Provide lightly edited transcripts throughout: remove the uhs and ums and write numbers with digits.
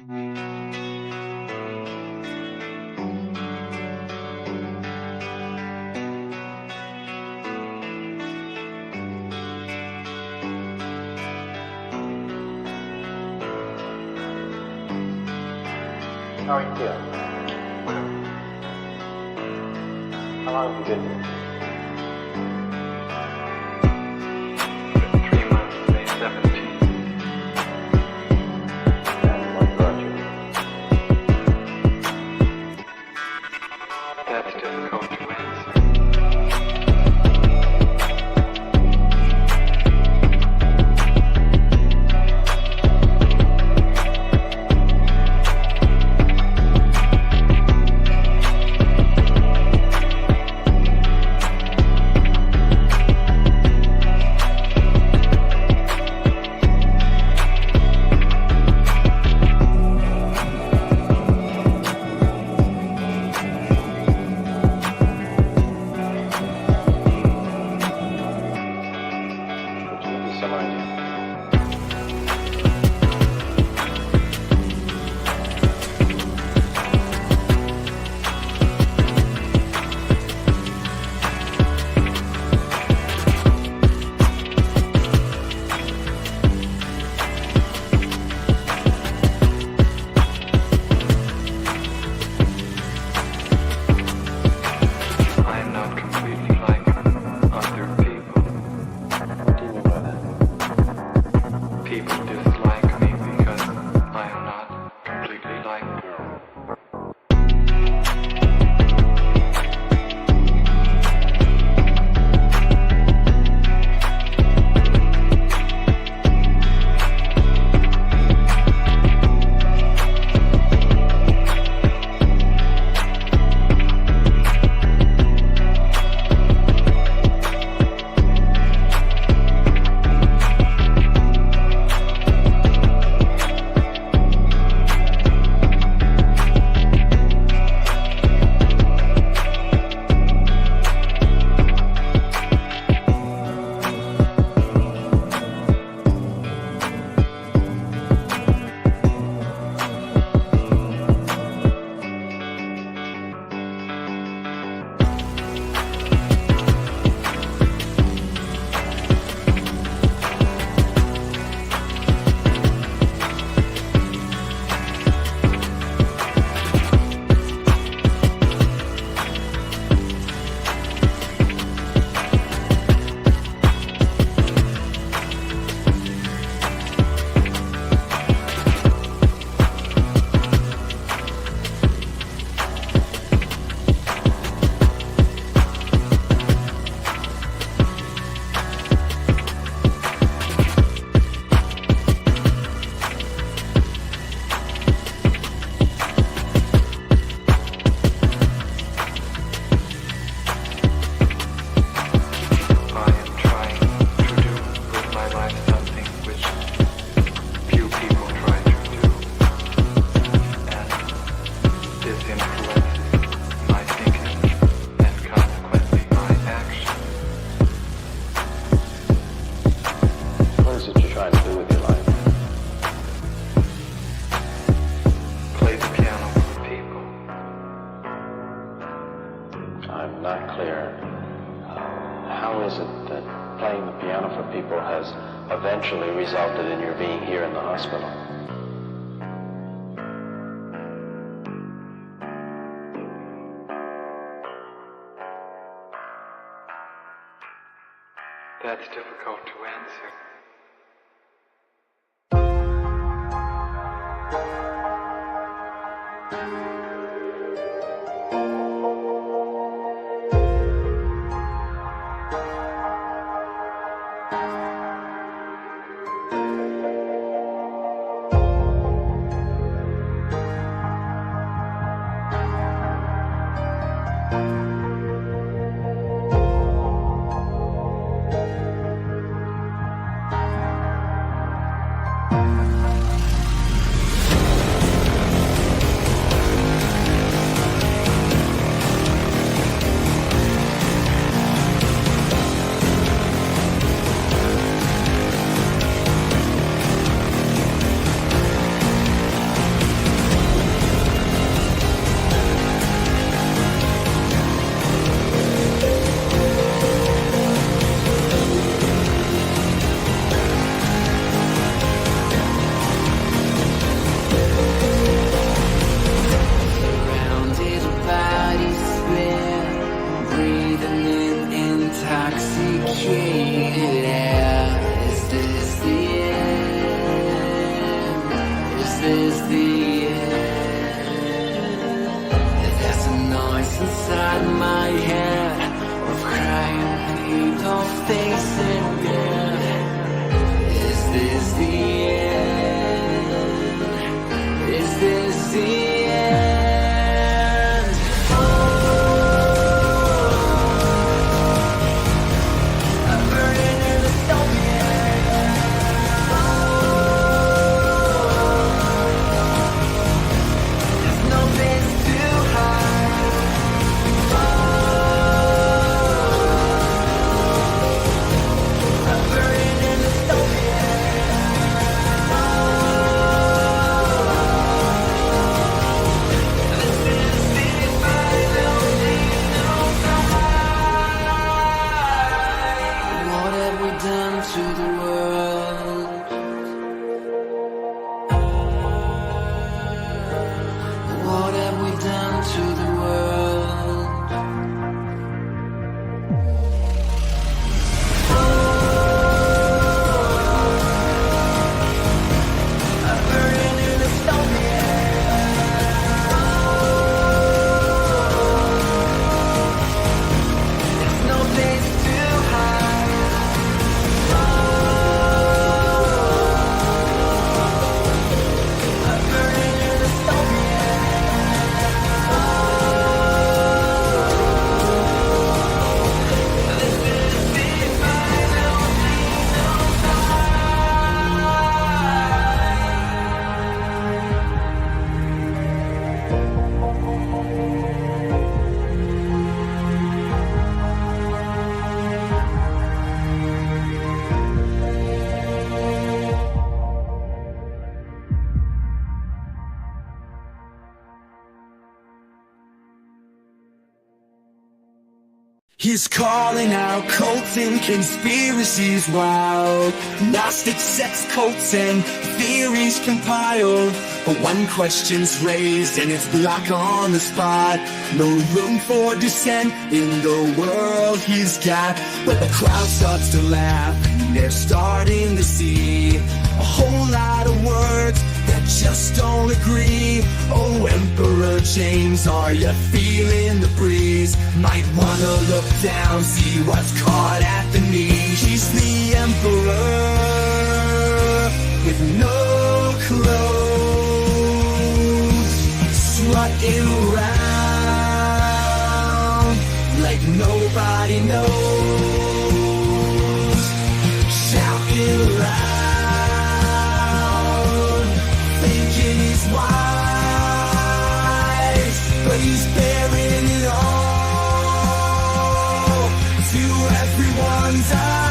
How are you feeling? How long have you been here? 3 months, May 17th. And what brought you? That's difficult to answer. Some idea. I am not completely like other people. What do you mean by that? People dislike me because I am not completely like them. I am trying to do with my life something which few people try to do, and this influences my thinking and consequently my action. What is it you're trying to do with your life? Play the piano for people. I'm not clear. How is it that playing the piano for people has eventually resulted in your being here in the hospital? That's difficult to answer. is the end. There's a noise inside my head of crying people facing death. Is this the end? Is this the end? Oh, I'm burning in the stone. There's no place to hide. I'm burning in the stone. What have we done to the world? What have we done to the world? I'm burning in the stone. There's no place to hide. I'm burning in the stone. This is the final He's calling out cults and conspiracies wild, Gnostic sex cults and theories compiled. But one question's raised and it's block on the spot. No room for dissent in the world he's got. But the crowd starts to laugh and they're starting to see a whole lot of words that just don't agree. Oh, Emperor James, are you feeling the breeze? Might wanna look down, see what's caught at the knee. He's the Emperor with no clothes, strutting around like nobody knows, shouting loud, thinking he's wise, but he's bearing it all to everyone's eyes.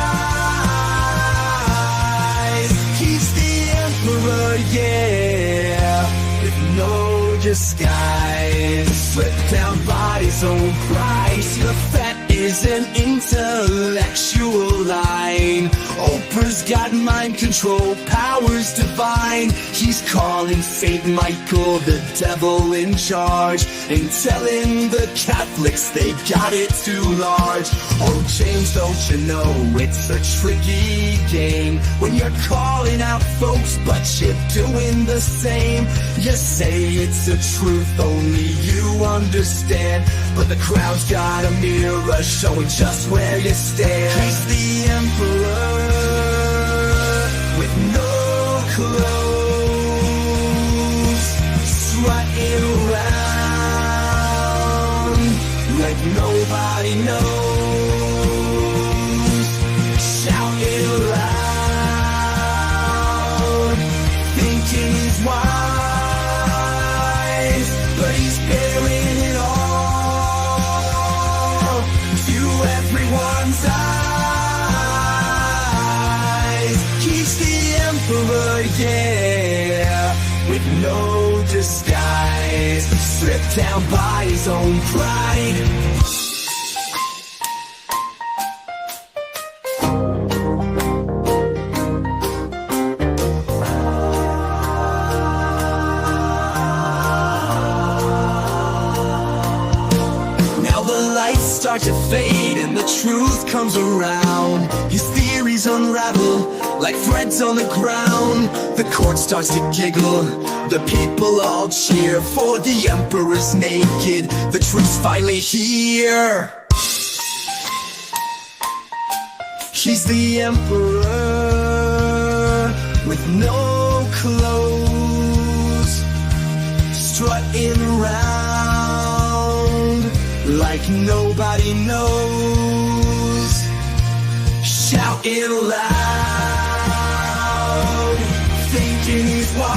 He's the Emperor, yeah, with no disguise. Slipped down by his own price. The fat is an intellectual line. Oprah's got mind control, powers divine. He's calling Saint Michael the devil in charge, and telling the Catholics they got it too large. Oh, James, don't you know it's a tricky game when you're calling out folks, but you're doing the same. You say it's a truth only you understand, but the crowd's got a mirror showing just where you stand. He's the Emperor with no clothes, strutting around like nobody knows, shouting loud, thinking he's wise, but he's bearing it all to everyone's eyes. He's the Emperor, yeah, with no disguise, stripped down by his own pride. Start to fade and the truth comes around. His theories unravel like threads on the ground. The court starts to giggle, the people all cheer, for the emperor's naked, the truth's finally here. He's the emperor with no clothes, strutting around like nobody knows, shouting loud, thinking he's wise,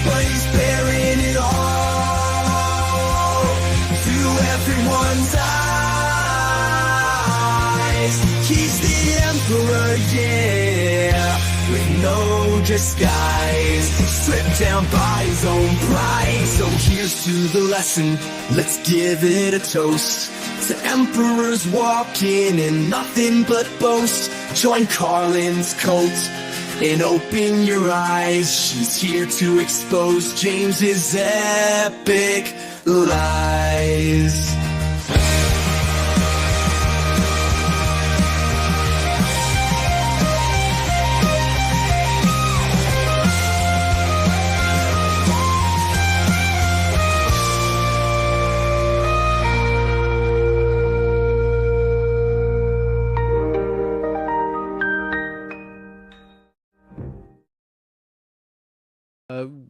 but he's bearing it all to everyone's eyes. He's the emperor, yeah, with no disguise, stripped down by his own pride. So here's to the lesson, let's give it a toast to emperors walking in nothing but boast. Join Carlin's cult and open your eyes. She's here to expose James's epic lies.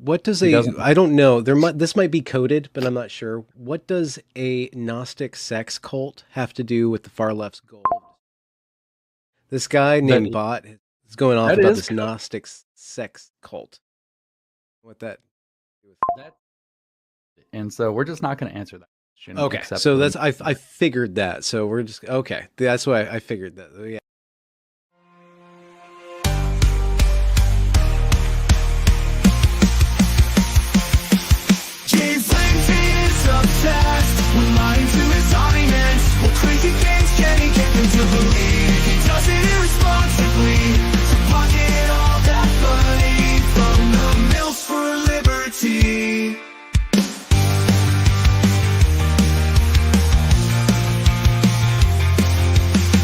What does I don't know. This might be coded, but I'm not sure. What does a Gnostic sex cult have to do with the far left's goal? This guy named Bot is going off about this Gnostic sex cult. What that? And so we're just not going to answer that question. Okay, so that's I figured that. So we're just okay. That's why I figured that. Yeah. James Lindsay is obsessed with lying to his audience. What crazy games can he get them to believe? He does it irresponsibly to pocket all that money from the mills for liberty.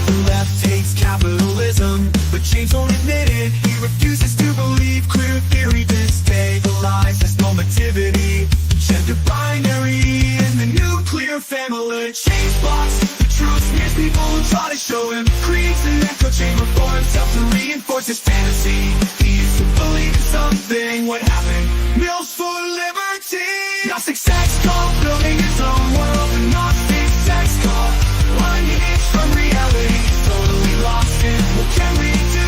The left hates capitalism, but James won't admit it. He refuses to believe queer theory destabilizes normativity, gender binary, and the nuclear family. James blocks the truth, smears people who try to show him, creates an echo chamber for himself to reinforce his fantasy. He used to believe in something, what happened? Mills for liberty. Gnostic sex cult, building his own world. The Gnostic sex cult, one inch from reality, totally lost it. What can we do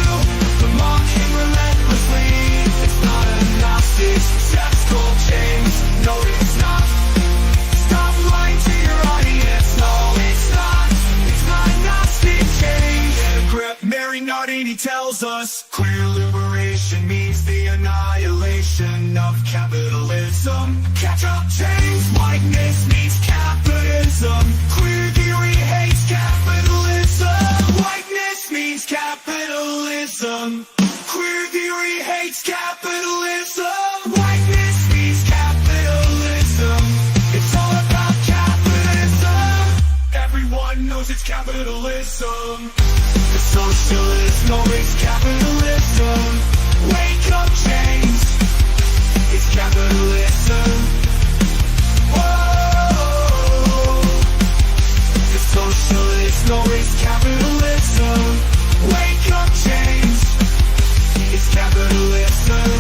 but mock him relentlessly? It's not a Gnostic sex cult, James. No, it's not. Stop lying to your audience. No, it's not. It's not Gnostic change. Mary Nardini tells us queer liberation means the annihilation of capitalism. Catch up, James. Whiteness means capitalism. Queer theory hates capitalism. Whiteness means capitalism. Queer theory hates capitalism. Whiteness means capitalism. It's all about capitalism. Everyone knows it's capitalism. The socialist knows it's capitalism. Wake up, James. It's capitalism. Whoa. The socialist knows it's capitalism. Wake up, James. It's capitalism.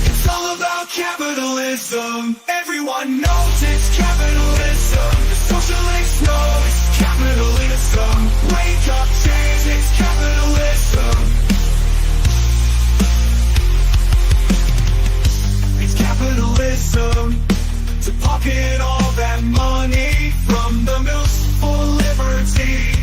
It's all about capitalism. Everyone knows it's capitalism. The socialists know it's capitalism. Wake up, James. It's capitalism. It's capitalism. To pocket all that money from the mills for liberty.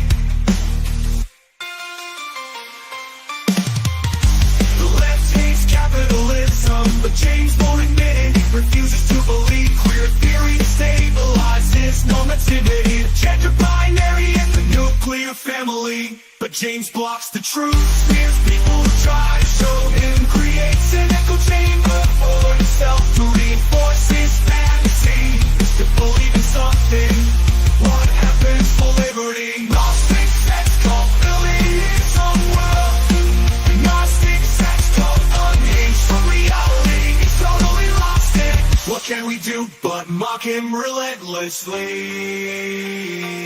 Capitalism, but James won't admit it. He refuses to believe queer theory stabilizes normativity, gender binary, and the nuclear family. But James blocks the truth, smears people who try to show him, creates an echo chamber for himself to reinforce his fantasy. Is to believe in something. What happens for liberty? Gnostic sex cult, building his own world. can we do but mock him relentlessly?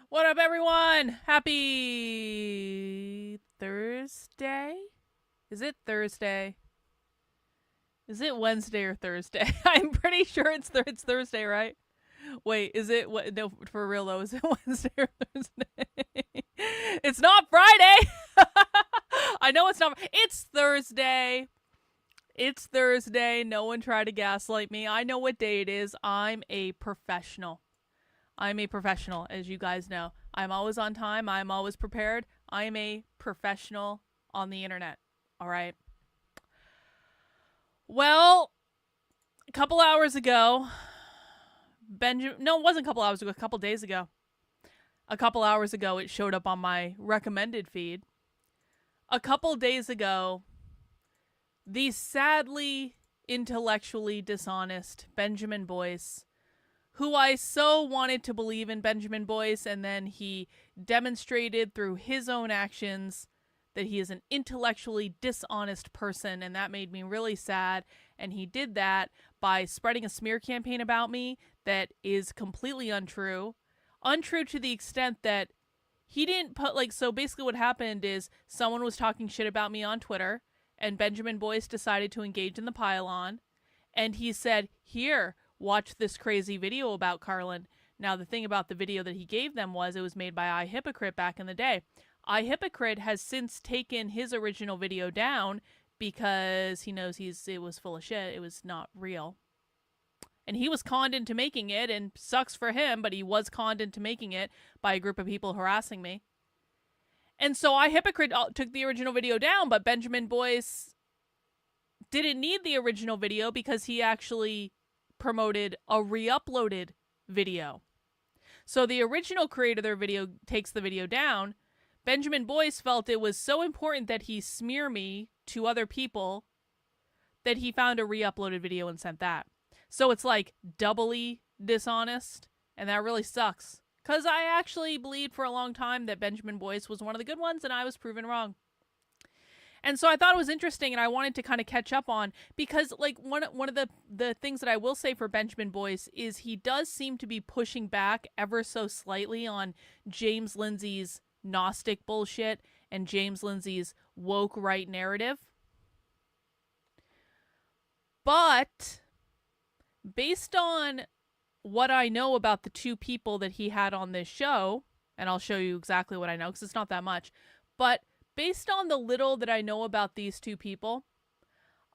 What up, everyone? Happy Thursday? Is it Thursday? Is it Wednesday or Thursday? I'm pretty sure it's Thursday, right? Wait, is it what? No, for real though, is it Wednesday or Thursday? It's not Friday. I know it's not. It's Thursday. It's Thursday. No one try to gaslight me. I know what day it is. I'm a professional. I'm a professional, as you guys know. I'm always on time. I'm always prepared. I'm a professional on the internet. All right. Well, a couple hours ago, no, it wasn't a couple hours ago, a couple days ago. A couple hours ago, it showed up on my recommended feed. A couple days ago, the sadly intellectually dishonest Benjamin Boyce, who I so wanted to believe in Benjamin Boyce, and then he demonstrated through his own actions that he is an intellectually dishonest person, and that made me really sad. And he did that by spreading a smear campaign about me that is completely untrue. Untrue to the extent that he didn't put, like, so basically what happened is someone was talking shit about me on Twitter, and Benjamin Boyce decided to engage in the pile-on, and he said, here, watch this crazy video about Carlin. Now, the thing about the video that he gave them was it was made by iHypocrite back in the day. iHypocrite has since taken his original video down because he knows it was full of shit. It was not real. And he was conned into making it, and sucks for him, but he was conned into making it by a group of people harassing me. And so iHypocrite took the original video down, but Benjamin Boyce didn't need the original video because he actually promoted a re-uploaded video. So the original creator of their video takes the video down. Benjamin Boyce felt it was so important that he smear me to other people that he found a re-uploaded video and sent that. So it's like doubly dishonest, and that really sucks. Because I actually believed for a long time that Benjamin Boyce was one of the good ones, and I was proven wrong. And so I thought it was interesting, and I wanted to kind of catch up on, because like one of the things that I will say for Benjamin Boyce is he does seem to be pushing back ever so slightly on James Lindsay's Gnostic bullshit and James Lindsay's woke right narrative. But based on what I know about the two people that he had on this show, and I'll show you exactly what I know because it's not that much, but based on the little that I know about these two people,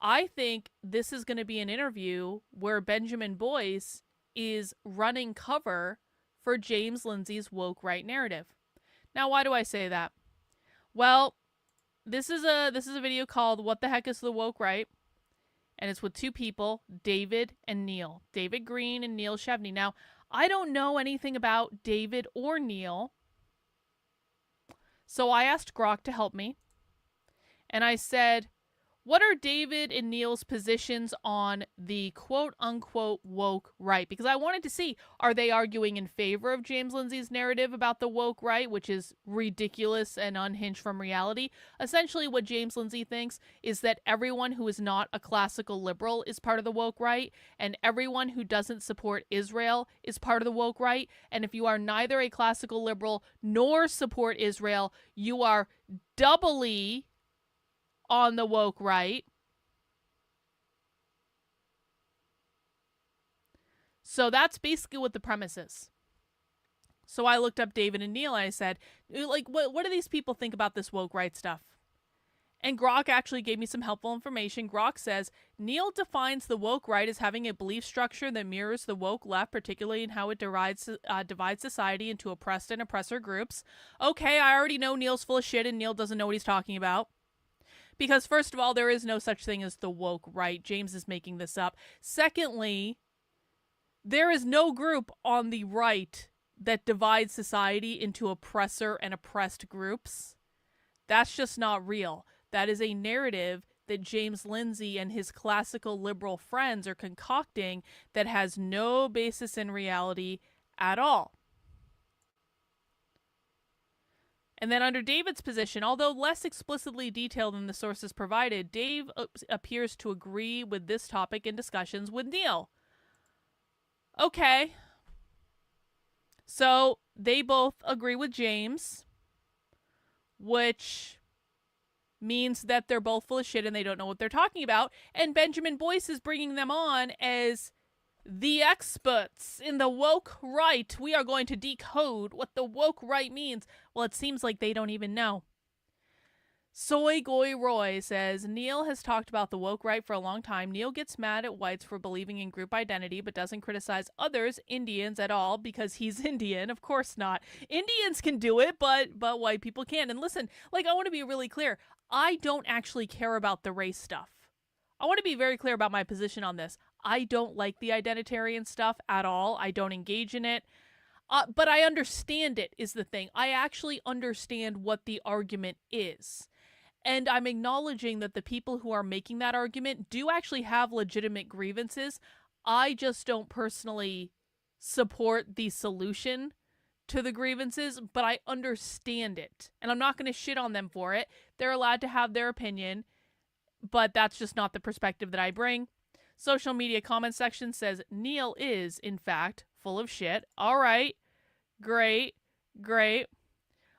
I think this is going to be an interview where Benjamin Boyce is running cover for James Lindsay's woke right narrative. Now, why do I say that? Well, this is a video called "What the Heck is the Woke Right?" And it's with two people, David and Neil. David Green and Neil Chevney. Now, I don't know anything about David or Neil, so I asked Grok to help me. And I said, what are David and Neil's positions on the quote-unquote woke right? Because I wanted to see, are they arguing in favor of James Lindsay's narrative about the woke right, which is ridiculous and unhinged from reality? Essentially, what James Lindsay thinks is that everyone who is not a classical liberal is part of the woke right, and everyone who doesn't support Israel is part of the woke right. And if you are neither a classical liberal nor support Israel, you are doubly on the woke right. So that's basically what the premise is. So I looked up David and Neil and I said, like, what do these people think about this woke right stuff? And Grok actually gave me some helpful information. Grok says, Neil defines the woke right as having a belief structure that mirrors the woke left, particularly in how it divides society into oppressed and oppressor groups. Okay, I already know Neil's full of shit and Neil doesn't know what he's talking about. Because first of all, there is no such thing as the woke right. James is making this up. Secondly, there is no group on the right that divides society into oppressor and oppressed groups. That's just not real. That is a narrative that James Lindsay and his classical liberal friends are concocting that has no basis in reality at all. And then under David's position, although less explicitly detailed than the sources provided, Dave appears to agree with this topic in discussions with Neil. Okay. So they both agree with James, which means that they're both full of shit and they don't know what they're talking about. And Benjamin Boyce is bringing them on as the experts in the woke right. We are going to decode what the woke right means. Well, it seems like they don't even know. Soy Goy Roy says, Neil has talked about the woke right for a long time. Neil gets mad at whites for believing in group identity, but doesn't criticize others, Indians, at all because he's Indian. Of course not. Indians can do it, but white people can't. And listen, like, I want to be really clear. I don't actually care about the race stuff. I want to be very clear about my position on this. I don't like the identitarian stuff at all. I don't engage in it. But I understand it is the thing. I actually understand what the argument is. And I'm acknowledging that the people who are making that argument do actually have legitimate grievances. I just don't personally support the solution to the grievances, but I understand it. And I'm not going to shit on them for it. They're allowed to have their opinion, but that's just not the perspective that I bring. Social media comment section says, Neil is, in fact, full of shit. All right. Great.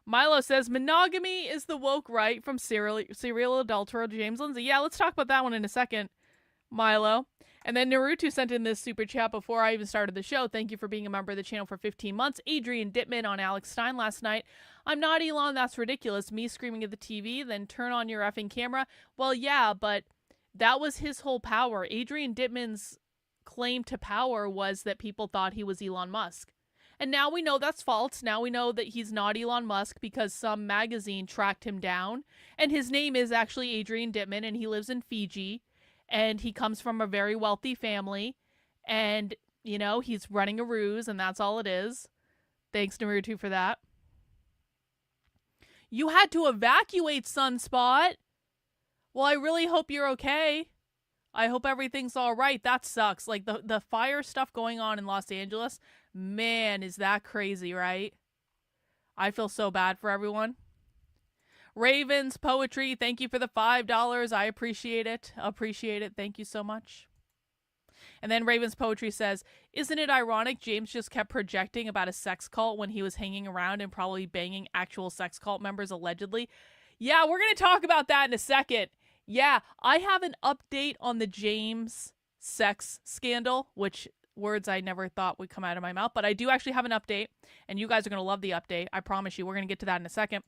Milo says, monogamy is the woke right from serial adulterer James Lindsay. Yeah, let's talk about that one in a second, Milo. And then Naruto sent in this super chat before I even started the show. Thank you for being a member of the channel for 15 months. Adrian Dittman on Alex Stein last night. I'm not Elon, that's ridiculous. Me screaming at the TV, then turn on your effing camera. Well, yeah, but that was his whole power. Adrian Dittman's claim to power was that people thought he was Elon Musk. And now we know that's false. Now we know that he's not Elon Musk because some magazine tracked him down. And his name is actually Adrian Dittman, and he lives in Fiji. And he comes from a very wealthy family. And, you know, he's running a ruse, and that's all it is. Thanks, Naruto, for that. You had to evacuate, Sunspot. Well, I really hope you're okay. I hope everything's all right. That sucks. Like, the fire stuff going on in Los Angeles, man, is that crazy, right? I feel so bad for everyone. Ravens Poetry, thank you for the $5. I appreciate it. Thank you so much. And then Ravens Poetry says, isn't it ironic James just kept projecting about a sex cult when he was hanging around and probably banging actual sex cult members allegedly? Yeah, we're going to talk about that in a second. Yeah, I have an update on the James sex scandal, which words I never thought would come out of my mouth, but I do actually have an update, and you guys are going to love the update. I promise you. We're going to get to that in a second.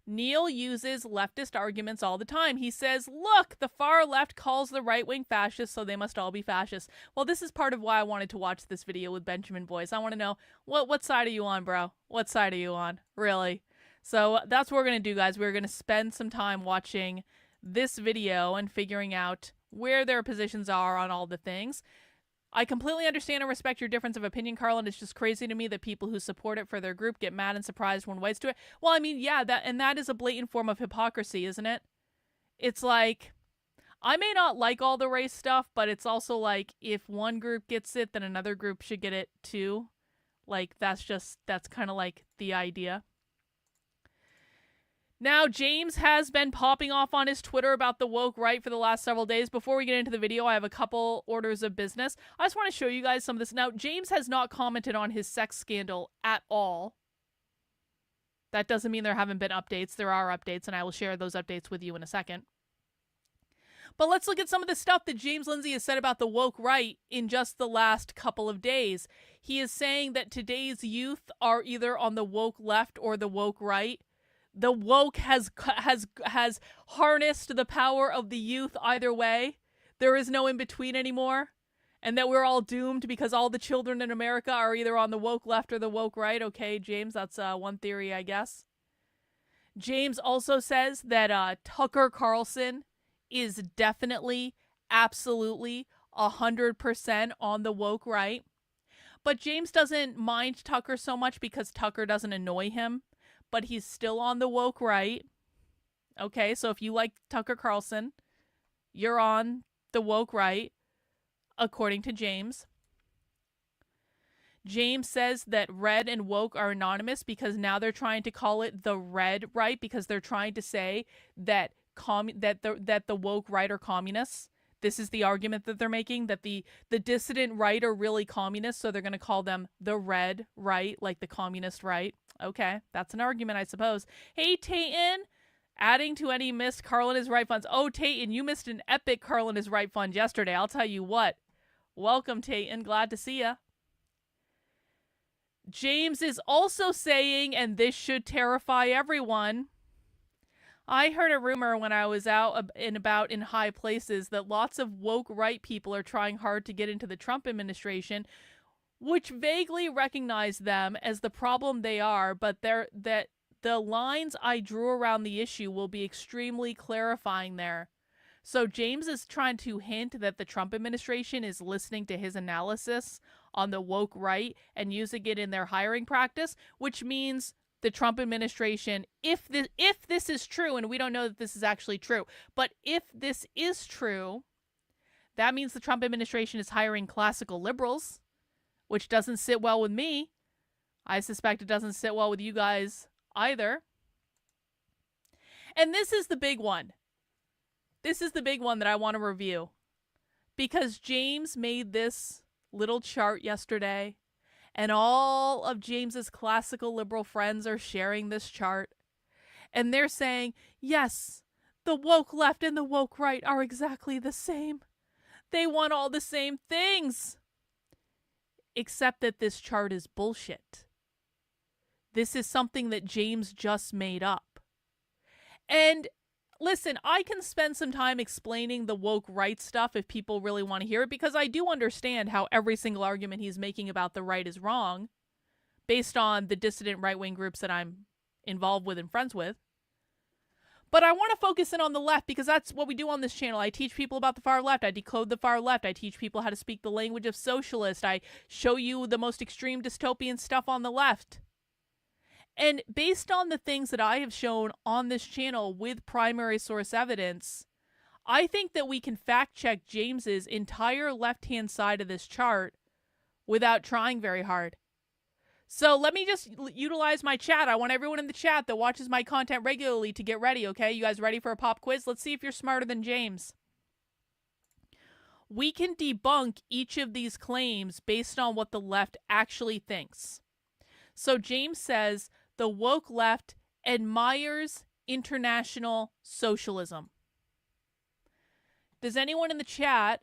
Neil uses leftist arguments all the time. He says, look, the far left calls the right-wing fascists, so they must all be fascists. Well, this is part of why I wanted to watch this video with Benjamin Boyce. I want to know, what side are you on, bro? What side are you on? Really? So that's what we're going to do, guys. We're going to spend some time watching this video and figuring out where their positions are on all the things. I completely understand and respect your difference of opinion, Carlin. It's just crazy to me that people who support it for their group get mad and surprised when whites do it. Well, I mean, yeah, that is a blatant form of hypocrisy, isn't it? It's like, I may not like all the race stuff, but it's also like, if one group gets it, then another group should get it too. Like, that's kind of like the idea. Now, James has been popping off on his Twitter about the woke right for the last several days. Before we get into the video, I have a couple orders of business. I just want to show you guys some of this. Now, James has not commented on his sex scandal at all. That doesn't mean there haven't been updates. There are updates, and I will share those updates with you in a second. But let's look at some of the stuff that James Lindsay has said about the woke right in just the last couple of days. He is saying that today's youth are either on the woke left or the woke right. the woke has harnessed the power of the youth either way. There is no in between anymore. And that we're all doomed because all the children in America are either on the woke left or the woke right. Okay, James, that's one theory, I guess. James also says that Tucker Carlson is definitely, absolutely, 100% on the woke right. But James doesn't mind Tucker so much because Tucker doesn't annoy him. But he's still on the woke right. Okay, so if you like Tucker Carlson, you're on the woke right, according to James. James says that red and woke are anonymous because now they're trying to call it the red right because they're trying to say that the woke right are communists. This is the argument that they're making, that the dissident right are really communists, so they're going to call them the red right, like the communist right. Okay, that's an argument, I suppose. Hey, Tayton, adding to any missed Carlin is Right funds. Oh, Tayton, you missed an epic Carlin is Right fund yesterday. I'll tell you what. Welcome, Tayton. Glad to see ya. James is also saying, and this should terrify everyone, I heard a rumor when I was out and about in high places that lots of woke right people are trying hard to get into the Trump administration, which vaguely recognize them as the problem they are, but that the lines I drew around the issue will be extremely clarifying there. So James is trying to hint that the Trump administration is listening to his analysis on the woke right and using it in their hiring practice, which means the Trump administration, if this is true, and we don't know that this is actually true, but if this is true, that means the Trump administration is hiring classical liberals, which doesn't sit well with me. I suspect it doesn't sit well with you guys either. And this is the big one. This is the big one that I want to review. Because James made this little chart yesterday, and all of James's classical liberal friends are sharing this chart. And they're saying, yes, the woke left and the woke right are exactly the same. They want all the same things. Except that this chart is bullshit. This is something that James just made up. And listen, I can spend some time explaining the woke right stuff if people really want to hear it, because I do understand how every single argument he's making about the right is wrong, based on the dissident right-wing groups that I'm involved with and friends with. But I want to focus in on the left, because that's what we do on this channel. I teach people about the far left. I decode the far left. I teach people how to speak the language of socialist. I show you the most extreme dystopian stuff on the left. And based on the things that I have shown on this channel with primary source evidence, I think that we can fact check James's entire left-hand side of this chart without trying very hard. So let me just utilize my chat. I want everyone in the chat that watches my content regularly to get ready, okay? You guys ready for a pop quiz? Let's see if you're smarter than James. We can debunk each of these claims based on what the left actually thinks. So James says the woke left admires international socialism. Does anyone in the chat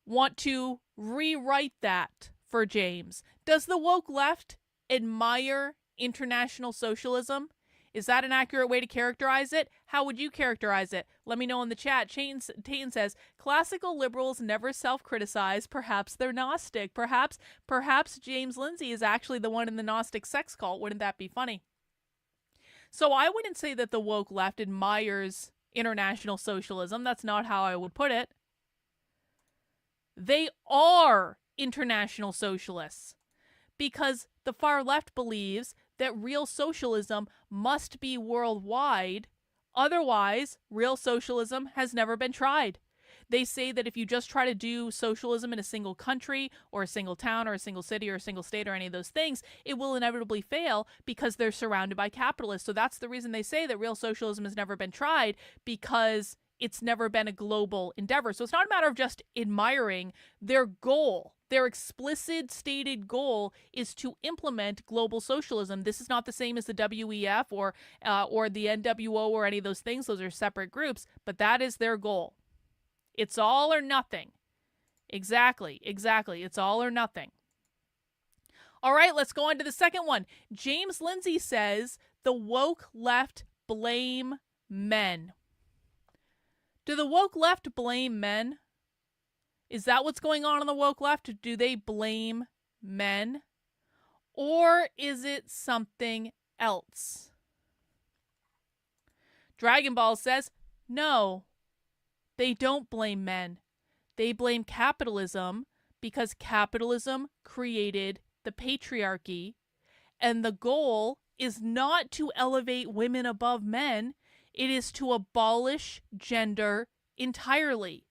want to rewrite that for James? Does the woke left admire international socialism? Is that an accurate way to characterize it? How would you characterize it? Let me know in the chat. Tayton says, classical liberals never self-criticize. Perhaps they're Gnostic. Perhaps James Lindsay is actually the one in the Gnostic sex cult. Wouldn't that be funny? So I wouldn't say that the woke left admires international socialism. That's not how I would put it. They are international socialists, because the far left believes that real socialism must be worldwide. Otherwise, real socialism has never been tried. They say that if you just try to do socialism in a single country or a single town or a single city or a single state or any of those things, it will inevitably fail because they're surrounded by capitalists. So that's the reason they say that real socialism has never been tried, because it's never been a global endeavor. So it's not a matter of just admiring. Their goal, their explicit stated goal, is to implement global socialism. This is not the same as the WEF or the NWO or any of those things. Those are separate groups, but that is their goal. It's all or nothing. Exactly. It's all or nothing. All right, let's go on to the second one. James Lindsay says the woke left blame men. Do the woke left blame men? Is that what's going on the woke left? Do they blame men? Or is it something else? Dragon Ball says, no, they don't blame men. They blame capitalism because capitalism created the patriarchy, and the goal is not to elevate women above men. It is to abolish gender entirely.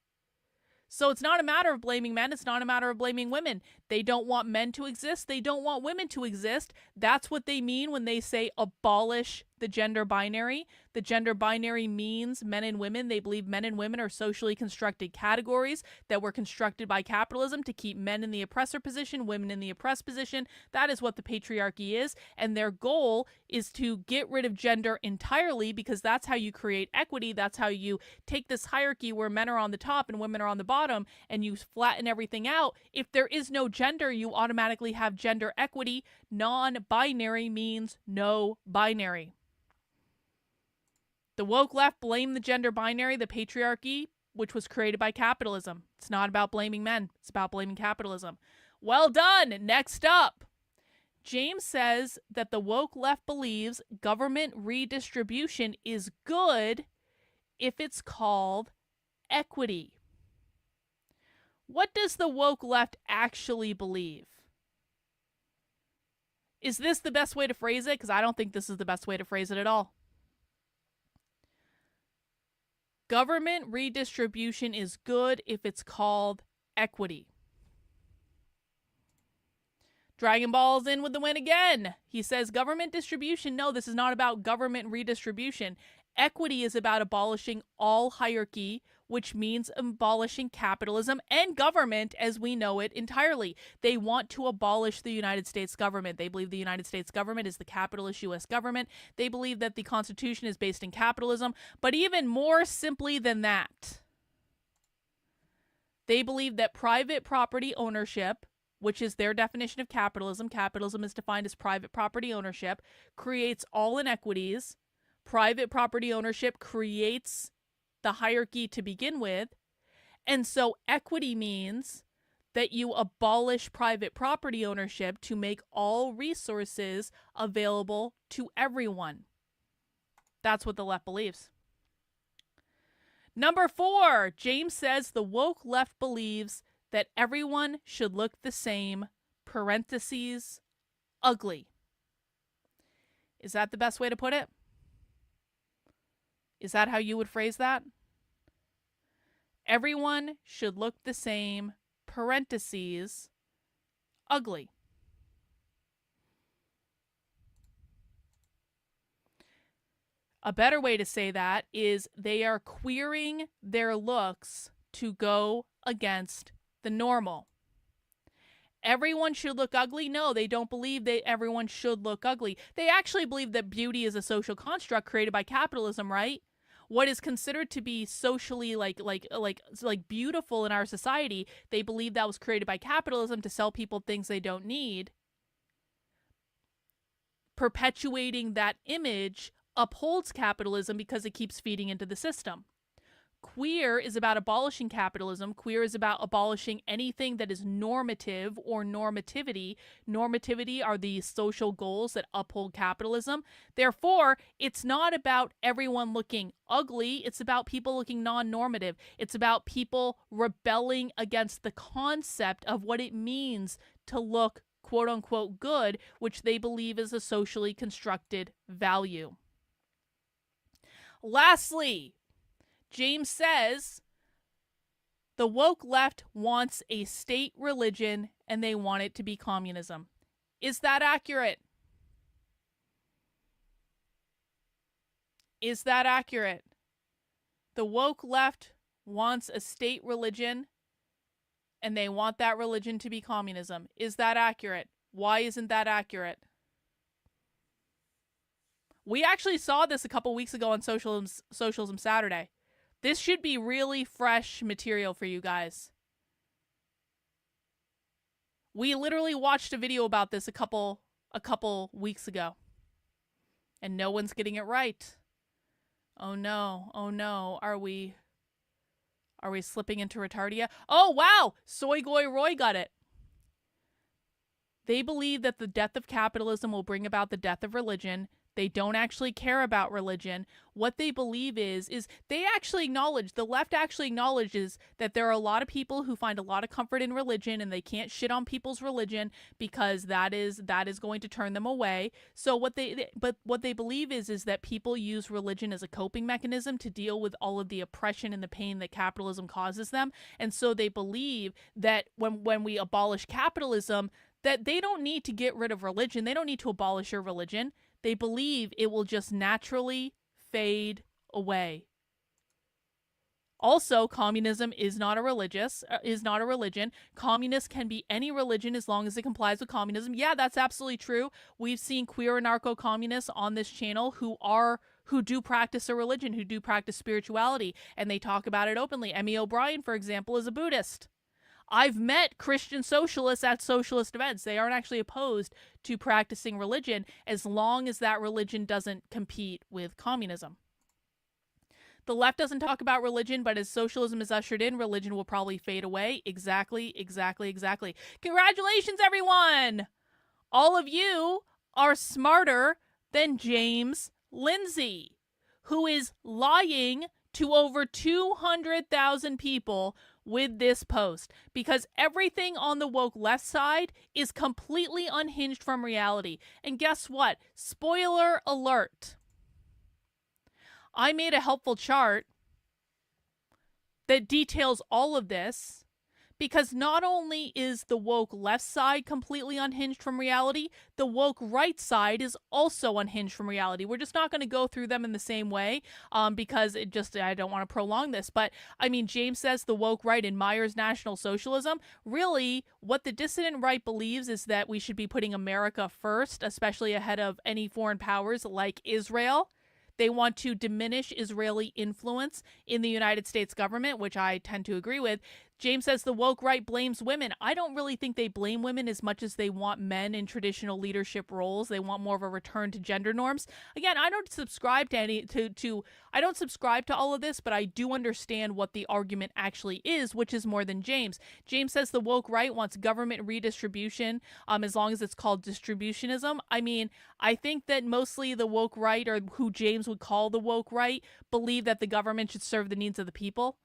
So it's not a matter of blaming men. It's not a matter of blaming women. They don't want men to exist. They don't want women to exist. That's what they mean when they say abolish the gender binary. The gender binary means men and women. They believe men and women are socially constructed categories that were constructed by capitalism to keep men in the oppressor position, women in the oppressed position. That is what the patriarchy is. And their goal is to get rid of gender entirely, because that's how you create equity. That's how you take this hierarchy where men are on the top and women are on the bottom, and you flatten everything out. If there is no gender, you automatically have gender equity. Non-binary means no binary. The woke left blame the gender binary, the patriarchy, which was created by capitalism. It's not about blaming men. It's about blaming capitalism. Well done. Next up. James says that the woke left believes government redistribution is good if it's called equity. What does the woke left actually believe? Is this the best way to phrase it? Because I don't think this is the best way to phrase it at all. Government redistribution is good if it's called equity. Dragon Ball's in with the win again. He says government distribution. No, this is not about government redistribution. Equity is about abolishing all hierarchy, which means abolishing capitalism and government as we know it entirely. They want to abolish the United States government. They believe the United States government is the capitalist U.S. government. They believe that the Constitution is based in capitalism. But even more simply than that, they believe that private property ownership, which is their definition of capitalism, capitalism is defined as private property ownership, creates all inequities. Private property ownership creates the hierarchy to begin with. And so equity means that you abolish private property ownership to make all resources available to everyone. That's what the left believes. Number 4, James says the woke left believes that everyone should look the same, parentheses, ugly. Is that the best way to put it? Is that how you would phrase that? Everyone should look the same, parentheses, ugly. A better way to say that is they are queering their looks to go against the normal. Everyone should look ugly? No, they don't believe that everyone should look ugly. They actually believe that beauty is a social construct created by capitalism, right? What is considered to be socially like beautiful in our society, they believe that was created by capitalism to sell people things they don't need. Perpetuating that image upholds capitalism because it keeps feeding into the system. Queer is about abolishing capitalism. Queer is about abolishing anything that is normative or normativity. Normativity are the social goals that uphold capitalism. Therefore, it's not about everyone looking ugly. It's about people looking non-normative. It's about people rebelling against the concept of what it means to look quote unquote good, which they believe is a socially constructed value. Lastly, James says the woke left wants a state religion and they want it to be communism. Is that accurate? Is that accurate? The woke left wants a state religion and they want that religion to be communism. Is that accurate? Why isn't that accurate? We actually saw this a couple weeks ago on Socialism Saturday. This should be really fresh material for you guys. We literally watched a video about this a couple weeks ago. And no one's getting it right. Oh no, oh no. Are we slipping into retardia? Oh wow! Soy Goy Roy got it. They believe that the death of capitalism will bring about the death of religion. They don't actually care about religion. What they believe is they actually acknowledge, the left actually acknowledges that there are a lot of people who find a lot of comfort in religion and they can't shit on people's religion because that is going to turn them away. So what they believe is that people use religion as a coping mechanism to deal with all of the oppression and the pain that capitalism causes them. And so they believe that when we abolish capitalism, that they don't need to get rid of religion. They don't need to abolish your religion. They believe it will just naturally fade away. Also, communism is not a religion. Communist can be any religion as long as it complies with communism. Yeah, that's absolutely true. We've seen queer anarcho-communists on this channel who do practice a religion, who do practice spirituality, and they talk about it openly. Emmy O'Brien, for example, is a Buddhist. I've met Christian socialists at socialist events. They aren't actually opposed to practicing religion as long as that religion doesn't compete with communism. The left doesn't talk about religion, but as socialism is ushered in, religion will probably fade away. Exactly. Congratulations, everyone! All of you are smarter than James Lindsay, who is lying to over 200,000 people with this post, because everything on the woke left side is completely unhinged from reality. And guess what? Spoiler alert. I made a helpful chart that details all of this, because not only is the woke left side completely unhinged from reality, the woke right side is also unhinged from reality. We're just not going to go through them in the same way because I don't want to prolong this. But I mean, James says the woke right admires National Socialism. Really, what the dissident right believes is that we should be putting America first, especially ahead of any foreign powers like Israel. They want to diminish Israeli influence in the United States government, which I tend to agree with. James says the woke right blames women. I don't really think they blame women as much as they want men in traditional leadership roles. They want more of a return to gender norms. Again, I don't subscribe I don't subscribe to all of this, but I do understand what the argument actually is, which is more than James. James says the woke right wants government redistribution, as long as it's called distributionism. I mean, I think that mostly the woke right, or who James would call the woke right, believe that the government should serve the needs of the people.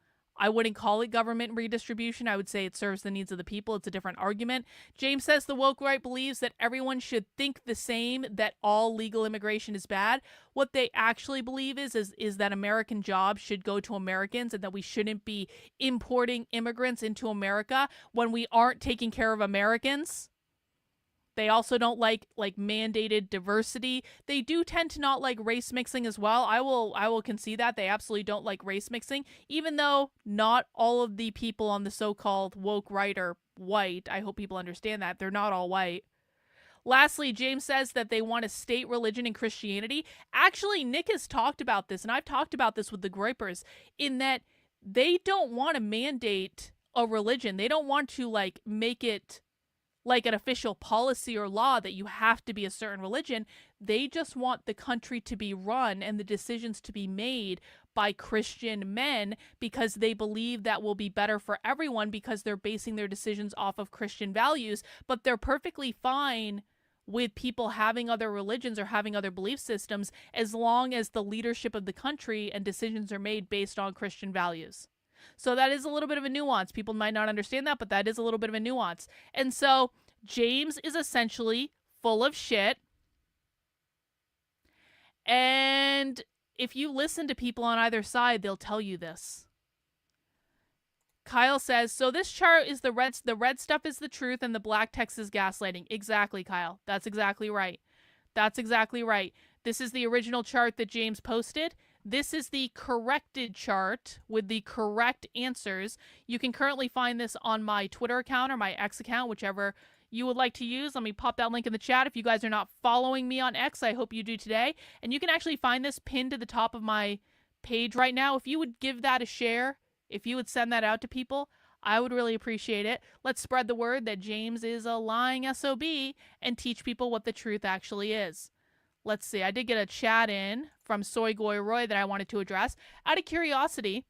I wouldn't call it government redistribution. I would say it serves the needs of the people. It's a different argument. James says the woke right believes that everyone should think the same, that all legal immigration is bad. What they actually believe is that American jobs should go to Americans and that we shouldn't be importing immigrants into America when we aren't taking care of Americans. They also don't like mandated diversity. They do tend to not like race mixing as well. I will concede that. They absolutely don't like race mixing, even though not all of the people on the so-called woke right are white. I hope people understand that. They're not all white. Lastly, James says that they want a state religion in Christianity. Actually, Nick has talked about this, and I've talked about this with the Groypers, in that they don't want to mandate a religion. They don't want to make it like an official policy or law that you have to be a certain religion. They just want the country to be run and the decisions to be made by Christian men, because they believe that will be better for everyone, because they're basing their decisions off of Christian values. But they're perfectly fine with people having other religions or having other belief systems as long as the leadership of the country and decisions are made based on Christian values. So that is a little bit of a nuance. People might not understand that, but that is a little bit of a nuance. And so James is essentially full of shit. And if you listen to people on either side, they'll tell you this. Kyle says, so this chart is the red stuff is the truth and the black text is gaslighting. Exactly, Kyle. That's exactly right. That's exactly right. This is the original chart that James posted. This is the corrected chart with the correct answers. You can currently find this on my Twitter account or my X account, whichever you would like to use. Let me pop that link in the chat. If you guys are not following me on X, I hope you do today. And you can actually find this pinned to the top of my page right now. If you would give that a share, if you would send that out to people, I would really appreciate it. Let's spread the word that James is a lying SOB and teach people what the truth actually is. let's see. I did get a chat in from Soy Goy Roy that I wanted to address. Out of curiosity,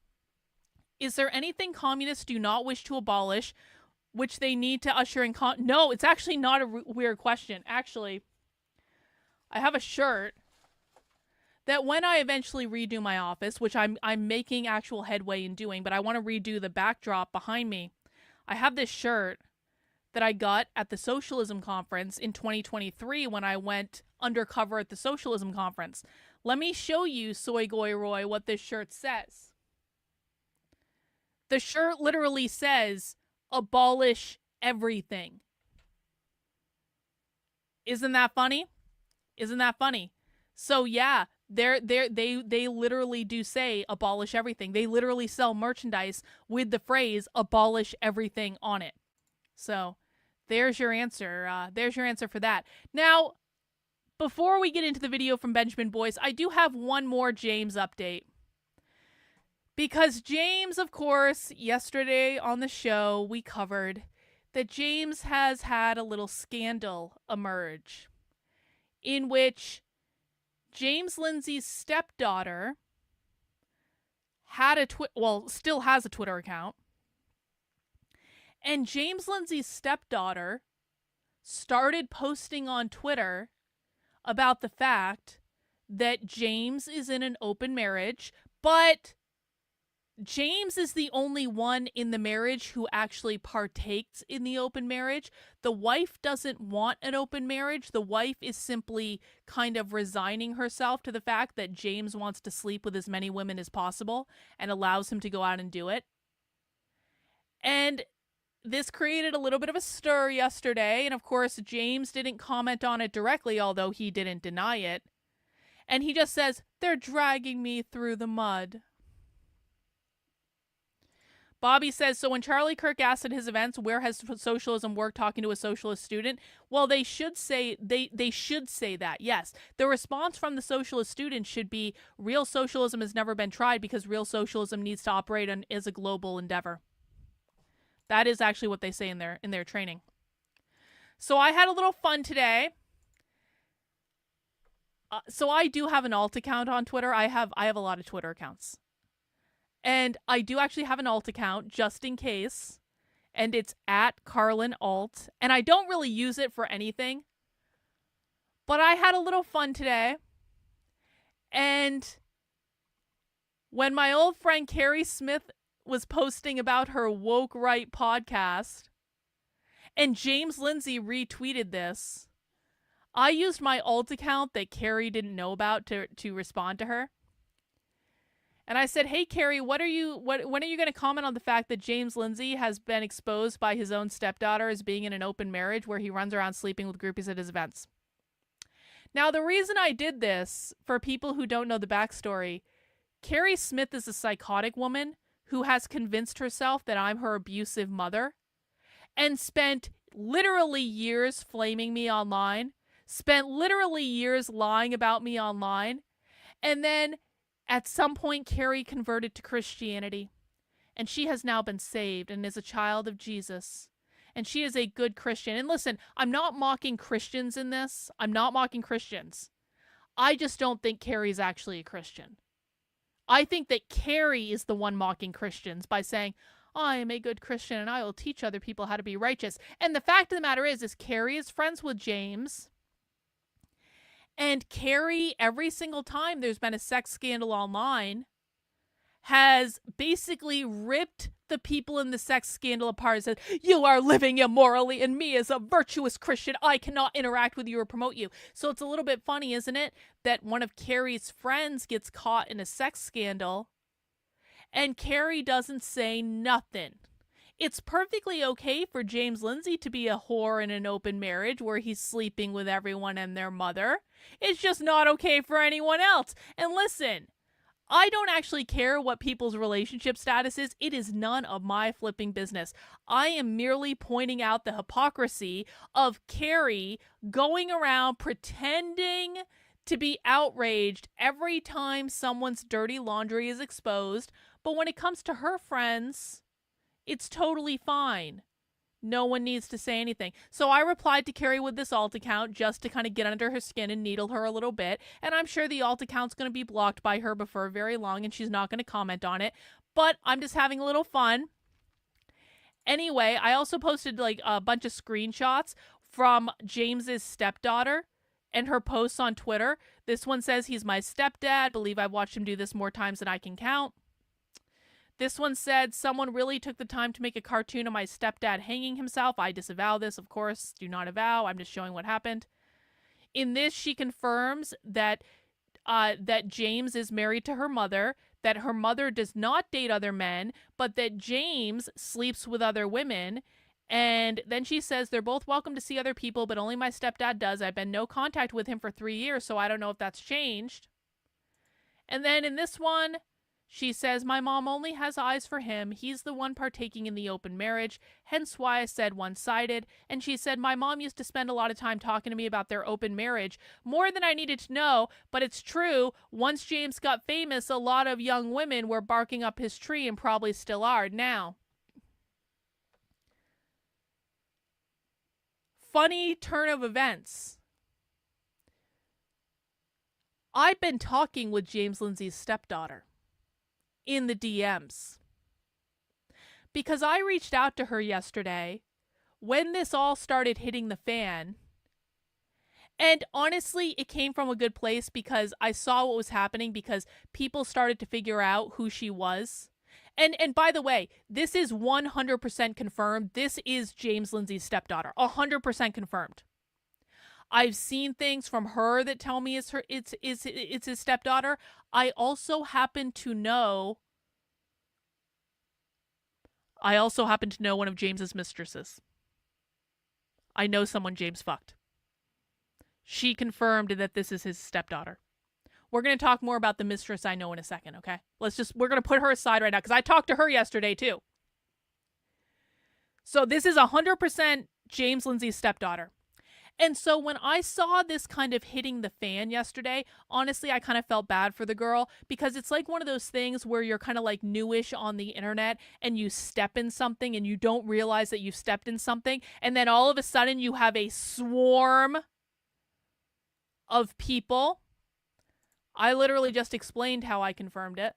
is there anything communists do not wish to abolish, which they need to usher in? No, it's actually not a weird question. Actually, I have a shirt that when I eventually redo my office, which I'm making actual headway in doing, but I want to redo the backdrop behind me. I have this shirt that I got at the Socialism Conference in 2023 when I went undercover at the Socialism Conference. Let me show you, Soy Goy Roy, what this shirt says. The shirt literally says, abolish everything. Isn't that funny? Isn't that funny? So yeah, they literally do say abolish everything. They literally sell merchandise with the phrase abolish everything on it. So there's your answer. There's your answer for that. Now, before we get into the video from Benjamin Boyce, I do have one more James update. Because James, of course, yesterday on the show, we covered that James has had a little scandal emerge in which James Lindsay's stepdaughter had still has a Twitter account. And James Lindsay's stepdaughter started posting on Twitter about the fact that James is in an open marriage, but James is the only one in the marriage who actually partakes in the open marriage. The wife doesn't want an open marriage. The wife is simply kind of resigning herself to the fact that James wants to sleep with as many women as possible and allows him to go out and do it. And this created a little bit of a stir yesterday. And of course, James didn't comment on it directly, although he didn't deny it. And he just says, they're dragging me through the mud. Bobby says, so when Charlie Kirk asked at his events, where has socialism worked talking to a socialist student? Well, they should say they should say that, yes. The response from the socialist student should be, real socialism has never been tried because real socialism needs to operate as a global endeavor. That is actually what they say in their training. So I had a little fun today. So I do have an alt account on Twitter. I have a lot of Twitter accounts. And I do actually have an alt account just in case. And it's at Carlin Alt. And I don't really use it for anything. But I had a little fun today. And when my old friend Carrie Smith was posting about her Woke Right podcast, and James Lindsay retweeted this, I used my alt account that Carrie didn't know about to respond to her. And I said, hey, Carrie, when are you going to comment on the fact that James Lindsay has been exposed by his own stepdaughter as being in an open marriage where he runs around sleeping with groupies at his events? Now, the reason I did this, for people who don't know the backstory, Carrie Smith is a psychotic woman who has convinced herself that I'm her abusive mother and spent literally years flaming me online, spent literally years lying about me online, and then at some point, Carrie converted to Christianity, and she has now been saved and is a child of Jesus, and she is a good Christian. And listen, I'm not mocking Christians in this. I'm not mocking Christians. I just don't think Carrie's actually a Christian. I think that Carrie is the one mocking Christians by saying, I am a good Christian and I will teach other people how to be righteous. And the fact of the matter is Carrie is friends with James. And Carrie, every single time there's been a sex scandal online, has basically ripped the people in the sex scandal apart and said, you are living immorally, and me as a virtuous Christian, I cannot interact with you or promote you. So it's a little bit funny, isn't it, that one of Carrie's friends gets caught in a sex scandal, and Carrie doesn't say nothing. It's perfectly okay for James Lindsay to be a whore in an open marriage where he's sleeping with everyone and their mother. It's just not okay for anyone else. And listen, I don't actually care what people's relationship status is. It is none of my flipping business. I am merely pointing out the hypocrisy of Carrie going around pretending to be outraged every time someone's dirty laundry is exposed. But when it comes to her friends, it's totally fine No one needs to say anything. So I replied to Carrie with this alt account just to kind of get under her skin and needle her a little bit. And I'm sure the alt account's going to be blocked by her before very long and she's not going to comment on it. But I'm just having a little fun. Anyway, I also posted like a bunch of screenshots from James's stepdaughter and her posts on Twitter. This one says he's my stepdad. Believe I've watched him do this more times than I can count. This one said, someone really took the time to make a cartoon of my stepdad hanging himself. I disavow this, of course. Do not avow. I'm just showing what happened. In this, she confirms that that James is married to her mother, that her mother does not date other men, but that James sleeps with other women. And then she says they're both welcome to see other people, but only my stepdad does. I've been no contact with him for 3 years, so I don't know if that's changed. And then in this one, she says, my mom only has eyes for him. He's the one partaking in the open marriage, hence why I said one-sided. And she said, my mom used to spend a lot of time talking to me about their open marriage, more than I needed to know, but it's true. Once James got famous, a lot of young women were barking up his tree and probably still are now. Funny turn of events. I've been talking with James Lindsay's stepdaughter in the DMs because I reached out to her yesterday when this all started hitting the fan, and honestly it came from a good place because I saw what was happening, because people started to figure out who she was. And by the way, this is 100% confirmed. This is James Lindsay's stepdaughter, 100% confirmed. I've seen things from her that tell me it's his stepdaughter. I also happen to know one of James's mistresses. I know someone James fucked. She confirmed that this is his stepdaughter. We're going to talk more about the mistress I know in a second, okay? We're going to put her aside right now because I talked to her yesterday too. So this is 100% James Lindsay's stepdaughter. And so when I saw this kind of hitting the fan yesterday, honestly, I kind of felt bad for the girl, because it's like one of those things where you're kind of like newish on the internet and you step in something and you don't realize that you stepped in something. And then all of a sudden you have a swarm of people. I literally just explained how I confirmed it.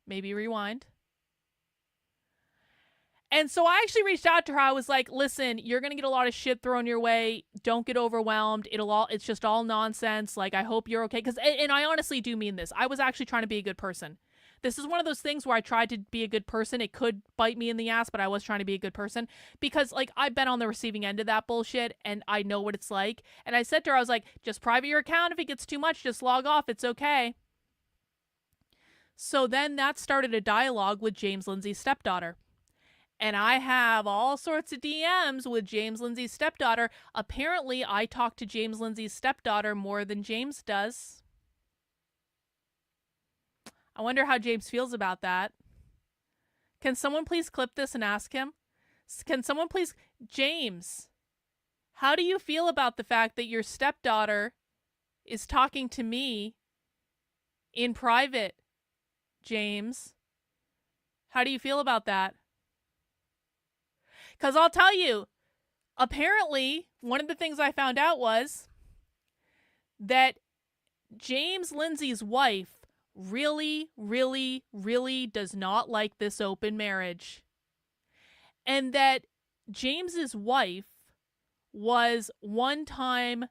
Maybe rewind. And so I actually reached out to her. I was like, listen, you're going to get a lot of shit thrown your way. Don't get overwhelmed. It's just all nonsense. Like, I hope you're okay. And I honestly do mean this. I was actually trying to be a good person. This is one of those things where I tried to be a good person. It could bite me in the ass, but I was trying to be a good person because, like, I've been on the receiving end of that bullshit and I know what it's like. And I said to her, I was like, just private your account. If it gets too much, just log off. It's okay. So then that started a dialogue with James Lindsay's stepdaughter. And I have all sorts of DMs with James Lindsay's stepdaughter. Apparently, I talk to James Lindsay's stepdaughter more than James does. I wonder how James feels about that. Can someone please clip this and ask him? Can someone please... James, how do you feel about the fact that your stepdaughter is talking to me in private, James? How do you feel about that? Because I'll tell you, apparently, one of the things I found out was that James Lindsay's wife really, really, really does not like this open marriage. And that James's wife was one time,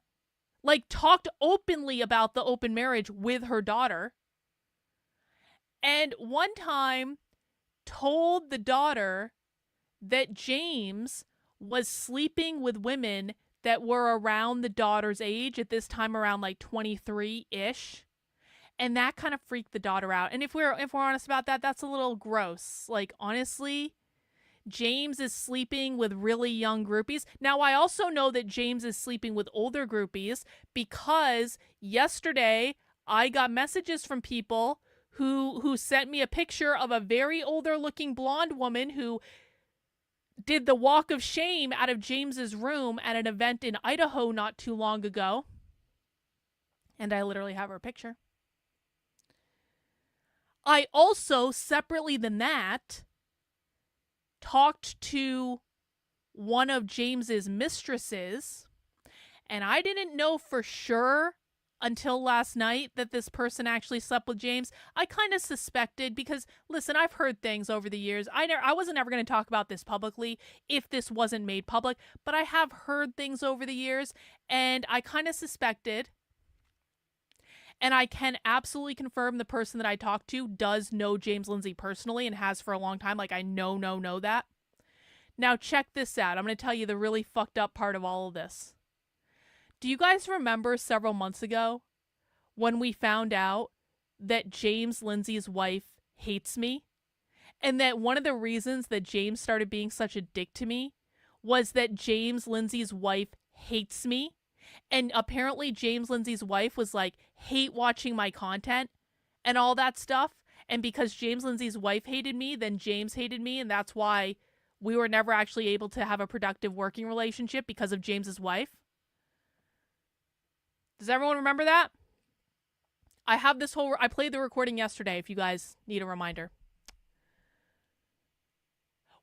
like, talked openly about the open marriage with her daughter. And one time told the daughter that James was sleeping with women that were around the daughter's age, at this time around like 23-ish. And that kind of freaked the daughter out. And if we're honest about that, that's a little gross. Like, honestly, James is sleeping with really young groupies. Now, I also know that James is sleeping with older groupies because yesterday I got messages from people who sent me a picture of a very older looking blonde woman who did the walk of shame out of James's room at an event in Idaho not too long ago. And I literally have her picture. I also, separately than that, talked to one of James's mistresses, and I didn't know for sure until last night that this person actually slept with James. I kind of suspected because, listen, I've heard things over the years. I wasn't ever going to talk about this publicly if this wasn't made public, but I have heard things over the years, and I kind of suspected, and I can absolutely confirm the person that I talked to does know James Lindsay personally and has for a long time. Like, I know that. Now, check this out. I'm going to tell you the really fucked up part of all of this. Do you guys remember several months ago when we found out that James Lindsay's wife hates me? And that one of the reasons that James started being such a dick to me was that James Lindsay's wife hates me? And apparently James Lindsay's wife was like, hate watching my content and all that stuff. And because James Lindsay's wife hated me, then James hated me. And that's why we were never actually able to have a productive working relationship because of James's wife. Does everyone remember that? I played the recording yesterday if you guys need a reminder.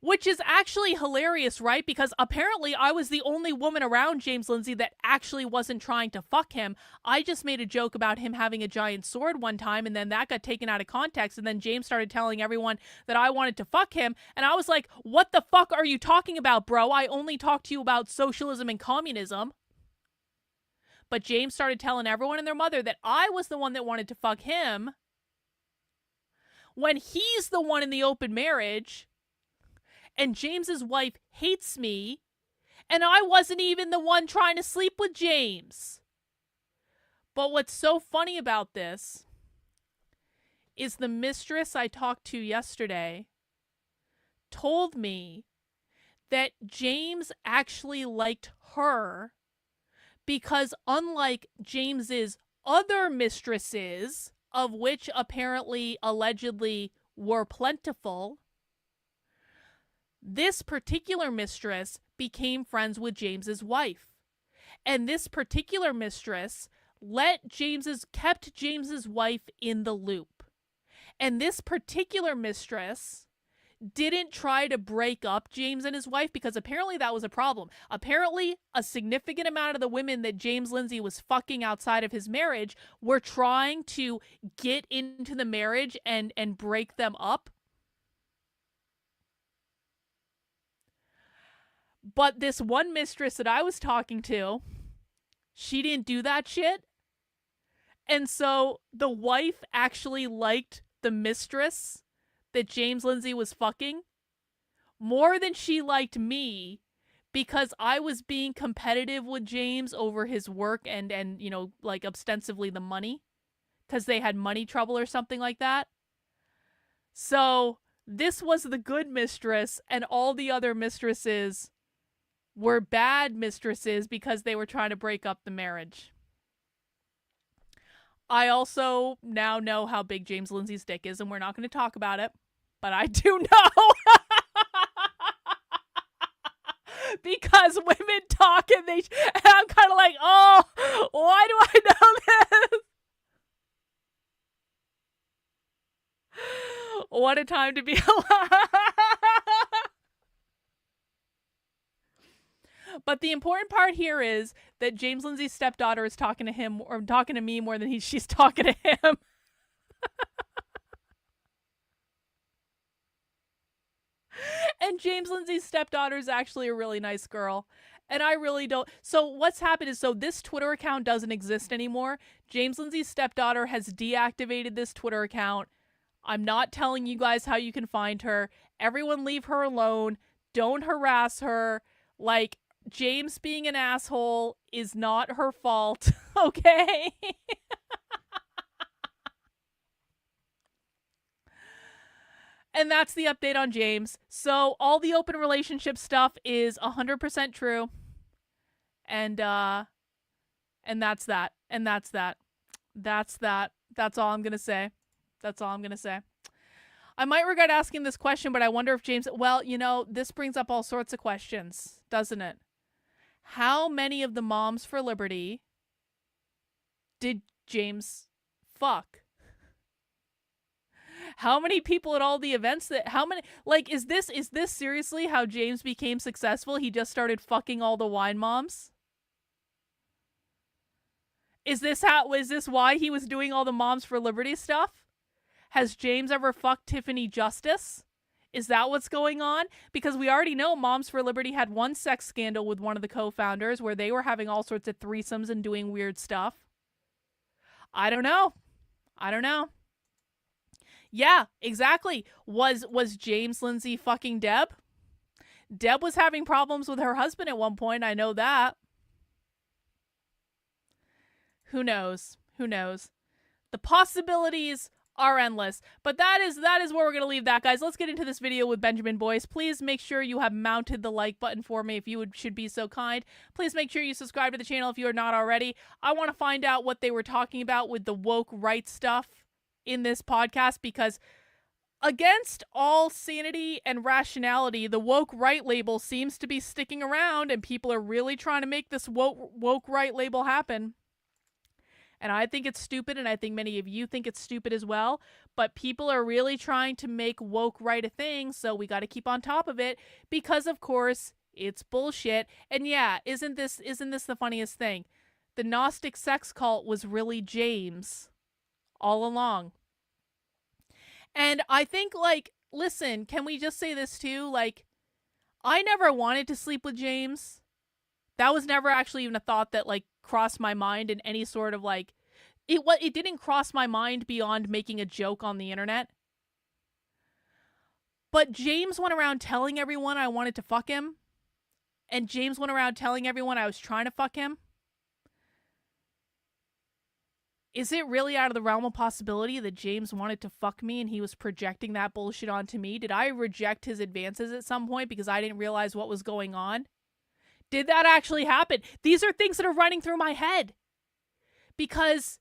Which is actually hilarious, right? Because apparently I was the only woman around James Lindsay that actually wasn't trying to fuck him. I just made a joke about him having a giant sword one time, and then that got taken out of context, and then James started telling everyone that I wanted to fuck him, and I was like, what the fuck are you talking about, bro? I only talked to you about socialism and communism. But James started telling everyone and their mother that I was the one that wanted to fuck him when he's the one in the open marriage, and James's wife hates me, and I wasn't even the one trying to sleep with James. But what's so funny about this is the mistress I talked to yesterday told me that James actually liked her because unlike James's other mistresses, of which apparently, allegedly, were plentiful, this particular mistress became friends with James's wife. And this particular mistress kept James's wife in the loop. And this particular mistress didn't try to break up James and his wife because apparently that was a problem. Apparently, a significant amount of the women that James Lindsay was fucking outside of his marriage were trying to get into the marriage and break them up. But this one mistress that I was talking to, she didn't do that shit. And so the wife actually liked the mistress that James Lindsay was fucking more than she liked me because I was being competitive with James over his work and you know, like ostensibly the money because they had money trouble or something like that. So this was the good mistress and all the other mistresses were bad mistresses because they were trying to break up the marriage. I also now know how big James Lindsay's dick is, and we're not going to talk about it, but I do know. Because women talk and I'm kind of like, oh, why do I know this? What a time to be alive. But the important part here is that James Lindsay's stepdaughter is talking to him or talking to me more than she's talking to him. And James Lindsay's stepdaughter is actually a really nice girl. And I really don't. So what's happened is, so this Twitter account doesn't exist anymore. James Lindsay's stepdaughter has deactivated this Twitter account. I'm not telling you guys how you can find her. Everyone leave her alone. Don't harass her. Like, James being an asshole is not her fault, okay? And that's the update on James. So all the open relationship stuff is 100% true. And that's that. And that's that. That's that. That's all I'm going to say. That's all I'm going to say. I might regret asking this question, but I wonder if James... Well, you know, this brings up all sorts of questions, doesn't it? How many of the Moms for Liberty did James fuck? How many people at all the events is this seriously how James became successful? He just started fucking all the wine moms? Is this why he was doing all the Moms for Liberty stuff? Has James ever fucked Tiffany Justice? Is that what's going on? Because we already know Moms for Liberty had one sex scandal with one of the co-founders where they were having all sorts of threesomes and doing weird stuff. I don't know. Yeah, exactly. Was James Lindsay fucking Deb? Deb was having problems with her husband at one point. I know that. Who knows? The possibilities are endless. But that is where we're going to leave that, guys. Let's get into this video with Benjamin Boyce. Please make sure you have mounted the like button for me if you should be so kind. Please make sure you subscribe to the channel if you are not already. I want to find out what they were talking about with the woke right stuff in this podcast, because against all sanity and rationality, the woke right label seems to be sticking around, and people are really trying to make this woke right label happen. And I think it's stupid, and I think many of you think it's stupid as well. But people are really trying to make woke right a thing, so we got to keep on top of it because, of course, it's bullshit. And yeah, isn't this the funniest thing? The Gnostic sex cult was really James all along. And I think, listen, can we just say this too? I never wanted to sleep with James. That was never actually even a thought that crossed my mind in any sort of it didn't cross my mind beyond making a joke on the internet. But James went around telling everyone I wanted to fuck him, and James went around telling everyone I was trying to fuck him. Is it really out of the realm of possibility that James wanted to fuck me and he was projecting that bullshit onto me? Did I reject his advances at some point because I didn't realize what was going on? Did that actually happen? These are things that are running through my head. Because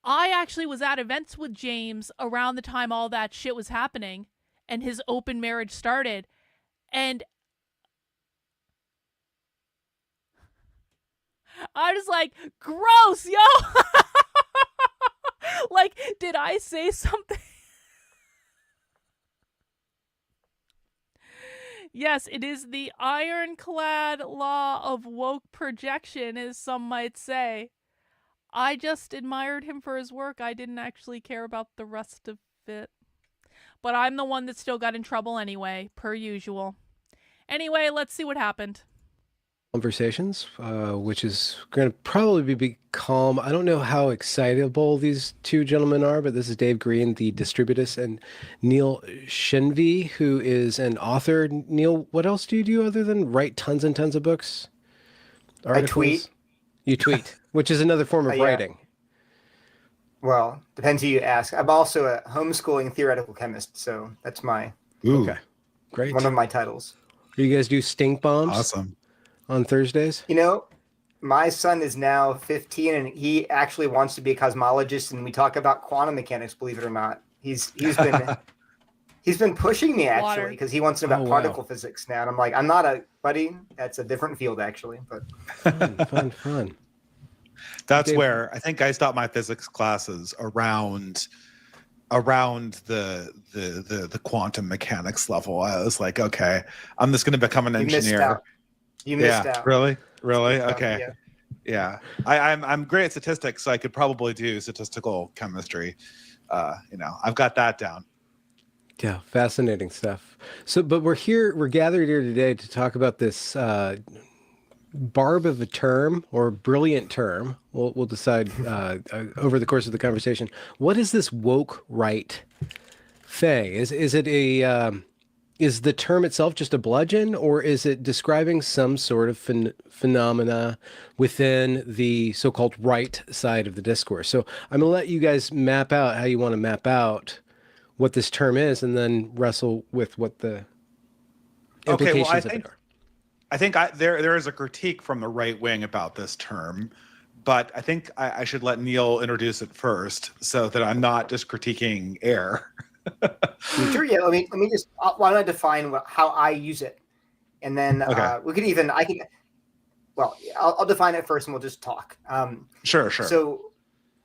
I actually was at events with James around the time all that shit was happening and his open marriage started. And I was like, gross, yo! Did I say something? Yes, it is the ironclad law of woke projection, as some might say. I just admired him for his work. I didn't actually care about the rest of it. But I'm the one that still got in trouble anyway, per usual. Anyway, let's see what happened. Conversations, which is going to probably be calm. I don't know how excitable these two gentlemen are, but this is Dave Green, the distributist, and Neil Shenvi, who is an author. Neil, what else do you do other than write tons and tons of books? Articles? I tweet. You tweet, which is another form of writing. Well, depends who you ask. I'm also a homeschooling theoretical chemist, so that's my Okay, great. one of my titles. You guys do stink bombs? Awesome. On Thursdays? You know, my son is now 15, and he actually wants to be a cosmologist, and we talk about quantum mechanics, believe it or not. He's been pushing me, actually, because he wants to know about particle physics now. And I'm like, I'm not a buddy. That's a different field, actually. But Fun. That's where I think I stopped my physics classes around the quantum mechanics level. I was like, okay, I'm just going to become an engineer. You missed out. Really? Okay. Yeah. I'm great at statistics, so I could probably do statistical chemistry. I've got that down. Yeah, fascinating stuff. So, but we're gathered here today to talk about this barb of a term or brilliant term. We'll decide over the course of the conversation. What is this woke right thing? Is the term itself just a bludgeon, or is it describing some sort of phenomena within the so-called right side of the discourse? So I'm going to let you guys map out how you want to map out what this term is, and then wrestle with what the implications of it are. I think there is a critique from the right wing about this term, but I think I should let Neil introduce it first so that I'm not just critiquing air. Sure, yeah. Let me just. Why don't I define how I use it, and then I'll define it first, and we'll just talk. Sure. So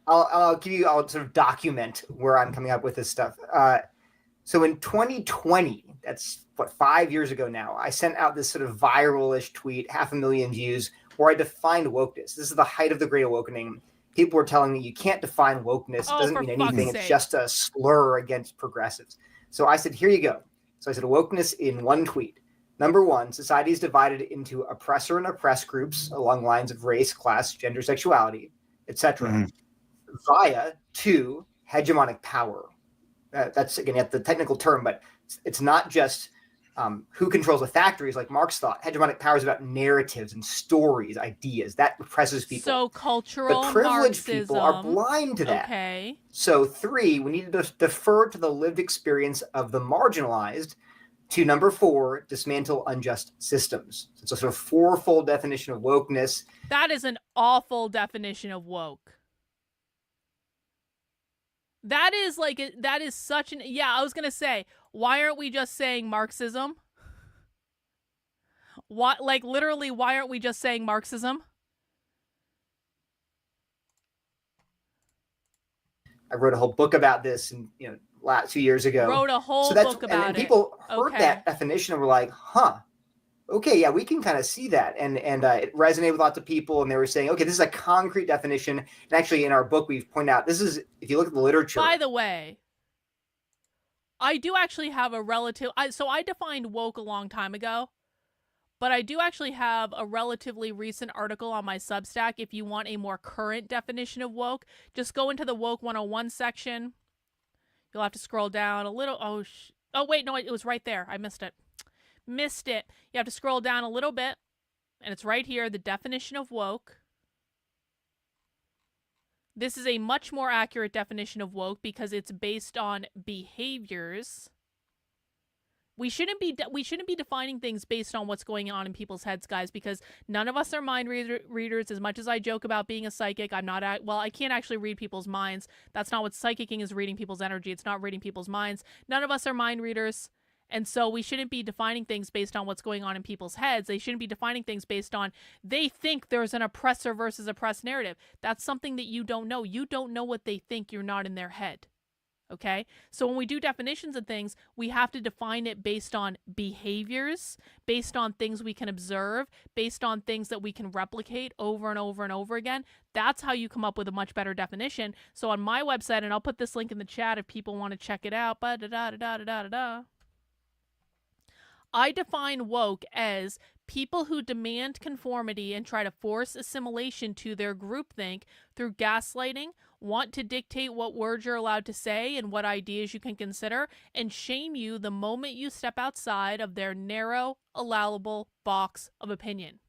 I'll sort of document where I'm coming up with this stuff. So in 2020, that's what, 5 years ago now, I sent out this sort of viral-ish tweet, 500,000 views, where I defined wokeness. This is the height of the Great Awakening. People were telling me you can't define wokeness. It doesn't mean anything. It's just a slur against progressives. So I said, here you go. So I said, wokeness in one tweet. Number one, society is divided into oppressor and oppressed groups along lines of race, class, gender, sexuality, etc. Via two, hegemonic power. That's, again, the technical term, but it's not just who controls the factories like Marx thought. Hegemonic power is about narratives and stories, ideas. That oppresses people. So cultural But privileged Marxism. people are blind to that. Okay. So three, we need to defer to the lived experience of the marginalized. To number four, dismantle unjust systems. It's a sort of fourfold definition of wokeness. That is an awful definition of woke. That is such an, I was going to say, why aren't we just saying Marxism? Literally, why aren't we just saying Marxism? I wrote a whole book about this, and 2 years ago. Wrote a whole book about and people heard that definition and were like, huh, okay, yeah, we can kind of see that. And it resonated with lots of people, and they were saying, okay, this is a concrete definition. And actually in our book, we've pointed out, this is, if you look at the literature. By the way, I do actually have a relative, so I defined woke a long time ago, but I do actually have a relatively recent article on my Substack. If you want a more current definition of woke, just go into the Woke 101 section. You'll have to scroll down a little. Oh, wait, no, it was right there. I missed it. You have to scroll down a little bit, and it's right here, the definition of woke. This is a much more accurate definition of woke because it's based on behaviors. We shouldn't be defining things based on what's going on in people's heads, guys, because none of us are mind readers. As much as I joke about being a psychic, I can't actually read people's minds. That's not what psychicking is, reading people's energy. It's not reading people's minds. None of us are mind readers. And so we shouldn't be defining things based on what's going on in people's heads. They shouldn't be defining things based on, they think there's an oppressor versus oppressed narrative. That's something that you don't know. You don't know what they think. You're not in their head. Okay? So when we do definitions of things, we have to define it based on behaviors, based on things we can observe, based on things that we can replicate over and over and over again. That's how you come up with a much better definition. So on my website, and I'll put this link in the chat if people want to check it out, I define woke as people who demand conformity and try to force assimilation to their groupthink through gaslighting, want to dictate what words you're allowed to say and what ideas you can consider, and shame you the moment you step outside of their narrow, allowable box of opinion.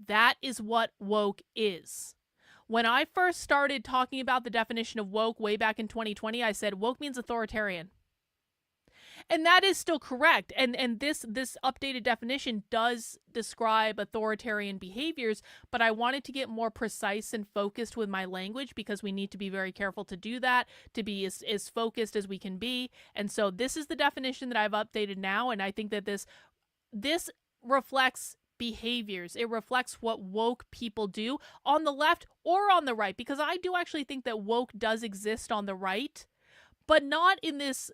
That is what woke is. When I first started talking about the definition of woke way back in 2020, I said woke means authoritarian. And that is still correct. And this updated definition does describe authoritarian behaviors, but I wanted to get more precise and focused with my language because we need to be very careful to do that, to be as focused as we can be. And so this is the definition that I've updated now, and I think that this reflects behaviors. It reflects what woke people do on the left or on the right, because I do actually think that woke does exist on the right, but not in this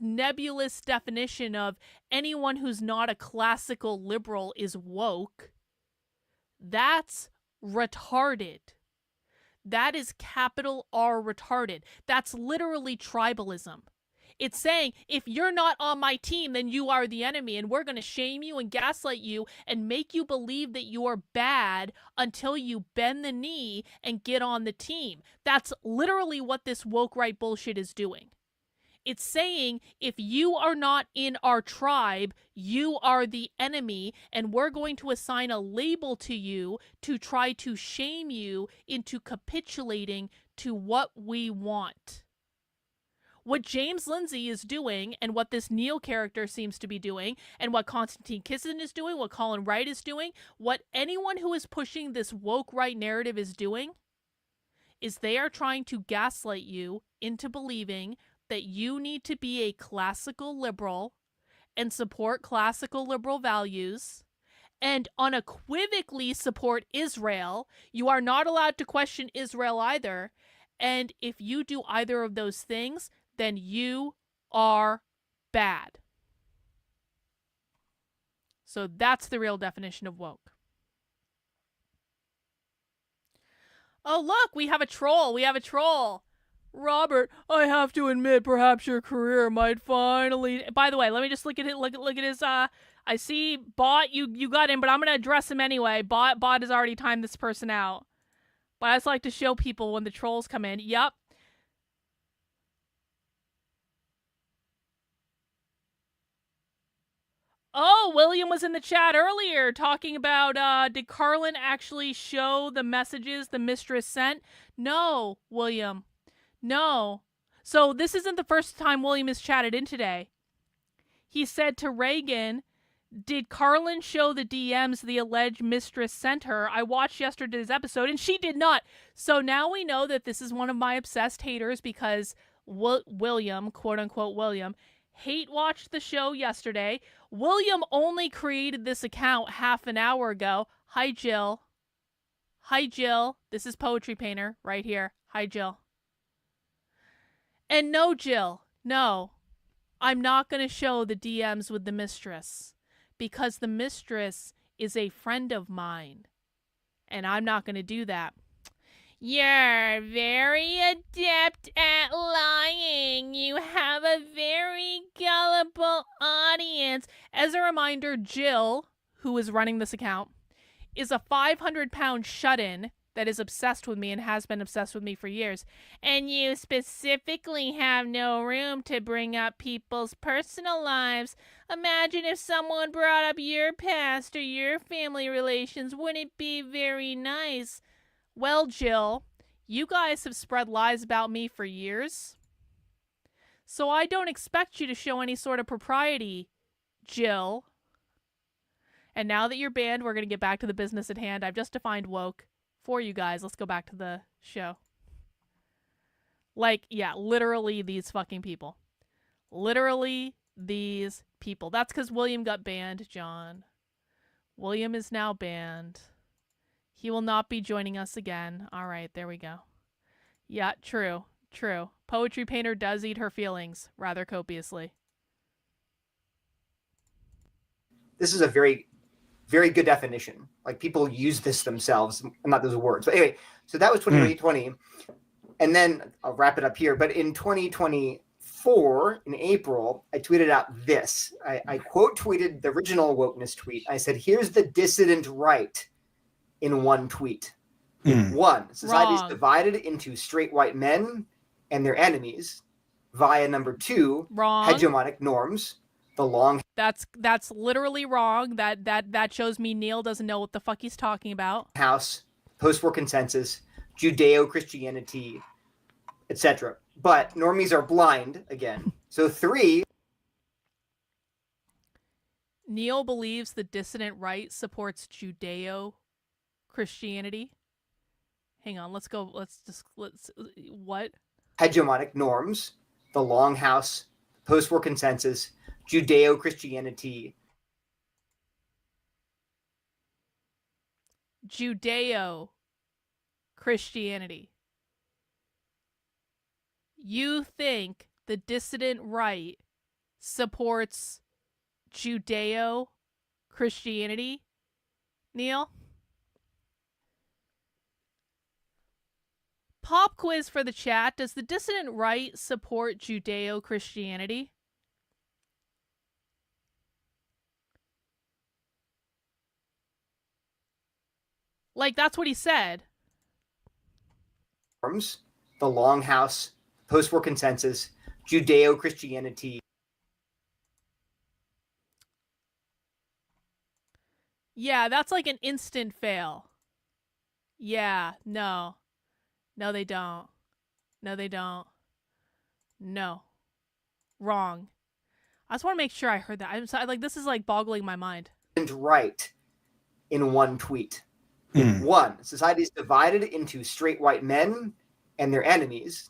nebulous definition of anyone who's not a classical liberal is woke. That's retarded. That is capital R retarded. That's literally tribalism. It's saying, if you're not on my team, then you are the enemy, and we're going to shame you and gaslight you and make you believe that you're bad until you bend the knee and get on the team. That's literally what this woke right bullshit is doing. It's saying, if you are not in our tribe, you are the enemy, and we're going to assign a label to you to try to shame you into capitulating to what we want. What James Lindsay is doing, and what this Neil character seems to be doing, and what Konstantin Kisin is doing, what Colin Wright is doing, what anyone who is pushing this woke right narrative is doing, is they are trying to gaslight you into believing that you need to be a classical liberal and support classical liberal values and unequivocally support Israel. You are not allowed to question Israel either. And if you do either of those things, then you are bad. So that's the real definition of woke. Oh, look, we have a troll. We have a troll. Robert, I have to admit, perhaps your career might finally... By the way, let me just look at it. Look at his... I see Bot, you got him, but I'm going to address him anyway. Bot has already timed this person out. But I just like to show people when the trolls come in. Yep. Oh, William was in the chat earlier talking about, did Carlin actually show the messages the mistress sent? No, William. No. So this isn't the first time William has chatted in today. He said to Reagan, did Carlin show the DMs the alleged mistress sent her? I watched yesterday's episode and she did not. So now we know that this is one of my obsessed haters because William, quote unquote William, hate watched the show yesterday. William only created this account half an hour ago. Hi, Jill. Hi, Jill. This is Poetry Painter right here. Hi, Jill. And no, Jill, no, I'm not going to show the DMs with the mistress because the mistress is a friend of mine and I'm not going to do that. You're very adept at lying. You have a very gullible audience. As a reminder, Jill, who is running this account, is a 500-pound shut-in that is obsessed with me and has been obsessed with me for years. And you specifically have no room to bring up people's personal lives. Imagine if someone brought up your past or your family relations. Wouldn't it be very nice? Well, Jill, you guys have spread lies about me for years. So I don't expect you to show any sort of propriety, Jill. And now that you're banned, we're going to get back to the business at hand. I've just defined woke for you guys. Let's go back to the show. Like, yeah, literally these fucking people. Literally these people. That's because William got banned, John. William is now banned. He will not be joining us again. All right, there we go. Yeah, true. True. Poetry Painter does eat her feelings rather copiously. This is a very, very good definition. Like, people use this themselves, not those words. But anyway, so that was 2020. And then I'll wrap it up here. But in 2024, in April, I tweeted out this. I quote tweeted the original wokeness tweet. I said, here's the dissident right in one tweet. One, society is divided into straight white men and their enemies via number two, hegemonic norms. The long That's literally wrong. That shows me Neil doesn't know what the fuck he's talking about. House, post-war consensus, Judeo-Christianity, etc. But normies are blind again. So three. Neil believes the dissident right supports Judeo-Christianity. Hang on, let's what? Hegemonic norms, the Longhouse, post-war consensus, Judeo-Christianity. Judeo-Christianity. You think the dissident right supports Judeo-Christianity, Neil? Pop quiz for the chat. Does the dissident right support Judeo-Christianity? Like, that's what he said. Norms, the Longhouse, post-war consensus, Judeo-Christianity. Yeah, that's like an instant fail. Yeah, no. No, they don't. No, they don't. No. Wrong. I just want to make sure I heard that. I'm sorry, like, this is like boggling my mind. Right in one tweet. One, society is divided into straight white men and their enemies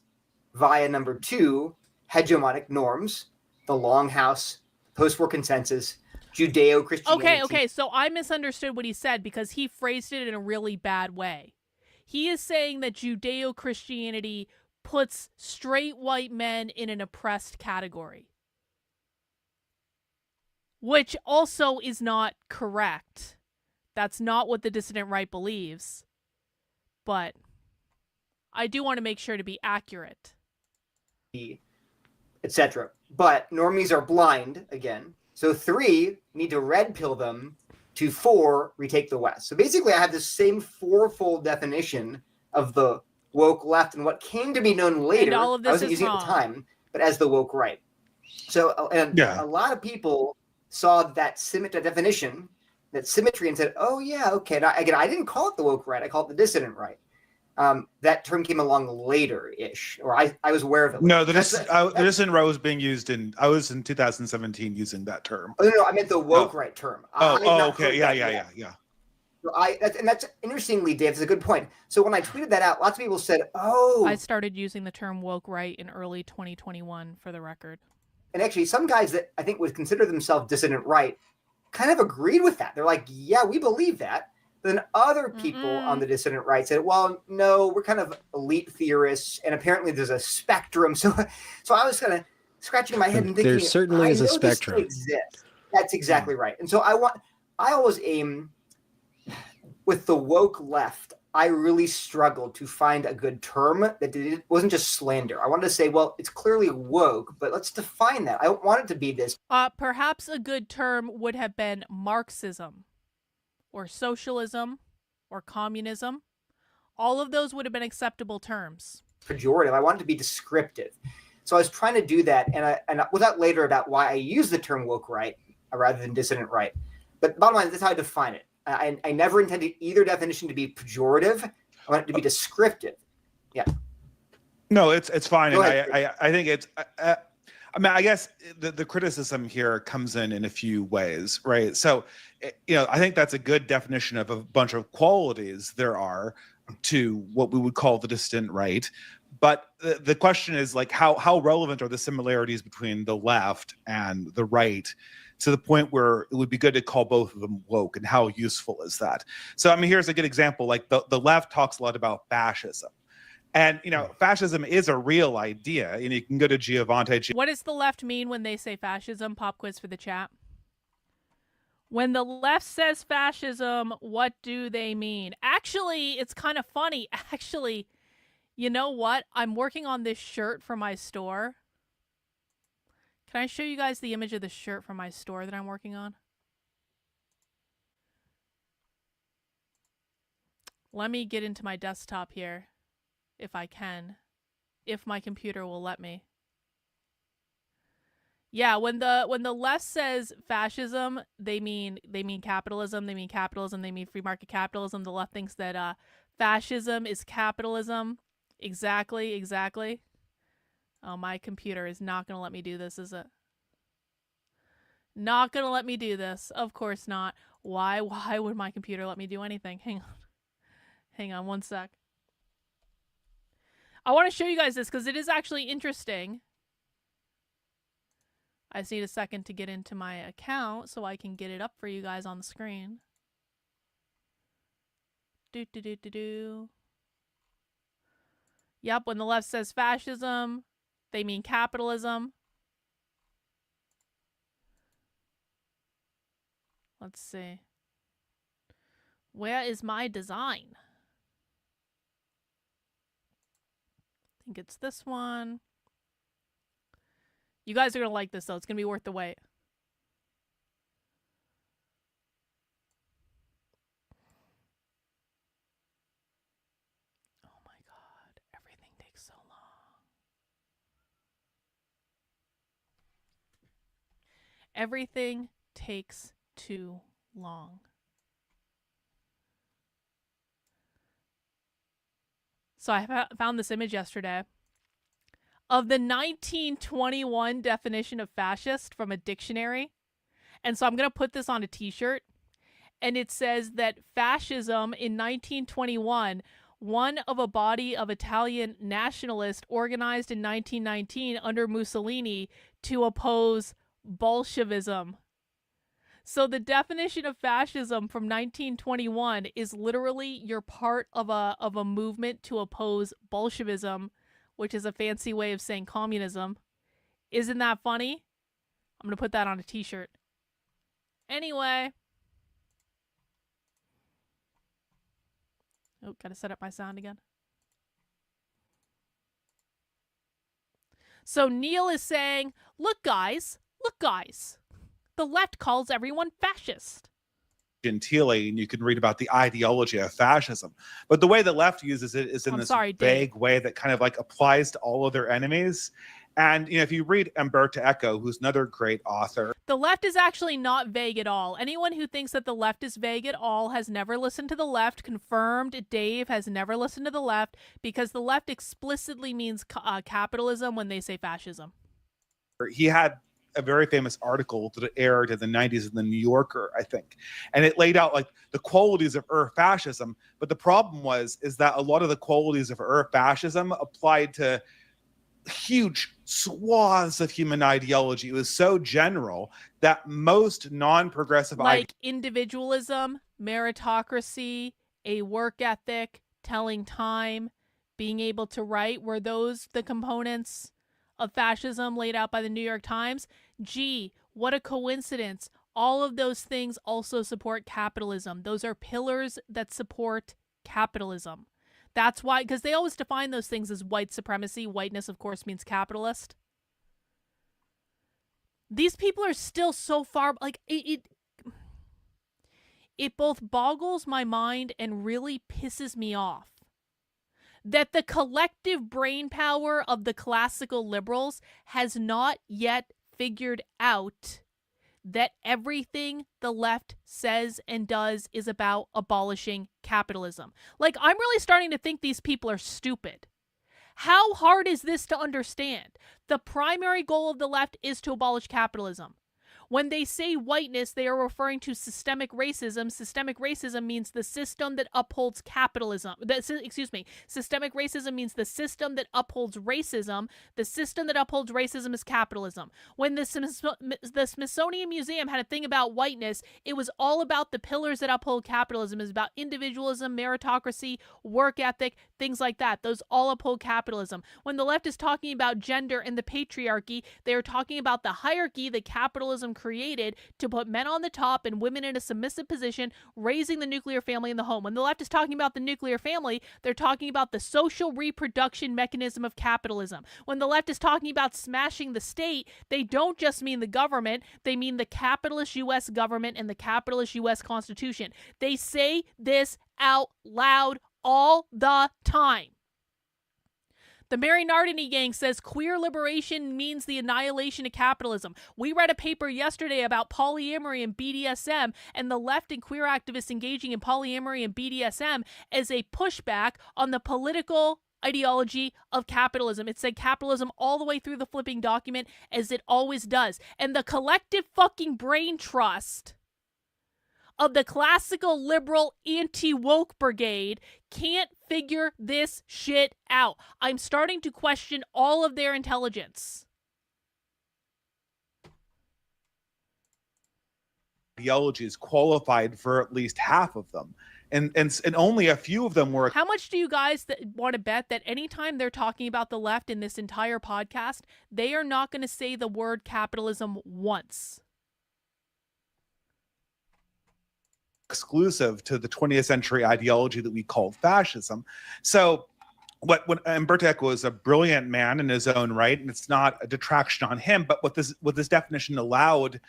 via number two, hegemonic norms, the Longhouse, post-war consensus, Judeo-Christianity. Okay, so I misunderstood what he said because he phrased it in a really bad way. He is saying that Judeo-Christianity puts straight white men in an oppressed category. which also is not correct. That's not what the dissident right believes. But I do want to make sure to be accurate. Etc. But normies are blind again. So 3 need to red pill them to 4 retake the West. So basically I have this same fourfold definition of the woke left and what came to be known later. And all of this I wasn't is using wrong. it at the time, but as the woke right. So a lot of people saw that definition, that symmetry, and said, "Oh yeah, okay." And I didn't call it the woke right; I called it the dissident right. That term came along later-ish, or I was aware of it. No, the dissident right was being used I was in 2017 using that term. Oh no, I meant the woke right term. Okay, yeah. So that's interestingly, Dave, it's a good point. So when I tweeted that out, lots of people said, "Oh." I started using the term woke right in early 2021, for the record. And actually, some guys that I think would consider themselves dissident right kind of agreed with that. They're like, "Yeah, we believe that." Then other people on the dissident right said, "Well, no, we're kind of elite theorists, and apparently there's a spectrum." So I was kind of scratching my head and thinking, there certainly is a spectrum. Exists. That's exactly right. And so I always aim with the woke left. I really struggled to find a good term that wasn't just slander. I wanted to say, well, it's clearly woke, but let's define that. I don't want it to be this. Perhaps a good term would have been Marxism, or socialism, or communism. All of those would have been acceptable terms. Pejorative. I want it to be descriptive. So I was trying to do that, and I was out later about why I use the term woke right rather than dissident right. But bottom line, that's how I define it. I never intended either definition to be pejorative. I want it to be descriptive. Yeah. No, it's fine. And I think it's. I mean, I guess the criticism here comes in a few ways, right? So, I think that's a good definition of a bunch of qualities there are to what we would call the dissident right. But the question is, like, how relevant are the similarities between the left and the right to the point where it would be good to call both of them woke, and how useful is that? So, I mean, here's a good example. Like the left talks a lot about fascism. And, fascism is a real idea. And you can go to Giovanni. What does the left mean when they say fascism? Pop quiz for the chat. When the left says fascism, what do they mean? Actually, it's kind of funny. Actually, you know what? I'm working on this shirt for my store. Can I show you guys the image of the shirt from my store that I'm working on? Let me get into my desktop here, if I can, if my computer will let me. Yeah, when the left says fascism, they mean capitalism. They mean capitalism. They mean free market capitalism. The left thinks that fascism is capitalism. Exactly. Oh, my computer is not going to let me do this, is it? Not going to let me do this. Of course not. Why would my computer let me do anything? Hang on one sec. I want to show you guys this because it is actually interesting. I just need a second to get into my account so I can get it up for you guys on the screen. Yep, when the left says fascism, they mean capitalism. Let's see. Where is my design? I think it's this one. You guys are going to like this, though. It's going to be worth the wait. Oh my God. Everything takes so long. Everything takes too long. So I found this image yesterday of the 1921 definition of fascist from a dictionary. And so I'm going to put this on a t-shirt. And it says that fascism in 1921, one of a body of Italian nationalists organized in 1919 under Mussolini to oppose Bolshevism. So the definition of fascism from 1921 is literally you're part of a movement to oppose Bolshevism, which is a fancy way of saying communism. Isn't that funny? I'm going to put that on a t-shirt. Anyway. Oh, gotta set up my sound again. So Neil is saying, look, guys. The left calls everyone fascist. Gentile, and you can read about the ideology of fascism. But the way the left uses it is in vague way that kind of like applies to all of their enemies. And if you read Umberto Eco, who's another great author, the left is actually not vague at all. Anyone who thinks that the left is vague at all has never listened to the left. Confirmed, Dave has never listened to the left, because the left explicitly means capitalism when they say fascism. He had a very famous article that aired in the 90s in the New Yorker, I think, and it laid out like the qualities of fascism. But the problem is that a lot of the qualities of fascism applied to huge swaths of human ideology. It was so general that most non-progressive individualism, meritocracy, a work ethic, telling time, being able to write, were those the components of fascism laid out by the New York Times? Gee, what a coincidence. All of those things also support capitalism. Those are pillars that support capitalism. That's why, because they always define those things as white supremacy. Whiteness, of course, means capitalist. These people are still so far, like, it both boggles my mind and really pisses me off that the collective brain power of the classical liberals has not yet figured out that everything the left says and does is about abolishing capitalism. Like, I'm really starting to think these people are stupid. How hard is this to understand? The primary goal of the left is to abolish capitalism. When they say whiteness, they are referring to systemic racism. Systemic racism means the system that upholds capitalism. Systemic racism means the system that upholds racism. The system that upholds racism is capitalism. When the Smithsonian Museum had a thing about whiteness, it was all about the pillars that uphold capitalism. It was about individualism, meritocracy, work ethic, things like that. Those all uphold capitalism. When the left is talking about gender and the patriarchy, they are talking about the hierarchy that capitalism created to put men on the top and women in a submissive position, raising the nuclear family in the home. When the left is talking about the nuclear family, they're talking about the social reproduction mechanism of capitalism. When the left is talking about smashing the state, they don't just mean the government, they mean the capitalist U.S. government and the capitalist U.S. Constitution. They say this out loud all the time. The Mary Nardini gang says queer liberation means the annihilation of capitalism. We read a paper yesterday about polyamory and BDSM, and the left and queer activists engaging in polyamory and BDSM as a pushback on the political ideology of capitalism. It said capitalism all the way through the flipping document, as it always does. And the collective fucking brain trust of the classical liberal anti-woke brigade can't figure this shit out. I'm starting to question all of their intelligence. Ideology is qualified for at least half of them. And only a few of them were. How much do you guys want to bet that anytime they're talking about the left in this entire podcast, they are not going to say the word capitalism once? Exclusive to the 20th century ideology that we call fascism. So when Umberto Eco is a brilliant man in his own right, and it's not a detraction on him, but what this definition allowed,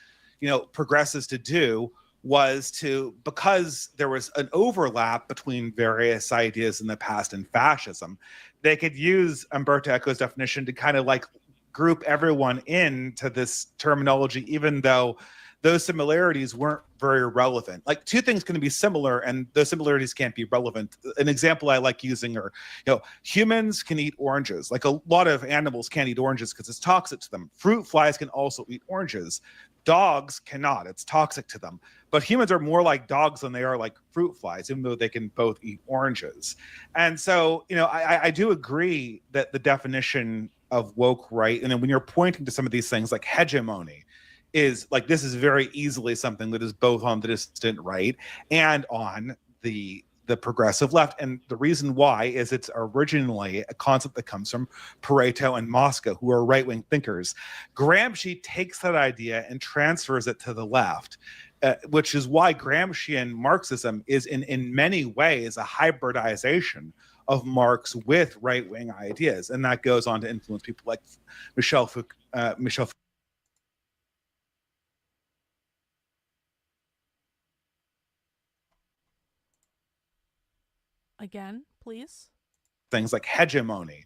progressives to do was to, because there was an overlap between various ideas in the past and fascism, they could use Umberto Eco's definition to kind of like group everyone into this terminology, even though those similarities weren't very relevant. Like, two things can be similar and those similarities can't be relevant. An example I like using are, humans can eat oranges. Like, a lot of animals can't eat oranges because it's toxic to them. Fruit flies can also eat oranges. Dogs cannot, it's toxic to them. But humans are more like dogs than they are like fruit flies, even though they can both eat oranges. And so, I do agree that the definition of woke right, and then when you're pointing to some of these things like hegemony, is like, this is very easily something that is both on the dissident right and on the progressive left. And the reason why is it's originally a concept that comes from Pareto and Moscow, who are right-wing thinkers. Gramsci takes that idea and transfers it to the left. which is why Gramscian Marxism is in many ways a hybridization of Marx with right-wing ideas. And that goes on to influence people like Michel Foucault. Again, please. Things like hegemony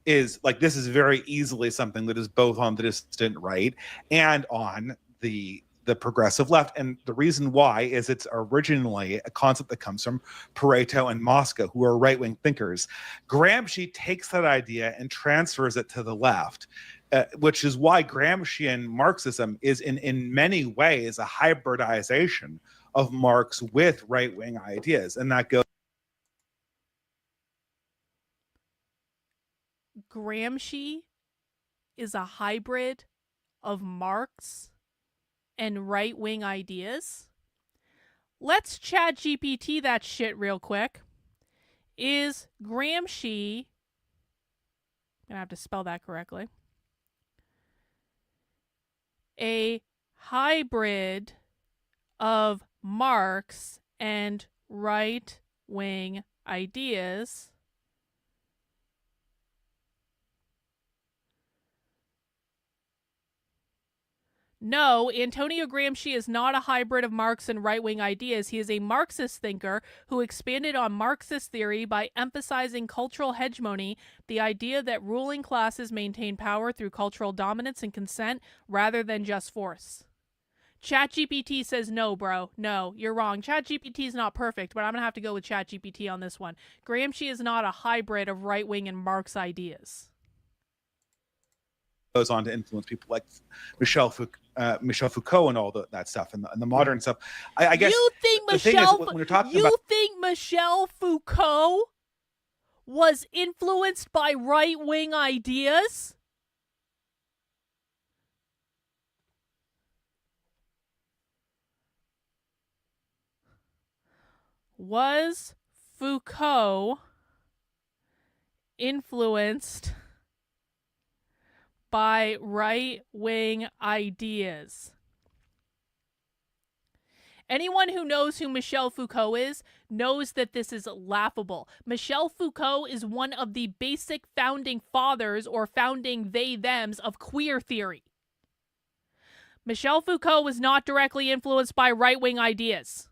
is like, this is very easily something that is both on the dissident right and on the progressive left. And the reason why is it's originally a concept that comes from Pareto and Moscow, who are right-wing thinkers. Gramsci takes that idea and transfers it to the left, which is why Gramscian Marxism is in many ways a hybridization of Marx with right-wing ideas. And that goes. Gramsci is a hybrid of Marx and right-wing ideas. Let's chat GPT that shit real quick. Is Gramsci, I'm gonna have to spell that correctly, a hybrid of Marx and right-wing ideas? No, Antonio Gramsci is not a hybrid of Marx and right-wing ideas. He is a Marxist thinker who expanded on Marxist theory by emphasizing cultural hegemony, the idea that ruling classes maintain power through cultural dominance and consent rather than just force. ChatGPT says no, bro. No, you're wrong. ChatGPT is not perfect, but I'm going to have to go with ChatGPT on this one. Gramsci is not a hybrid of right-wing and Marx ideas. Goes on to influence people like Michel Foucault and all that stuff and the modern stuff. I guess you think Michel Foucault was influenced by right-wing ideas? Was Foucault influenced by right-wing ideas? Anyone who knows who Michel Foucault is knows that this is laughable. Michel Foucault is one of the basic founding fathers or founding they-thems of queer theory. Michel Foucault was not directly influenced by right-wing ideas,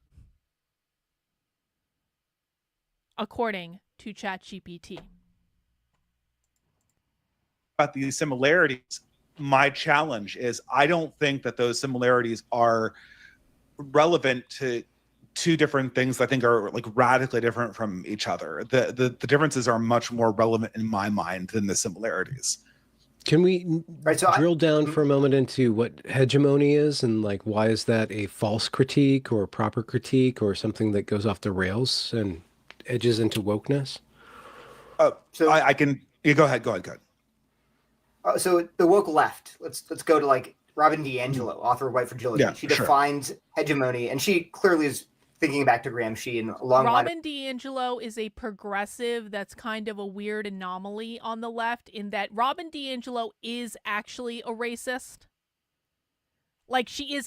according to ChatGPT. About these similarities, my challenge is I don't think that those similarities are relevant to two different things that I think are like radically different from each other. The differences are much more relevant in my mind than the similarities. Can we drill down for a moment into what hegemony is and like why is that a false critique or a proper critique or something that goes off the rails and edges into wokeness? So I can. Yeah, go ahead. So the woke left. Let's go to like Robin DiAngelo, author of White Fragility. Yeah, she defines hegemony, and she clearly is thinking back to Gramsci and a long line. Robin DiAngelo is a progressive that's kind of a weird anomaly on the left in that Robin DiAngelo is actually a racist. Like she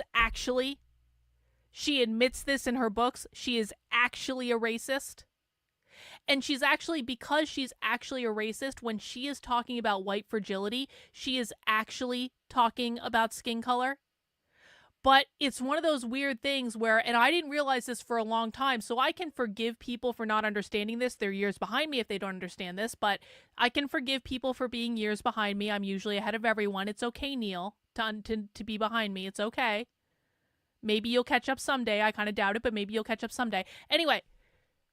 admits this in her books. She is actually a racist. And she's actually, because she's actually a racist, when she is talking about white fragility, she is actually talking about skin color. But it's one of those weird things where, and I didn't realize this for a long time, so I can forgive people for not understanding this. They're years behind me if they don't understand this, but I can forgive people for being years behind me. I'm usually ahead of everyone. It's okay, Neil, to be behind me. It's okay. Maybe you'll catch up someday. I kind of doubt it, but maybe you'll catch up someday. Anyway,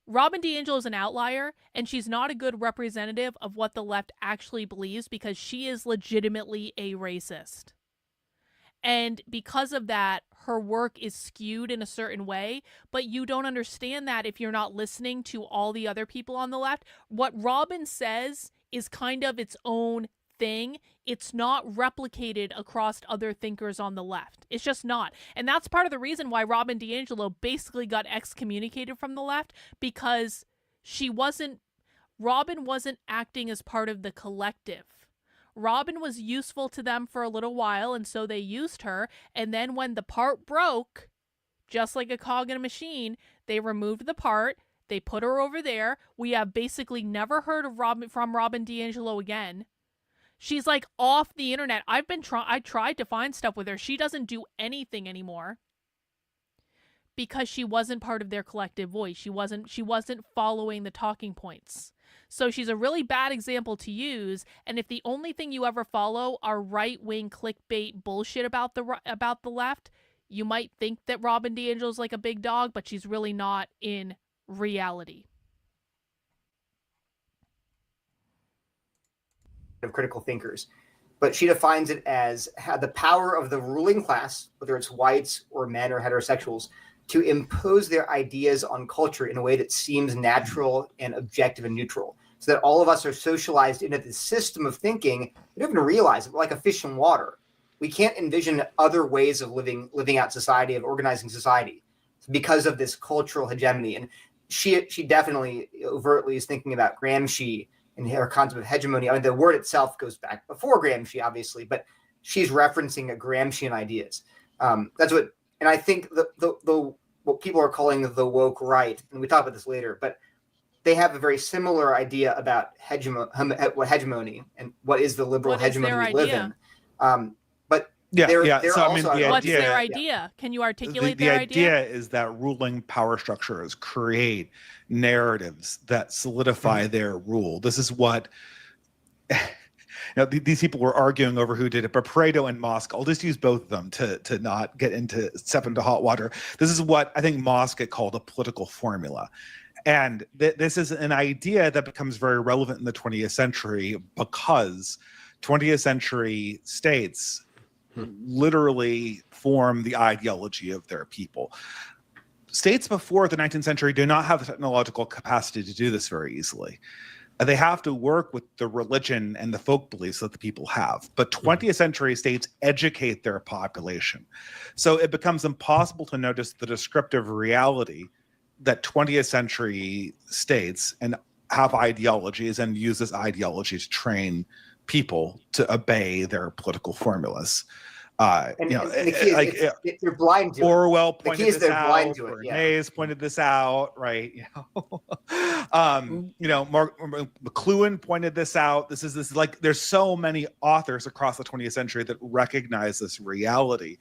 Robin DiAngelo is an outlier, and she's not a good representative of what the left actually believes because she is legitimately a racist. And because of that, her work is skewed in a certain way, but you don't understand that if you're not listening to all the other people on the left. What Robin says is kind of its own thing. It's not replicated across other thinkers on the left. It's just not. And that's part of the reason why Robin DiAngelo basically got excommunicated from the left, because Robin wasn't acting as part of the collective. Robin was useful to them for a little while, and so they used her. And then when the part broke, just like a cog in a machine. They removed the part. They put her over there. We have basically never heard of Robin DiAngelo again. She's like off the internet. I tried to find stuff with her. She doesn't do anything anymore because she wasn't part of their collective voice. She wasn't following the talking points. So she's a really bad example to use. And if the only thing you ever follow are right-wing clickbait bullshit about the left, you might think that Robin DiAngelo's like a big dog, but she's really not in reality. Of critical thinkers, but she defines it as the power of the ruling class, whether it's whites or men or heterosexuals, to impose their ideas on culture in a way that seems natural and objective and neutral, so that all of us are socialized into this system of thinking. We don't even realize it. We're like a fish in water. We can't envision other ways of living out society, of organizing society, because of this cultural hegemony. And she definitely overtly is thinking about Gramsci and her concept of hegemony. I mean, the word itself goes back before Gramsci, obviously, but she's referencing a Gramscian ideas. That's what, and I think the what people are calling the woke right, and we talk about this later, but they have a very similar idea about hegemony and what is the liberal hegemony we live in. But they're so also, I mean, what's their idea? Can you articulate their idea? The idea is that ruling power structures create narratives that solidify their rule. This is what these people were arguing over who did it, but Pareto and Mosk. I'll just use both of them to not step into hot water. This is what I think Mosk called a political formula. And this is an idea that becomes very relevant in the 20th century because 20th century states literally form the ideology of their people. States before the 19th century do not have the technological capacity to do this very easily. They have to work with the religion and the folk beliefs that the people have. But 20th century states educate their population. So it becomes impossible to notice the descriptive reality that 20th century states and have ideologies and use this ideology to train people to obey their political formulas. The key is they're blind to Orwell it. pointed this out. Bernays pointed this out, right? Mark McLuhan pointed this out. This is like there's so many authors across the 20th century that recognize this reality.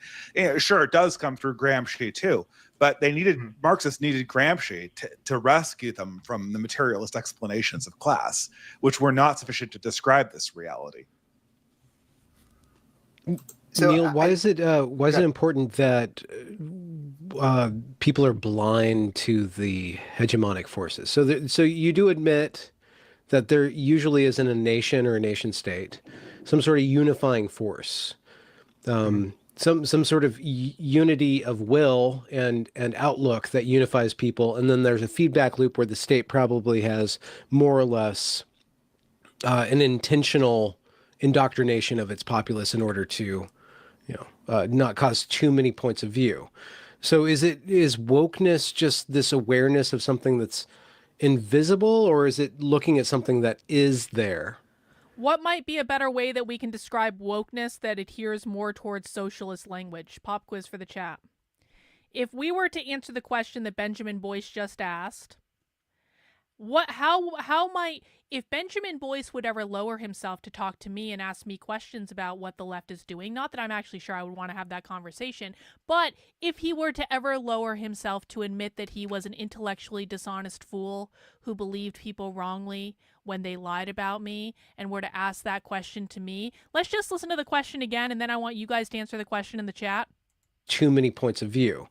Sure, it does come through Gramsci too, but they needed Marxists needed Gramsci to rescue them from the materialist explanations of class, which were not sufficient to describe this reality. So, Neil, why is it important that people are blind to the hegemonic forces? So you do admit that there usually is in a nation or a nation state some sort of unifying force, some sort of unity of will and outlook that unifies people, and then there's a feedback loop where the state probably has more or less an intentional indoctrination of its populace in order to not cause too many points of view. So is wokeness just this awareness of something that's invisible, or is it looking at something that is there? What might be a better way that we can describe wokeness that adheres more towards socialist language? Pop quiz for the chat. If we were to answer the question that Benjamin Boyce just asked, if Benjamin Boyce would ever lower himself to talk to me and ask me questions about what the left is doing, not that I'm actually sure I would want to have that conversation, but if he were to ever lower himself to admit that he was an intellectually dishonest fool who believed people wrongly when they lied about me and were to ask that question to me, let's just listen to the question again, and then I want you guys to answer the question in the chat. Too many points of view.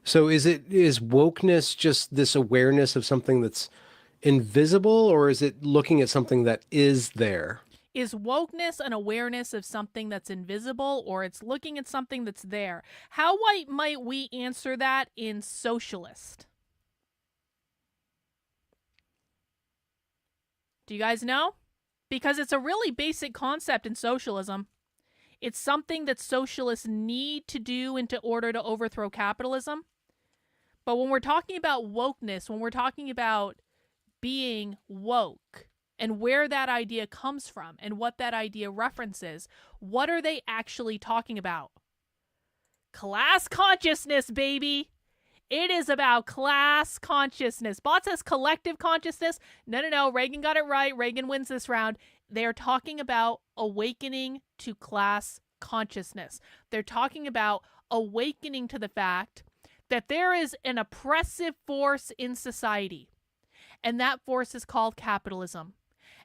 So is wokeness just this awareness of something that's invisible, or is it looking at something that is there? Is wokeness an awareness of something that's invisible, or it's looking at something that's there? How might we answer that in socialist? Do you guys know? Because it's a really basic concept in socialism. It's something that socialists need to do in order to overthrow capitalism. But when we're talking about wokeness, when we're talking about being woke and where that idea comes from and what that idea references, what are they actually talking about? Class consciousness, baby. It is about class consciousness. Bot says collective consciousness. No. Reagan got it right. Reagan wins this round. They are talking about awakening to class consciousness. They're talking about awakening to the fact that there is an oppressive force in society, and that force is called capitalism.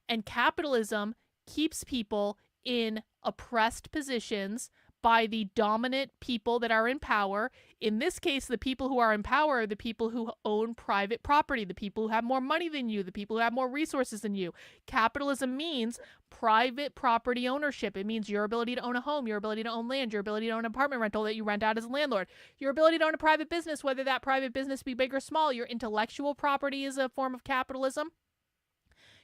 And capitalism keeps people in oppressed positions by the dominant people that are in power. In this case, the people who are in power are the people who own private property, the people who have more money than you, the people who have more resources than you. Capitalism means private property ownership. It means your ability to own a home, your ability to own land, your ability to own an apartment rental that you rent out as a landlord, your ability to own a private business, whether that private business be big or small. Your intellectual property is a form of capitalism.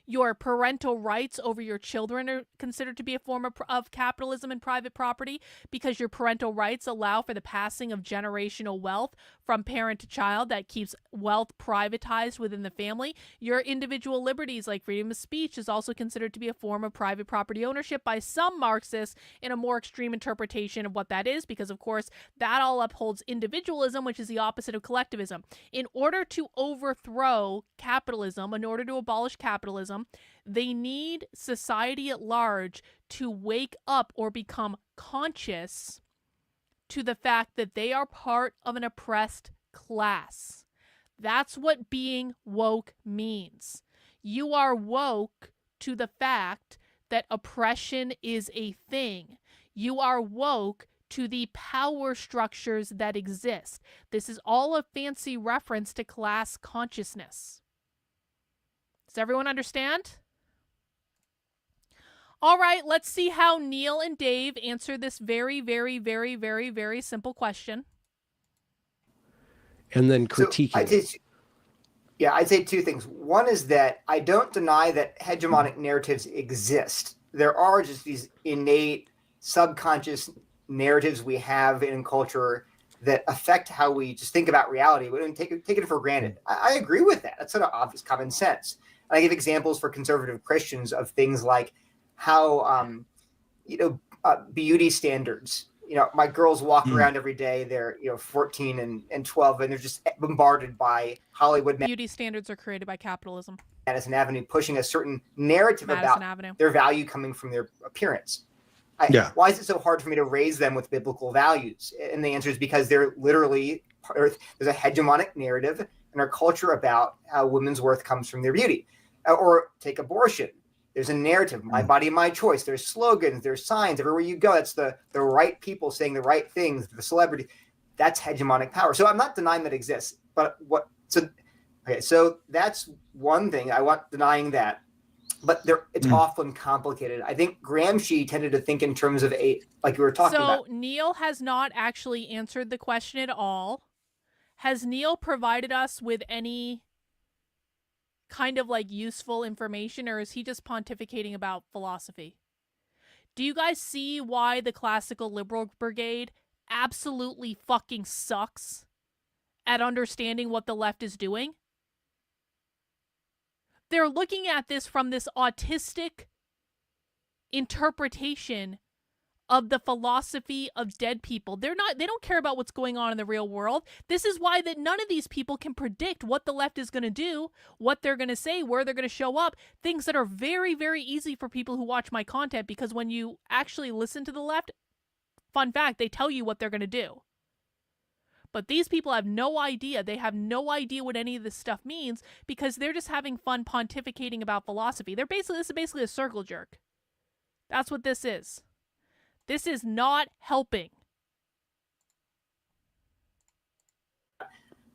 Your parental rights over your children are considered to be a form of capitalism and private property, because your parental rights allow for the passing of generational wealth from parent to child that keeps wealth privatized within the family. Your individual liberties like freedom of speech is also considered to be a form of private property ownership by some Marxists in a more extreme interpretation of what that is, because of course that all upholds individualism, which is the opposite of collectivism. In order to overthrow capitalism, in order to abolish capitalism, they need society at large to wake up or become conscious to the fact that they are part of an oppressed class. That's what being woke means. You are woke to the fact that oppression is a thing. You are woke to the power structures that exist. This is all a fancy reference to class consciousness. Does everyone understand? All right, let's see how Neil and Dave answer this very, very, very, very, very simple question. And then critiquing. So I'd say two things. One is that I don't deny that hegemonic narratives exist. There are just these innate subconscious narratives we have in culture that affect how we just think about reality. We don't take it for granted. I agree with that. That's sort of obvious common sense. And I give examples for conservative Christians of things like how, beauty standards. My girls walk around every day. They're 14 and 12, and they're just bombarded by Hollywood. Beauty standards are created by capitalism. Madison Avenue pushing a certain narrative about their value coming from their appearance. Why is it so hard for me to raise them with biblical values? And the answer is because they're literally there's a hegemonic narrative in our culture about how women's worth comes from their beauty. Or take abortion. There's a narrative, my body, my choice. There's slogans, there's signs everywhere you go. That's the right people saying the right things, the celebrity. That's hegemonic power. So I'm not denying that exists. But so that's one thing. I want denying that. But it's often complicated. I think Gramsci tended to think in terms of like we were talking about. So Neil has not actually answered the question at all. Has Neil provided us with any kind of like useful information, or is he just pontificating about philosophy? Do you guys see why the classical liberal brigade absolutely fucking sucks at understanding what the left is doing? They're looking at this from this autistic interpretation of the philosophy of dead people. They don't care about what's going on in the real world. This is why that none of these people can predict what the left is going to do, what they're going to say, where they're going to show up, things that are very, very easy for people who watch my content, because when you actually listen to the left, fun fact, they tell you what they're going to do. But these people have no idea. They have no idea what any of this stuff means, because they're just having fun pontificating about philosophy. This is basically a circle jerk. That's what this is. This is not helping.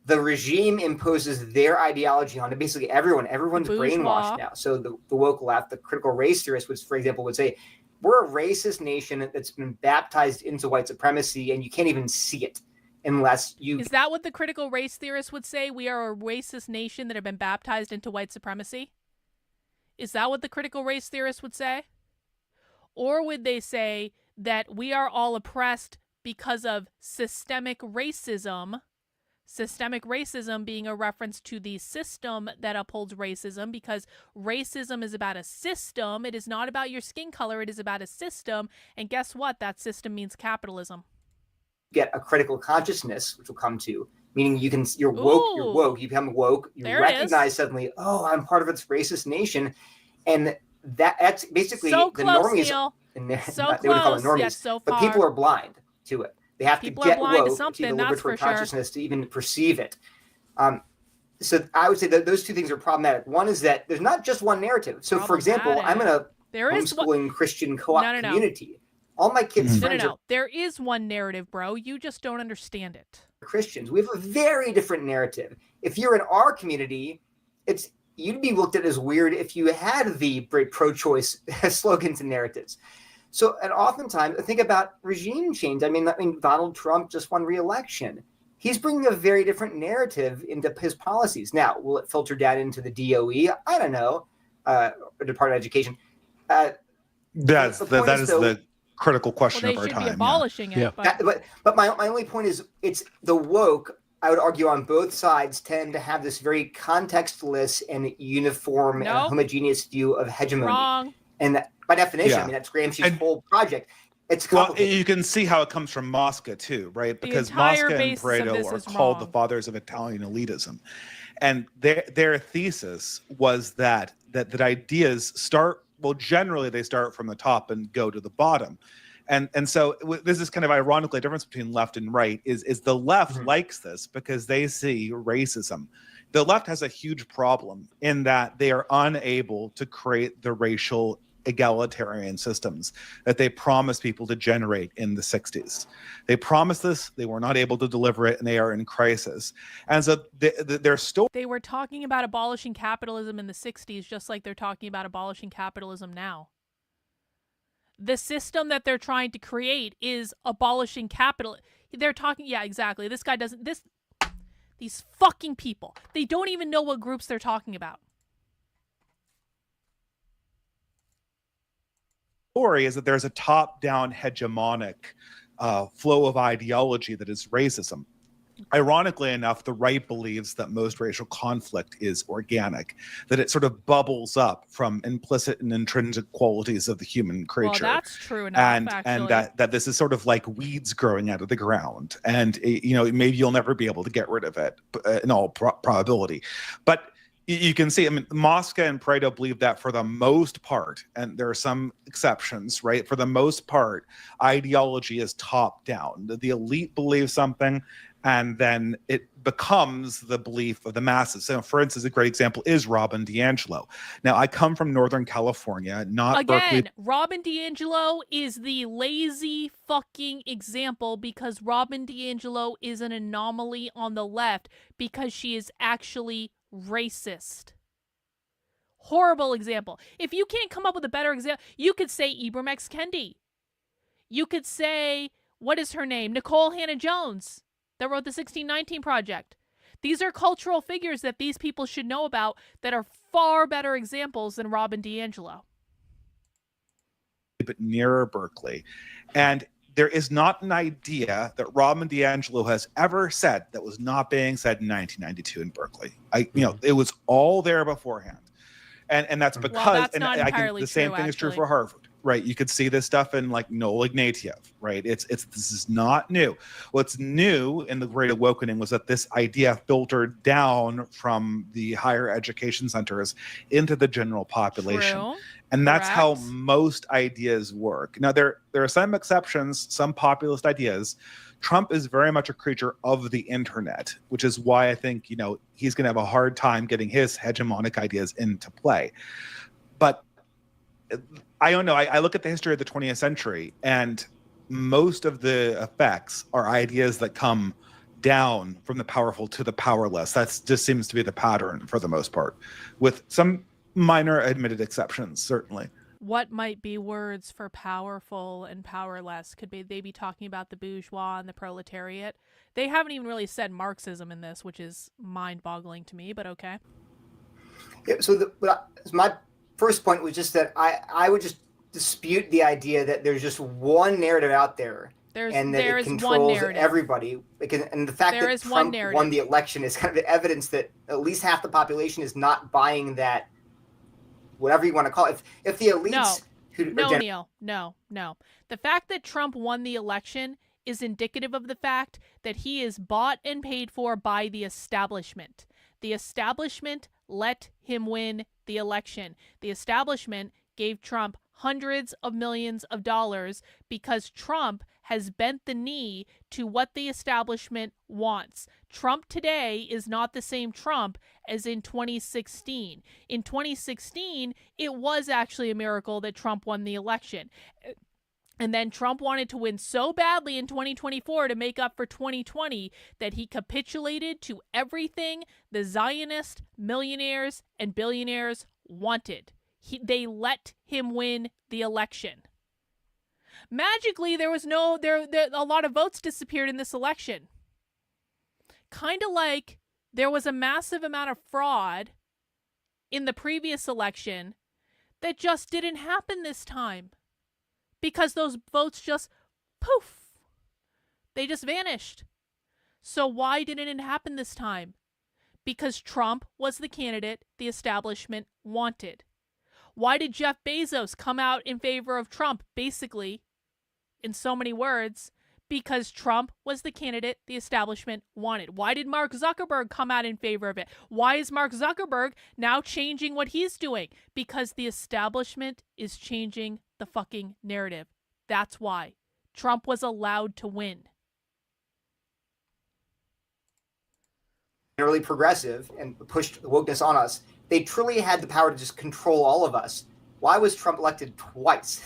The regime imposes their ideology onto basically everyone. Everyone's brainwashed now. So the woke left, the critical race theorists, for example, would say, we're a racist nation that's been baptized into white supremacy, and you can't even see it unless you... Is that what the critical race theorists would say? We are a racist nation that have been baptized into white supremacy? Is that what the critical race theorists would say? Or would they say that we are all oppressed because of systemic racism being a reference to the system that upholds racism, because racism is about a system. It is not about your skin color. It is about a system. And guess what? That system means capitalism. Get a critical consciousness, which we'll come to, meaning you're woke, you become woke, you There recognize suddenly, oh, I'm part of this racist nation. And that's basically so the close, normies. Neil. So close. They would call it normies, yes, so far. but people are blind to it. They have people to get are blind woke to something, the that's liberatory for sure. consciousness to even perceive it. So I would say that those two things are problematic. One is that there's not just one narrative. So, for example, I'm in a homeschooling Christian co-op community. All my kids' friends are... There is one narrative, bro. You just don't understand it. Christians. We have a very different narrative. If you're in our community, you'd be looked at as weird if you had the pro-choice slogans and narratives. So, and oftentimes, think about regime change. I mean, Donald Trump just won re-election. He's bringing a very different narrative into his policies. Now, will it filter down into the DOE? I don't know, Department of Education. That is the critical question of our time. They should be abolishing it. But my only point is, it's the woke, I would argue, on both sides tend to have this very contextless and uniform and homogeneous view of hegemony. Wrong. And that, by definition, I mean, that's Gramsci's whole project. It's complicated. Well, you can see how it comes from Mosca too, right? Because Mosca and Pareto are called the fathers of Italian elitism, and their thesis was that ideas start, well, generally they start from the top and go to the bottom, and so this is kind of ironically a difference between left and right. Is the left likes this because they see racism. The left has a huge problem in that they are unable to create the racial egalitarian systems that they promised people to generate in the 60s. They promised this, they were not able to deliver it, and they are in crisis. And so they're still... They were talking about abolishing capitalism in the 60s, just like they're talking about abolishing capitalism now. The system that they're trying to create is abolishing capital. They're talking... Yeah, exactly. This guy doesn't... These fucking people. They don't even know what groups they're talking about. Story is that there's a top-down hegemonic flow of ideology that is racism. Ironically enough, the right believes that most racial conflict is organic, that it sort of bubbles up from implicit and intrinsic qualities of the human creature. Well, that's true enough, and that this is sort of like weeds growing out of the ground, and maybe you'll never be able to get rid of it in all probability. But you can see, I mean, Mosca and Pareto believe that for the most part, and there are some exceptions, right? For the most part, ideology is top down. The elite believes something, and then it becomes the belief of the masses. So, for instance, a great example is Robin DiAngelo. Now, I come from Northern California, not Berkeley. Robin DiAngelo is the lazy fucking example because Robin DiAngelo is an anomaly on the left because she is actually racist. Horrible example. If you can't come up with a better example, you could say Ibram X. Kendi. You could say, what is her name? Nicole Hannah-Jones that wrote the 1619 Project. These are cultural figures that these people should know about that are far better examples than Robin DiAngelo. But nearer Berkeley. And there is not an idea that Robin DiAngelo has ever said that was not being said in 1992 in Berkeley. It was all there beforehand. And that's because, the same thing is true for Harvard, right? You could see this stuff in like Noel Ignatieff, right? This is not new. What's new in the Great Awakening was that this idea filtered down from the higher education centers into the general population. True. And that's how most ideas work. Now, there are some exceptions, some populist ideas. Trump is very much a creature of the internet, which is why I think, he's going to have a hard time getting his hegemonic ideas into play. But I don't know. I look at the history of the 20th century, and most of the effects are ideas that come down from the powerful to the powerless. That just seems to be the pattern for the most part, with some minor admitted exceptions, certainly. What might be words for powerful and powerless? They be talking about the bourgeois and the proletariat? They haven't even really said Marxism in this, which is mind-boggling to me, but okay. Yeah, so my first point was just that I would just dispute the idea that there's just one narrative out there and that it controls everybody. And the fact that Trump won the election is kind of evidence that at least half the population is not buying that, whatever you want to call it. If the elites... No. The fact that Trump won the election is indicative of the fact that he is bought and paid for by the establishment. The establishment let him win the election. The establishment gave Trump hundreds of millions of dollars because Trump has bent the knee to what the establishment wants. Trump today is not the same Trump as in 2016. In 2016, it was actually a miracle that Trump won the election. And then Trump wanted to win so badly in 2024 to make up for 2020 that he capitulated to everything the Zionist millionaires and billionaires wanted. They let him win the election. Magically, there was a lot of votes disappeared in this election. Kind of like there was a massive amount of fraud in the previous election that just didn't happen this time. Because those votes just, poof, they just vanished. So why didn't it happen this time? Because Trump was the candidate the establishment wanted. Why did Jeff Bezos come out in favor of Trump? Basically, in so many words, because Trump was the candidate the establishment wanted. Why did Mark Zuckerberg come out in favor of it? Why is Mark Zuckerberg now changing what he's doing? Because the establishment is changing the fucking narrative. That's why. Trump was allowed to win. Really progressive and pushed the wokeness on us. They truly had the power to just control all of us. Why was Trump elected twice?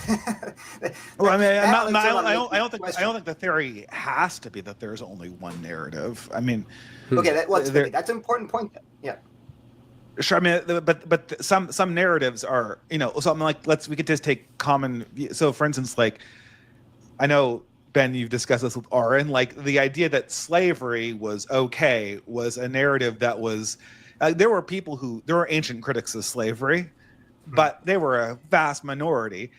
Well, I mean, I don't think the theory has to be that there's only one narrative. I mean, okay, that's an important point. Yeah. Sure. I mean, but some narratives are, something like we could just take common. So, for instance, like I know Ben, you've discussed this with Aaron. Like the idea that slavery was okay was a narrative that was. There were ancient critics of slavery, but they were a vast minority.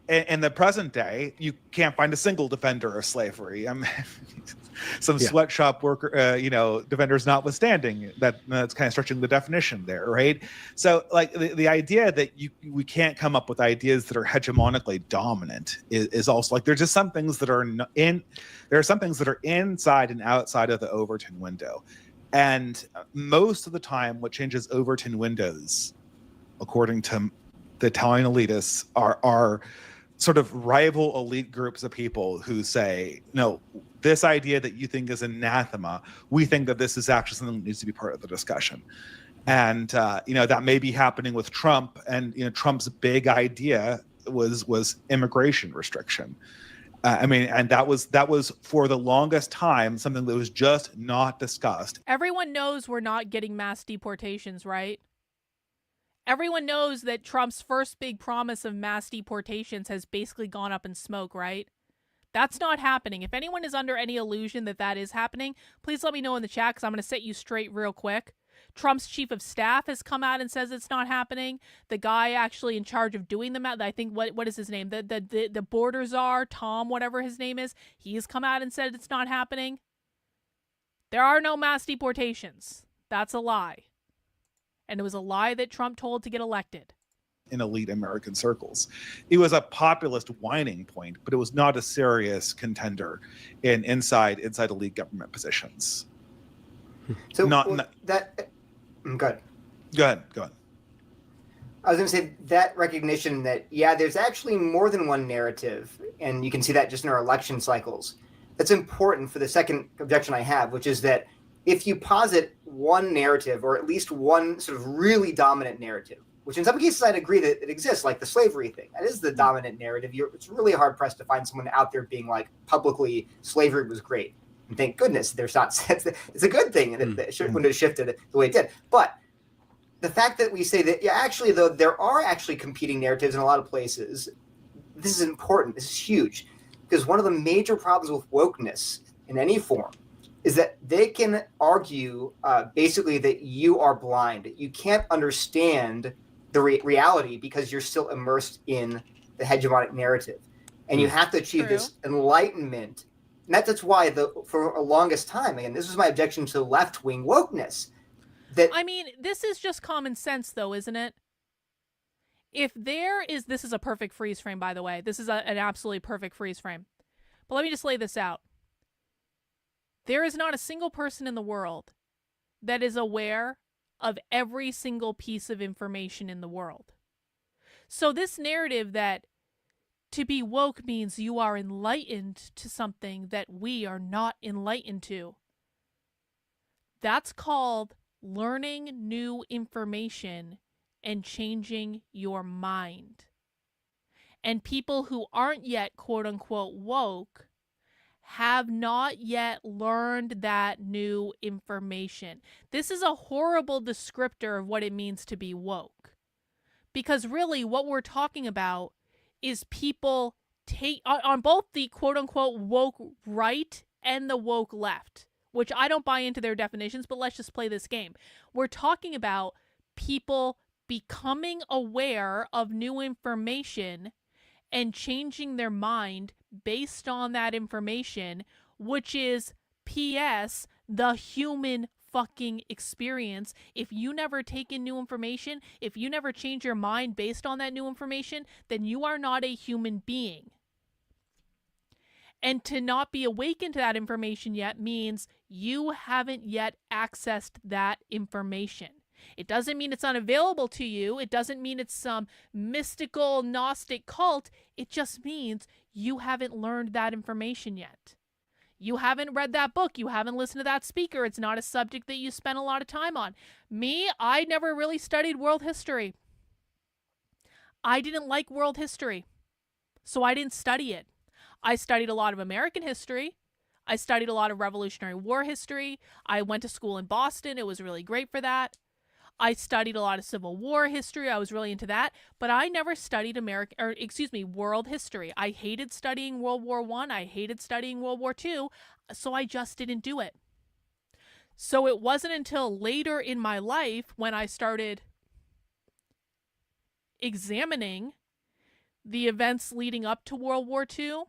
In the present day, you can't find a single defender of slavery. I mean, some sweatshop worker, defenders notwithstanding, that's kind of stretching the definition there, right? So, like the idea that we can't come up with ideas that are hegemonically dominant is also like there's just some things that are there are some things that are inside and outside of the Overton window, and most of the time, what changes Overton windows, according to the Italian elitists, are sort of rival elite groups of people who say, no, this idea that you think is anathema, we think that this is actually something that needs to be part of the discussion. And, that may be happening with Trump. And, Trump's big idea was immigration restriction. And that was for the longest time something that was just not discussed. Everyone knows we're not getting mass deportations, right? Everyone knows that Trump's first big promise of mass deportations has basically gone up in smoke, right? That's not happening. If anyone is under any illusion that that is happening, please let me know in the chat because I'm going to set you straight real quick. Trump's chief of staff has come out and says it's not happening. The guy actually in charge of doing them, I think, what is his name? The border czar, Tom, whatever his name is, he's come out and said it's not happening. There are no mass deportations. That's a lie. And it was a lie that Trump told to get elected. In elite American circles, it was a populist whining point, but it was not a serious contender inside elite government positions. So Go ahead. I was going to say that recognition that, there's actually more than one narrative, and you can see that just in our election cycles. That's important for the second objection I have, which is that if you posit one narrative, or at least one sort of really dominant narrative, which in some cases I'd agree that it exists, like the slavery thing, that is the dominant narrative. It's really hard pressed to find someone out there being like publicly slavery was great. And thank goodness there's not. It's a good thing that it wouldn't have shifted the way it did. But the fact that we say that, actually, though, there are actually competing narratives in a lot of places. This is important. This is huge. Because one of the major problems with wokeness in any form is that they can argue basically that you are blind. You can't understand the reality because you're still immersed in the hegemonic narrative. And you have to achieve this enlightenment. And that's why for a longest time, again, this was my objection to left-wing wokeness. This is just common sense, though, isn't it? This is a perfect freeze frame, by the way. This is an absolutely perfect freeze frame. But let me just lay this out. There is not a single person in the world that is aware of every single piece of information in the world. So this narrative that to be woke means you are enlightened to something that we are not enlightened to, that's called learning new information and changing your mind. And people who aren't yet quote unquote woke have not yet learned that new information. This is a horrible descriptor of what it means to be woke. Because really what we're talking about is people take on both the quote unquote woke right and the woke left, which I don't buy into their definitions, but let's just play this game. We're talking about people becoming aware of new information and changing their mind based on that information, which is PS, the human fucking experience. If you never take in new information, if you never change your mind based on that new information, then you are not a human being. And to not be awakened to that information yet means you haven't yet accessed that information. It doesn't mean it's unavailable to you. It doesn't mean it's some mystical Gnostic cult. It just means you haven't learned that information yet. You haven't read that book. You haven't listened to that speaker. It's not a subject that you spend a lot of time on. Me, I never really studied world history. I didn't like world history, so I didn't study it. I studied a lot of American history. I studied a lot of Revolutionary War history. I went to school in Boston. It was really great for that. I studied a lot of Civil War history. I was really into that, but I never studied world history. I hated studying World War I. I hated studying World War II, so I just didn't do it. So it wasn't until later in my life when I started examining the events leading up to World War II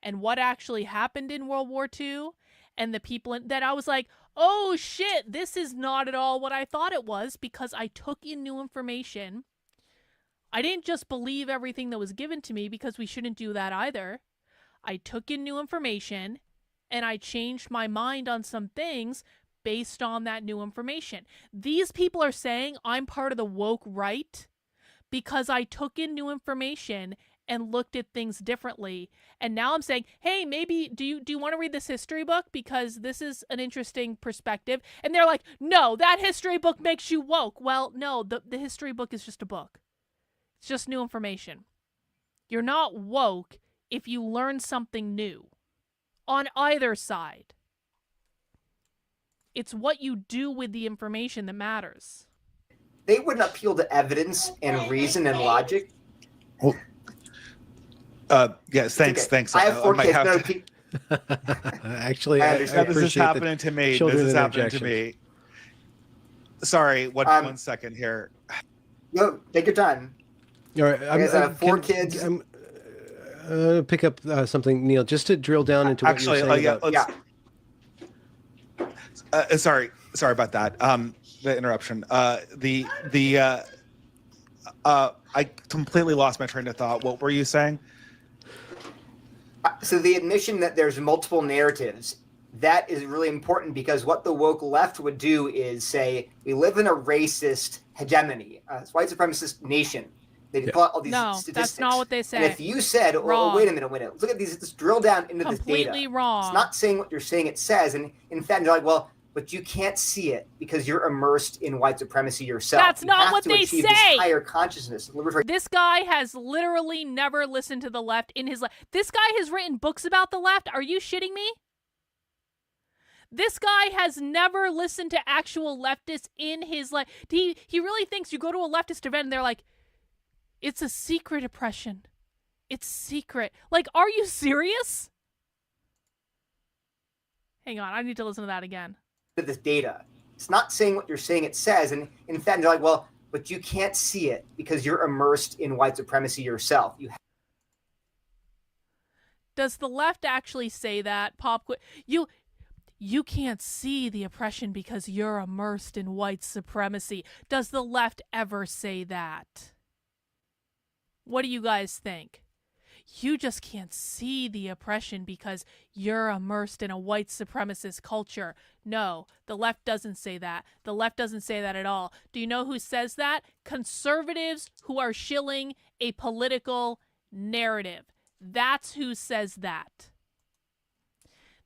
and what actually happened in World War II and the people that I was like, oh shit, this is not at all what I thought it was, because I took in new information. I didn't just believe everything that was given to me, because we shouldn't do that either. I took in new information and I changed my mind on some things based on that new information. These people are saying I'm part of the woke right because I took in new information and looked at things differently. And now I'm saying, hey, maybe do you want to read this history book, because this is an interesting perspective? And they're like, no, that history book makes you woke. Well, no, the history book is just a book. It's just new information. You're not woke if you learn something new on either side. It's what you do with the information that matters. They wouldn't appeal to evidence and reason and logic. Well, yes, thanks. Okay. Thanks. I have 4 kids. Actually, I this is happening to me. This is happening to me. Sorry, one second here. No, take your time. All right, I have 4 kids. I'm pick up something, Neil, just to drill down into what you're saying. Sorry about that. The interruption. I completely lost my train of thought. What were you saying? So the admission that there's multiple narratives, that is really important, because what the woke left would do is say, we live in a racist hegemony, white supremacist nation. They pull out all these statistics. That's not what they say. And if you said, oh, wait a minute, look at these, let's drill down into this data. Completely wrong. It's not saying what you're saying it says. And in fact, they're like, well, but you can't see it because you're immersed in white supremacy yourself. That's not what they say. This higher consciousness. This guy has literally never listened to the left in his life. This guy has written books about the left. Are you shitting me? This guy has never listened to actual leftists in his life. He really thinks you go to a leftist event and they're like, it's a secret oppression. It's secret. Like, are you serious? Hang on, I need to listen to that again. This data. It's not saying what you're saying it says. And in fact, they're like, well, but you can't see it because you're immersed in white supremacy yourself. Does the left actually say that? You can't see the oppression because you're immersed in white supremacy. Does the left ever say that? What do you guys think? you just can't see the oppression because you're immersed in a white supremacist culture. No, the left doesn't say that. The left doesn't say that at all. Do you know who says that? Conservatives who are shilling a political narrative. That's who says that.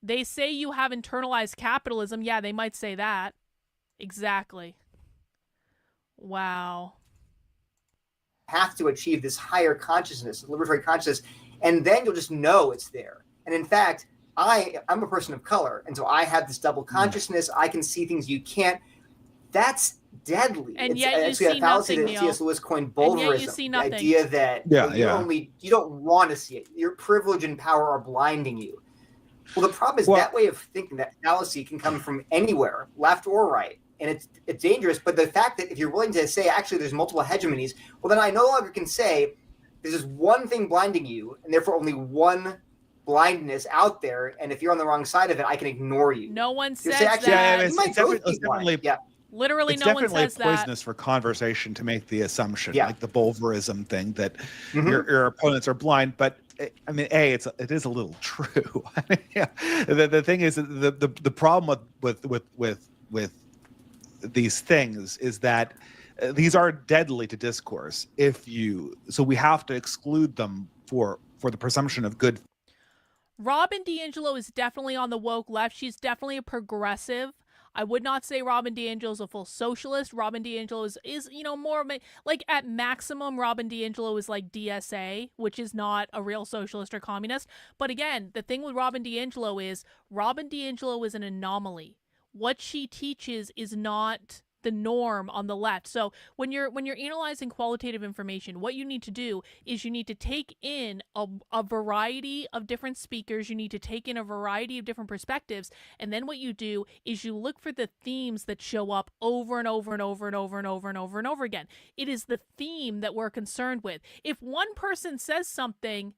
They say you have internalized capitalism. Yeah, they might say that. Exactly. Wow. Have to achieve this higher consciousness, liberatory consciousness, and then you'll just know it's there. And in fact, I'm a person of color, and so I have this double consciousness. I can see things you can't. That's deadly. And it's yet you actually see a fallacy nothing, that Neil. C.S. Lewis coined And yet you Bulverism. see The nothing. idea that you don't want to see it. Your privilege and power are blinding you. Well, the problem is that way of thinking, that fallacy can come from anywhere, left or right. And it's dangerous. But the fact that if you're willing to say, actually, there's multiple hegemonies, well, then I no longer can say there's just one thing blinding you, and therefore only one blindness out there. And if you're on the wrong side of it, I can ignore you. No one says say, actually, that. it's definitely Literally, it's no one definitely says that. poisonous for conversation to make the assumption, Yeah. like the Bulverism thing, that your opponents are blind. But I mean, it is a little true. I mean, the thing is, the problem with these things is that these are deadly to discourse. So we have to exclude them for the presumption of good. Robin DiAngelo is definitely on the woke left. She's definitely a progressive. I would not say Robin DiAngelo is a full socialist. Robin DiAngelo is more of a, like, at maximum, Robin DiAngelo is like DSA, which is not a real socialist or communist. But again, the thing with Robin DiAngelo is an anomaly. What she teaches is not the norm on the left. So when you're analyzing qualitative information, what you need to do is you need to take in a variety of different speakers, you need to take in a variety of different perspectives, and then what you do is you look for the themes that show up over and over and over and over and over and over and over again. It is the theme that we're concerned with. If one person says something,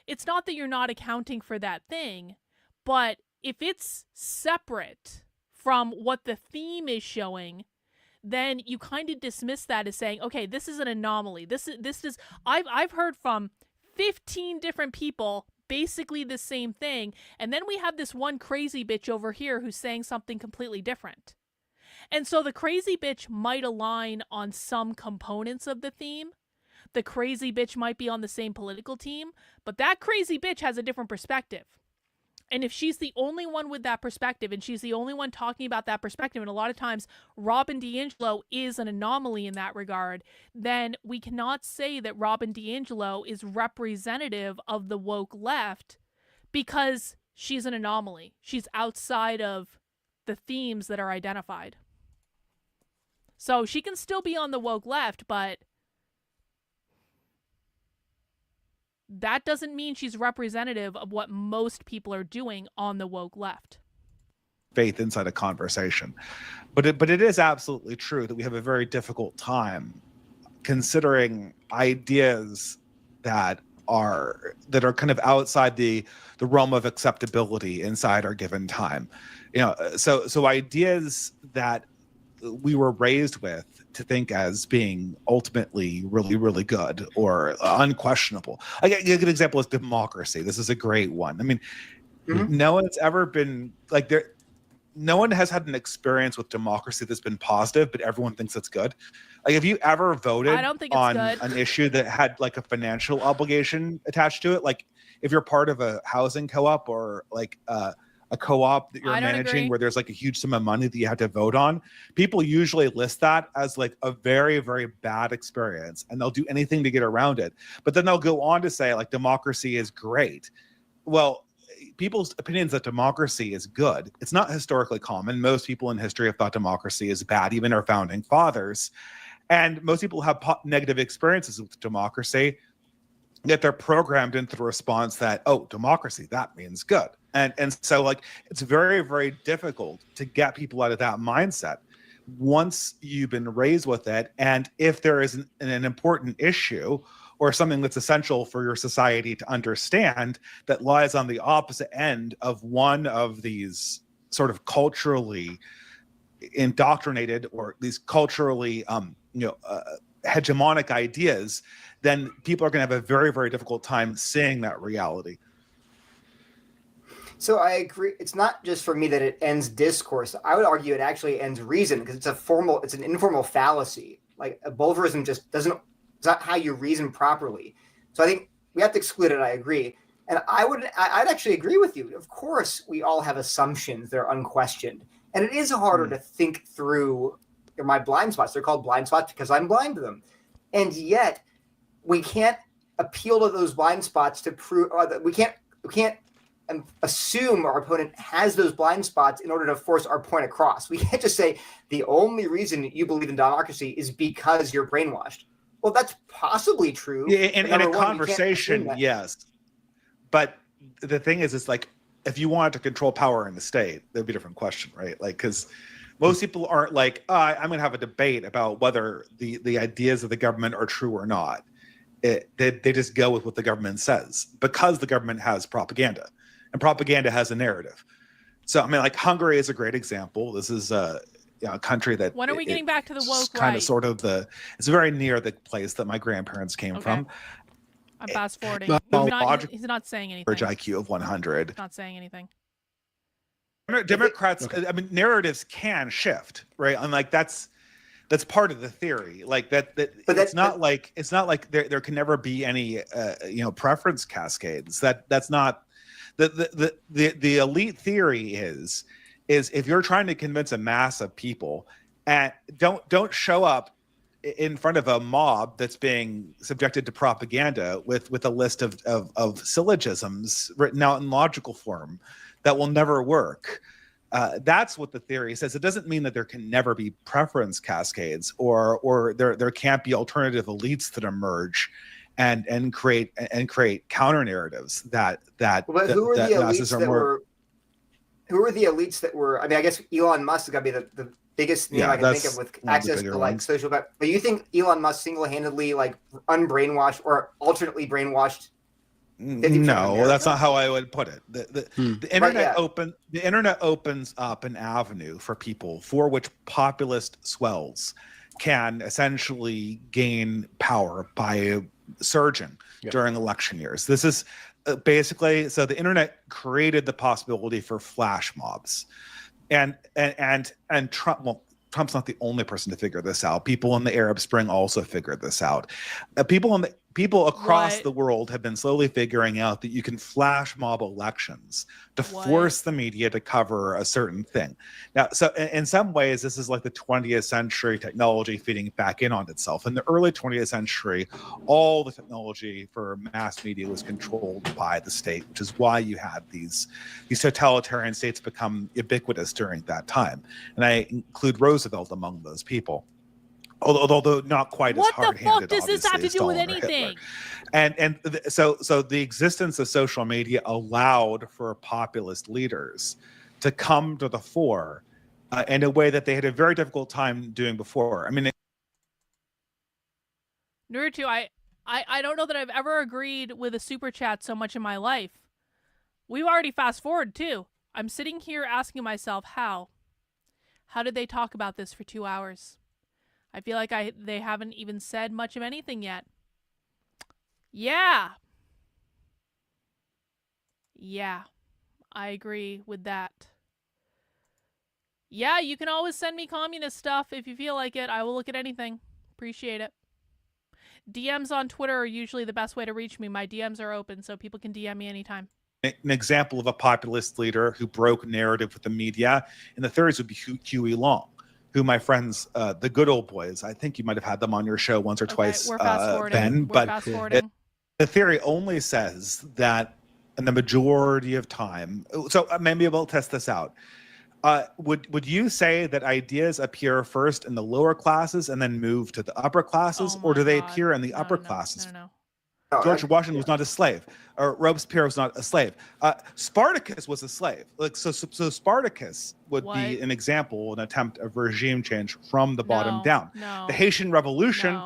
it's not that you're not accounting for that thing, but if it's separate from what the theme is showing, then you kind of dismiss that as saying, okay, this is an anomaly. I've heard from 15 different people basically the same thing, and then we have this one crazy bitch over here who's saying something completely different. And so the crazy bitch might align on some components of the theme. The crazy bitch might be on the same political team, but that crazy bitch has a different perspective. And if she's the only one with that perspective, and she's the only one talking about that perspective, and a lot of times Robin DiAngelo is an anomaly in that regard, then we cannot say that Robin DiAngelo is representative of the woke left because she's an anomaly. She's outside of the themes that are identified. So she can still be on the woke left, but that doesn't mean she's representative of what most people are doing on the woke left. Faith inside a conversation. But it is absolutely true that we have a very difficult time considering ideas that are kind of outside the realm of acceptability inside our given time. So ideas that we were raised with to think as being ultimately really, really good or unquestionable. A good example is democracy. This is a great one. I mean, no one's ever been like there. No one has had an experience with democracy that's been positive, but everyone thinks it's good. Like, have you ever voted on an issue that had like a financial obligation attached to it? Like, if you're part of a housing co-op or like a co-op that you're managing where there's like a huge sum of money that you have to vote on, people usually list that as like a very, very bad experience, and they'll do anything to get around it. But then they'll go on to say like democracy is great. Well, people's opinions that democracy is good, it's not historically common. Most people in history have thought democracy is bad, even our founding fathers. And most people have negative experiences with democracy, yet they're programmed into the response that, oh, democracy, that means good. And so like it's very, very difficult to get people out of that mindset once you've been raised with it. And if there is an important issue or something that's essential for your society to understand that lies on the opposite end of one of these sort of culturally indoctrinated or these culturally hegemonic ideas, then people are going to have a very, very difficult time seeing that reality. So I agree. It's not just for me that it ends discourse. I would argue it actually ends reason, because it's an informal fallacy. Like a Bulverism just it's not how you reason properly. So I think we have to exclude it. I agree. And I'd actually agree with you. Of course, we all have assumptions that are unquestioned. And it is harder to think through my blind spots. They're called blind spots because I'm blind to them. And yet we can't appeal to those blind spots to prove that we can't assume our opponent has those blind spots in order to force our point across. We can't just say the only reason you believe in democracy is because you're brainwashed. Well, that's possibly true. Yeah, in a conversation, yes. But the thing is, it's like, if you wanted to control power in the state, that'd be a different question, right? Like, because most people aren't like, I'm going to have a debate about whether the ideas of the government are true or not. They just go with what the government says, because the government has propaganda, and propaganda has a narrative. So, I mean, like, Hungary is a great example. This is a country that... When are we getting back to the woke kind right? of sort of it's very near the place that my grandparents came from. I'm fast forwarding. He's not saying anything. Average IQ of 100. He's not saying anything. Democrats, I mean, narratives can shift, right? And like that's part of the theory. Like that it's not like there can never be any preference cascades. That's not the elite theory is if you're trying to convince a mass of people, and don't show up in front of a mob that's being subjected to propaganda with a list of syllogisms written out in logical form that will never work. That's what the theory says. It doesn't mean that there can never be preference cascades or there can't be alternative elites that emerge and create counter narratives that who are the elites that were? I mean, I guess Elon Musk has got to be the biggest name I can think of with access to like social. But you think Elon Musk single-handedly like unbrainwashed or alternately brainwashed? No, that's not how I would put it. The internet the internet opens up an avenue for people for which populist swells can essentially gain power by surging during election years. This is basically, so the internet created the possibility for flash mobs. And Trump, well, Trump's not the only person to figure this out. People in the Arab Spring also figured this out. People across the world have been slowly figuring out that you can flash mob elections to force the media to cover a certain thing. Now, so in some ways, this is like the 20th century technology feeding back in on itself. In the early 20th century, all the technology for mass media was controlled by the state, which is why you had these totalitarian states become ubiquitous during that time. And I include Roosevelt among those people. Although not quite as hard-handed. What the fuck does this have to do with anything? So the existence of social media allowed for populist leaders to come to the fore in a way that they had a very difficult time doing before. I mean, Naruto, I don't know that I've ever agreed with a super chat so much in my life. We've already fast forward too. I'm sitting here asking myself how did they talk about this for 2 hours? I feel like they haven't even said much of anything yet. Yeah, I agree with that. Yeah, you can always send me communist stuff if you feel like it. I will look at anything. Appreciate it. DMs on Twitter are usually the best way to reach me. My DMs are open, so people can DM me anytime. An example of a populist leader who broke narrative with the media in the 30s would be Huey Long, who my friends, the good old boys, I think you might have had them on your show once or twice, Ben. But the theory only says that in the majority of time, so maybe we'll test this out. Would you say that ideas appear first in the lower classes and then move to the upper classes, or do they appear in the upper classes? No. George Washington was not a slave, or Robespierre was not a slave. Spartacus was a slave. Like so Spartacus would be an example, an attempt of regime change from the bottom down. The Haitian Revolution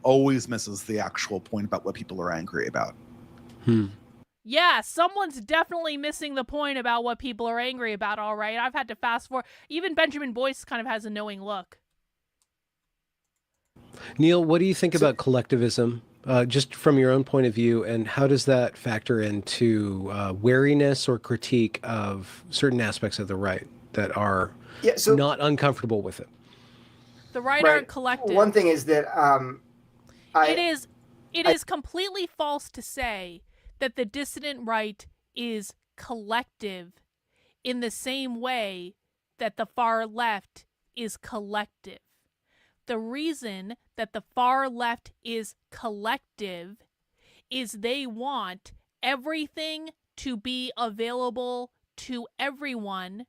always misses the actual point about what people are angry about. Yeah, someone's definitely missing the point about what people are angry about. All right, I've had to fast forward. Even Benjamin Boyce kind of has a knowing look. Neil, what do you think about collectivism, just from your own point of view, and how does that factor into wariness or critique of certain aspects of the right that are not uncomfortable with it? The right aren't collective. One thing is that it is completely false to say that the dissident right is collective in the same way that the far left is collective. The reason that the far left is collective is they want everything to be available to everyone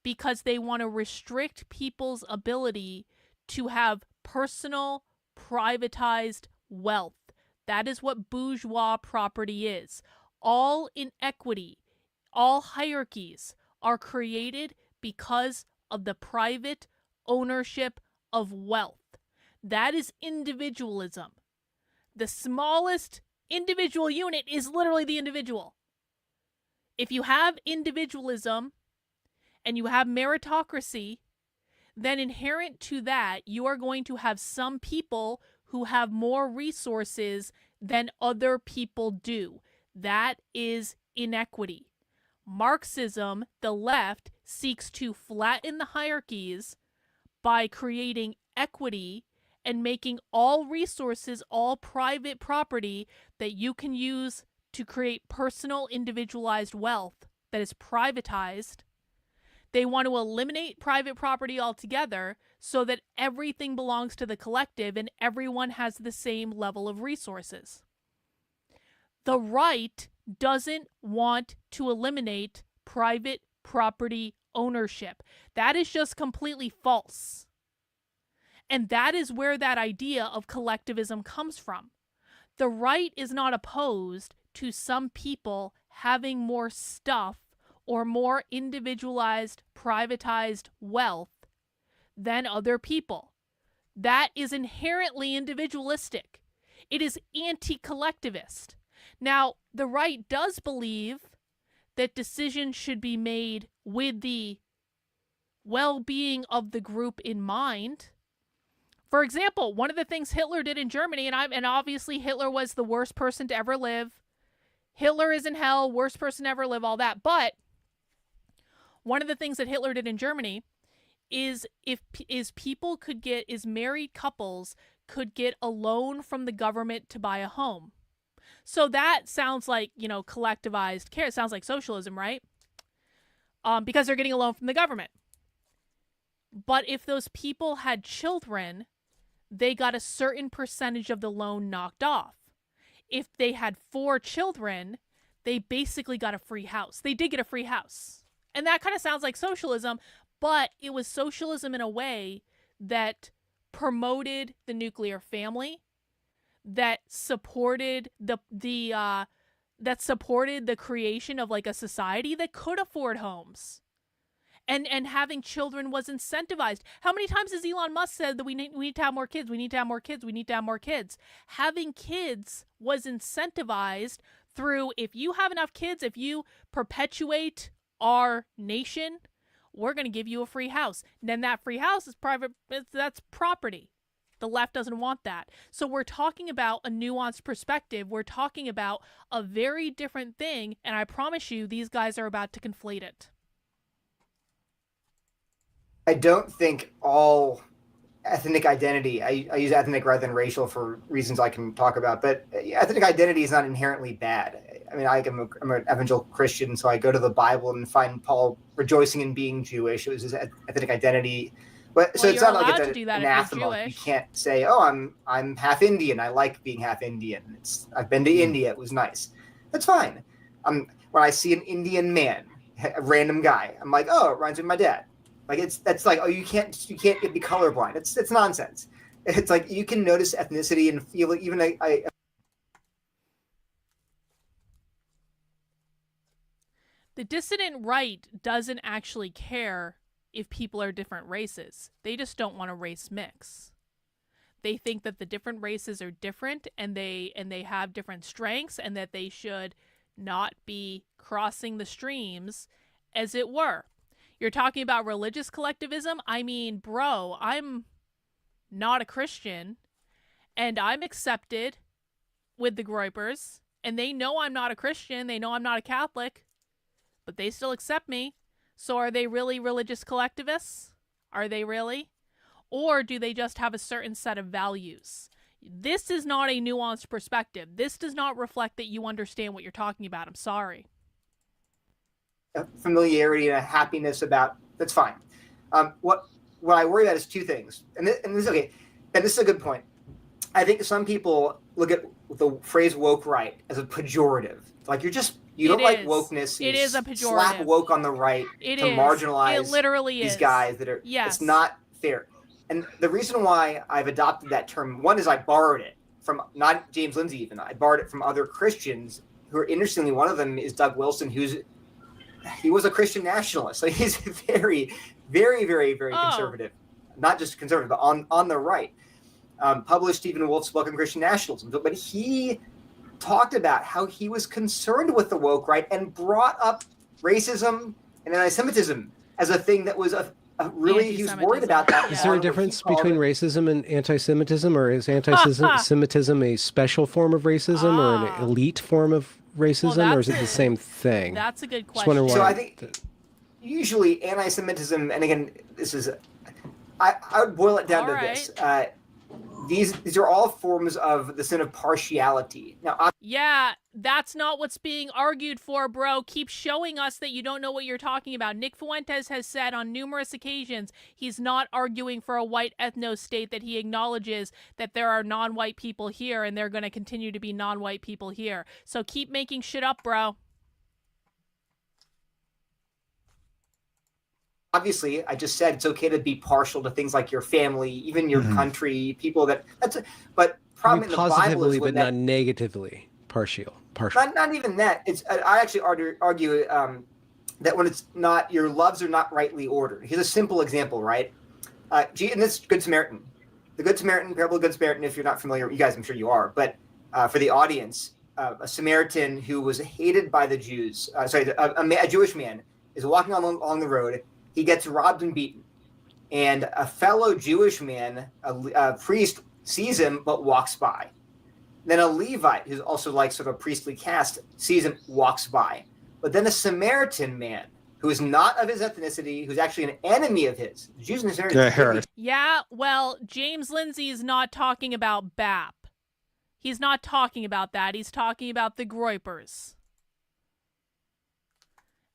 because they want to restrict people's ability to have personal, privatized wealth. That is what bourgeois property is. All inequity, all hierarchies are created because of the private ownership of wealth. That is individualism. The smallest individual unit is literally the individual. If you have individualism and you have meritocracy, then inherent to that, you are going to have some people who have more resources than other people do. That is inequity. Marxism, the left, seeks to flatten the hierarchies by creating equity and making all resources, all private property that you can use to create personal individualized wealth that is privatized. They want to eliminate private property altogether so that everything belongs to the collective and everyone has the same level of resources. The right doesn't want to eliminate private property ownership. That is just completely false. And that is where that idea of collectivism comes from. The right is not opposed to some people having more stuff or more individualized, privatized wealth than other people. That is inherently individualistic. It is anti-collectivist. Now, the right does believe that decisions should be made with the well-being of the group in mind. For example, one of the things Hitler did in Germany, and obviously Hitler was the worst person to ever live. Hitler is in hell, worst person to ever live, all that. But one of the things that Hitler did in Germany is married couples could get a loan from the government to buy a home. So that sounds like, collectivized care. It sounds like socialism, right? Because they're getting a loan from the government. But if those people had children, they got a certain percentage of the loan knocked off. If they had 4 children, they basically got a free house. They did get a free house. And that kind of sounds like socialism, but it was socialism in a way that promoted the nuclear family, that supported the creation of like a society that could afford homes. And having children was incentivized. How many times has Elon Musk said that we need to have more kids, we need to have more kids, we need to have more kids? Having kids was incentivized through, if you have enough kids, if you perpetuate our nation, we're going to give you a free house. And then that free house is private, that's property. The left doesn't want that. So we're talking about a nuanced perspective. We're talking about a very different thing, and I promise you these guys are about to conflate it. I don't think all ethnic identity, I use ethnic rather than racial for reasons I can talk about, but ethnic identity is not inherently bad. I mean, I'm an evangelical Christian, so I go to the Bible and find Paul rejoicing in being Jewish. It was his ethnic identity. But so it's not like it's an anathema. You can't say, "Oh, I'm half Indian. I like being half Indian. I've been to India. It was nice." That's fine. When I see an Indian man, a random guy, I'm like, "Oh, it reminds me of my dad." Like that's like, oh, you can't be colorblind. It's nonsense. It's like you can notice ethnicity and feel it. Even the dissident right doesn't actually care if people are different races. They just don't want a race mix. They think that the different races are different and they have different strengths and that they should not be crossing the streams, as it were. You're talking about religious collectivism? I mean, bro, I'm not a Christian, and I'm accepted with the Groypers, and they know I'm not a Christian, they know I'm not a Catholic, but they still accept me. So are they really religious collectivists? Are they really? Or do they just have a certain set of values? This is not a nuanced perspective. This does not reflect that you understand what you're talking about. I'm sorry. Familiarity and a happiness about, that's fine. What I worry about is two things. And this is okay. And this is a good point. I think some people look at the phrase woke right as a pejorative. Like you don't like wokeness. It is a pejorative. Slap woke on the right to marginalize it literally these is. guys that are, yes. It's not fair. And the reason why I've adopted that term, one is I borrowed it from, not James Lindsay even, I borrowed it from other Christians who are, interestingly, one of them is Doug Wilson, he was a Christian nationalist. So he's very, very, very, very conservative. Not just conservative, but on the right. Published Stephen Wolf's book on Christian nationalism. But he talked about how he was concerned with the woke right and brought up racism and anti-Semitism as a thing that was really, he was worried about that. Is there a difference between racism and anti-Semitism, or is anti-Semitism a special form of racism or an elite form of racism, or is it the same thing? That's a good question. So I think usually anti-Semitism, and again, this is, I would boil it down to this. These are all forms of the sin of partiality. Now, yeah, that's not what's being argued for, bro. Keep showing us that you don't know what you're talking about. Nick Fuentes has said on numerous occasions he's not arguing for a white ethno-state, that he acknowledges that there are non-white people here and they're going to continue to be non-white people here. So keep making shit up, bro. Obviously, I just said it's okay to be partial to things like your family, even your country, people that. But problem in the Bible is but not negatively partial. Not even that. It's I actually argue that when it's not, your loves are not rightly ordered. Here's a simple example, right? And this Good Samaritan, the Good Samaritan, parable of Good Samaritan. If you're not familiar, you guys, I'm sure you are, but for the audience, a Samaritan who was hated by the Jews, a Jewish man is walking along the road. He gets robbed and beaten. And a fellow Jewish man, a priest, sees him but walks by. Then a Levite, who's also like sort of a priestly caste, sees him, walks by. But then a Samaritan man, who is not of his ethnicity, who's actually an enemy of his. The Jews and the Samaritans. Yeah, well, James Lindsay is not talking about BAP. He's not talking about that. He's talking about the Groypers.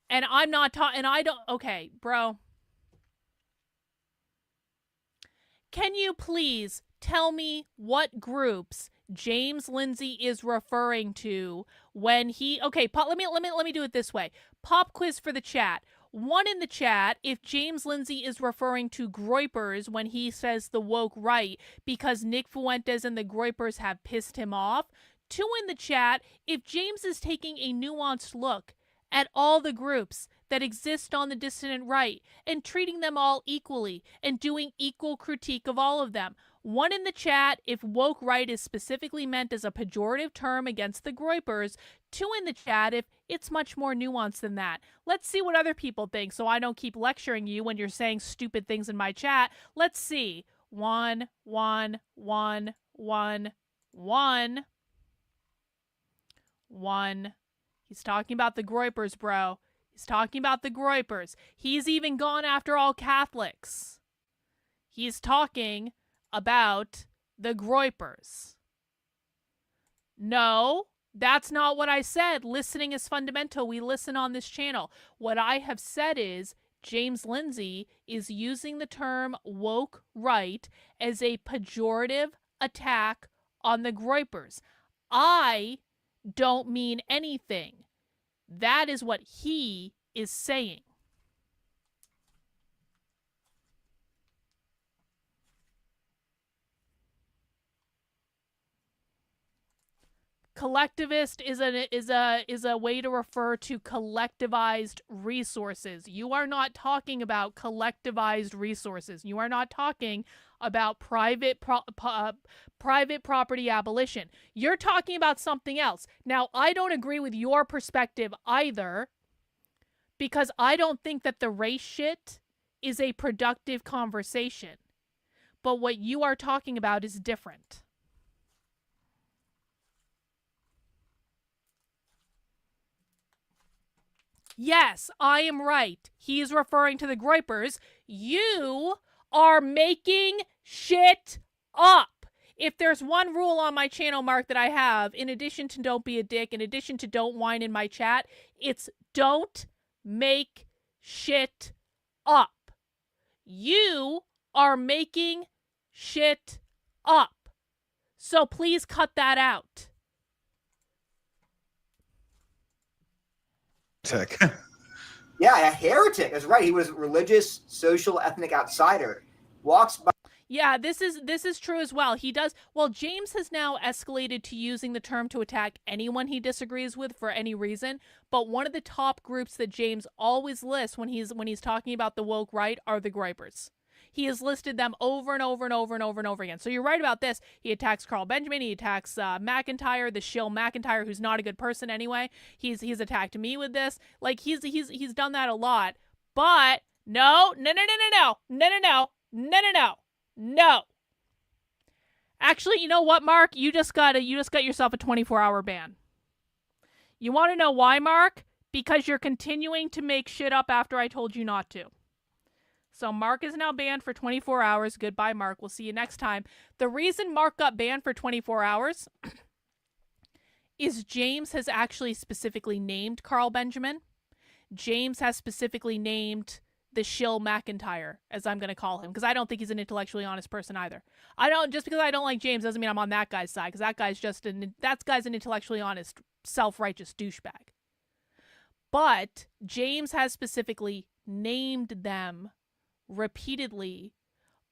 And I'm not talking, and I don't, okay, bro. Can you please tell me what groups James Lindsay is referring to when he, okay, let me do it this way. Pop quiz for the chat. One in the chat, if James Lindsay is referring to Groypers when he says the woke right because Nick Fuentes and the Groypers have pissed him off. Two in the chat, if James is taking a nuanced look at all the groups that exist on the dissident right and treating them all equally and doing equal critique of all of them. One in the chat, if woke right is specifically meant as a pejorative term against the Groypers. Two in the chat, if it's much more nuanced than that. Let's see what other people think so I don't keep lecturing you when you're saying stupid things in my chat. Let's see. One. He's talking about the Groypers, bro. He's talking about the Groypers. He's even gone after all Catholics. He's talking about the Groypers. No, that's not what I said. Listening is fundamental. We listen on this channel. What I have said is James Lindsay is using the term woke right as a pejorative attack on the Groypers. I don't mean anything. That is what he is saying. Collectivist is a way to refer to collectivized resources. You are not talking about collectivized resources. You are not talking about private property abolition. You're talking about something else. Now, I don't agree with your perspective either, because I don't think that the race shit is a productive conversation. But what you are talking about is different. Yes, I am right. He is referring to the Groypers. You are making shit up. If there's one rule on my channel, Mark, that I have, in addition to don't be a dick, in addition to don't whine in my chat, it's don't make shit up. You are making shit up. So please cut that out. Yeah, a heretic. That's right. He was religious, social, ethnic outsider. Walks by. Yeah, this is true as well. He does. Well, James has now escalated to using the term to attack anyone he disagrees with for any reason. But one of the top groups that James always lists when he's talking about the woke right are the Groypers. He has listed them over and over and over and over and over again. So you're right about this. He attacks Carl Benjamin. He attacks McIntyre, the shill McIntyre, who's not a good person anyway. He's attacked me with this. Like he's done that a lot. But no. No. Actually, you know what, Mark? You just got yourself a 24-hour ban. You want to know why, Mark? Because you're continuing to make shit up after I told you not to. So Mark is now banned for 24 hours. Goodbye, Mark. We'll see you next time. The reason Mark got banned for 24 hours is James has actually specifically named Carl Benjamin. James has specifically named the shill McIntyre, as I'm going to call him, because I don't think he's an intellectually honest person either. Just because I don't like James doesn't mean I'm on that guy's side, because that guy's an intellectually honest, self-righteous douchebag. But James has specifically named them repeatedly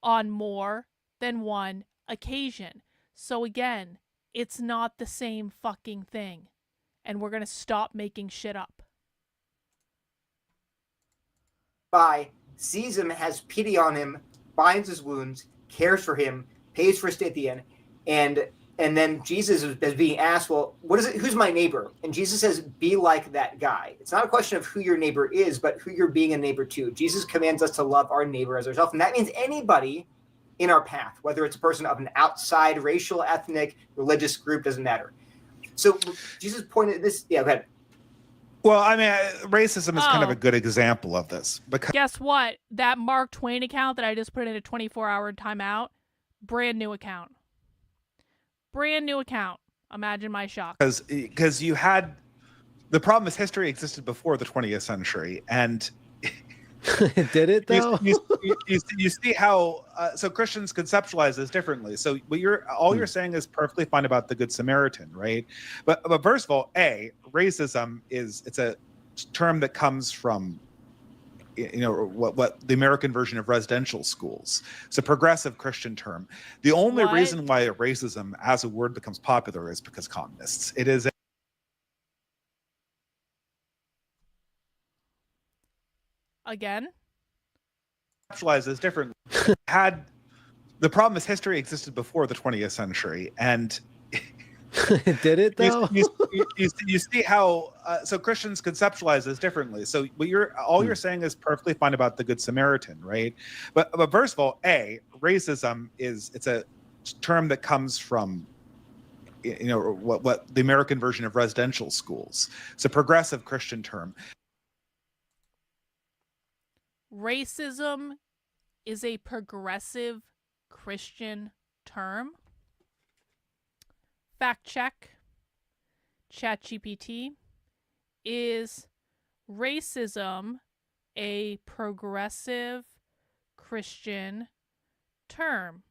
on more than one occasion. So again, it's not the same fucking thing. And we're going to stop making shit up. Sees him, has pity on him, binds his wounds, cares for him, pays for Stathian, and then Jesus is being asked, well, what is it? Who's my neighbor? And Jesus says, be like that guy. It's not a question of who your neighbor is, but who you're being a neighbor to. Jesus commands us to love our neighbor as ourselves, and that means anybody in our path, whether it's a person of an outside racial, ethnic, religious group, doesn't matter. So Jesus pointed this. Yeah, go ahead. Well, I mean, racism is kind of a good example of this. Because guess what? That Mark Twain account that I just put in a 24-hour timeout, brand new account. Brand new account. Imagine my shock. Because you had the problem is history existed before the 20th century, and did it though? You see how so Christians conceptualize this differently. So what you're saying is perfectly fine about the Good Samaritan, right? But first of all, racism it's a term that comes from what the American version of residential schools. It's a progressive Christian term. The only reason why racism as a word becomes popular is because communists. It is again conceptualizes differently. The problem is history existed before the 20th century, and did it though? You see how so Christians conceptualize this differently. So what you're saying is perfectly fine about the Good Samaritan, right? But first of all, racism it's a term that comes from what the American version of residential schools. It's a progressive Christian term. Racism is a progressive Christian term. Fact check. ChatGPT. Is racism a progressive Christian term?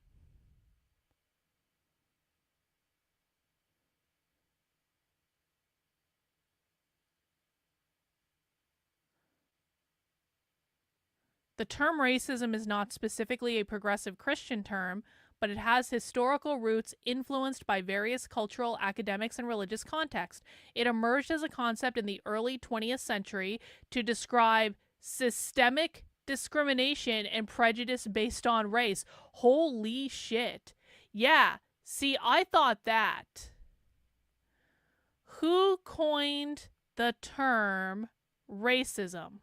The term racism is not specifically a progressive Christian term, but it has historical roots influenced by various cultural, academics, and religious contexts. It emerged as a concept in the early 20th century to describe systemic discrimination and prejudice based on race. Holy shit. Yeah, see, I thought that. Who coined the term racism?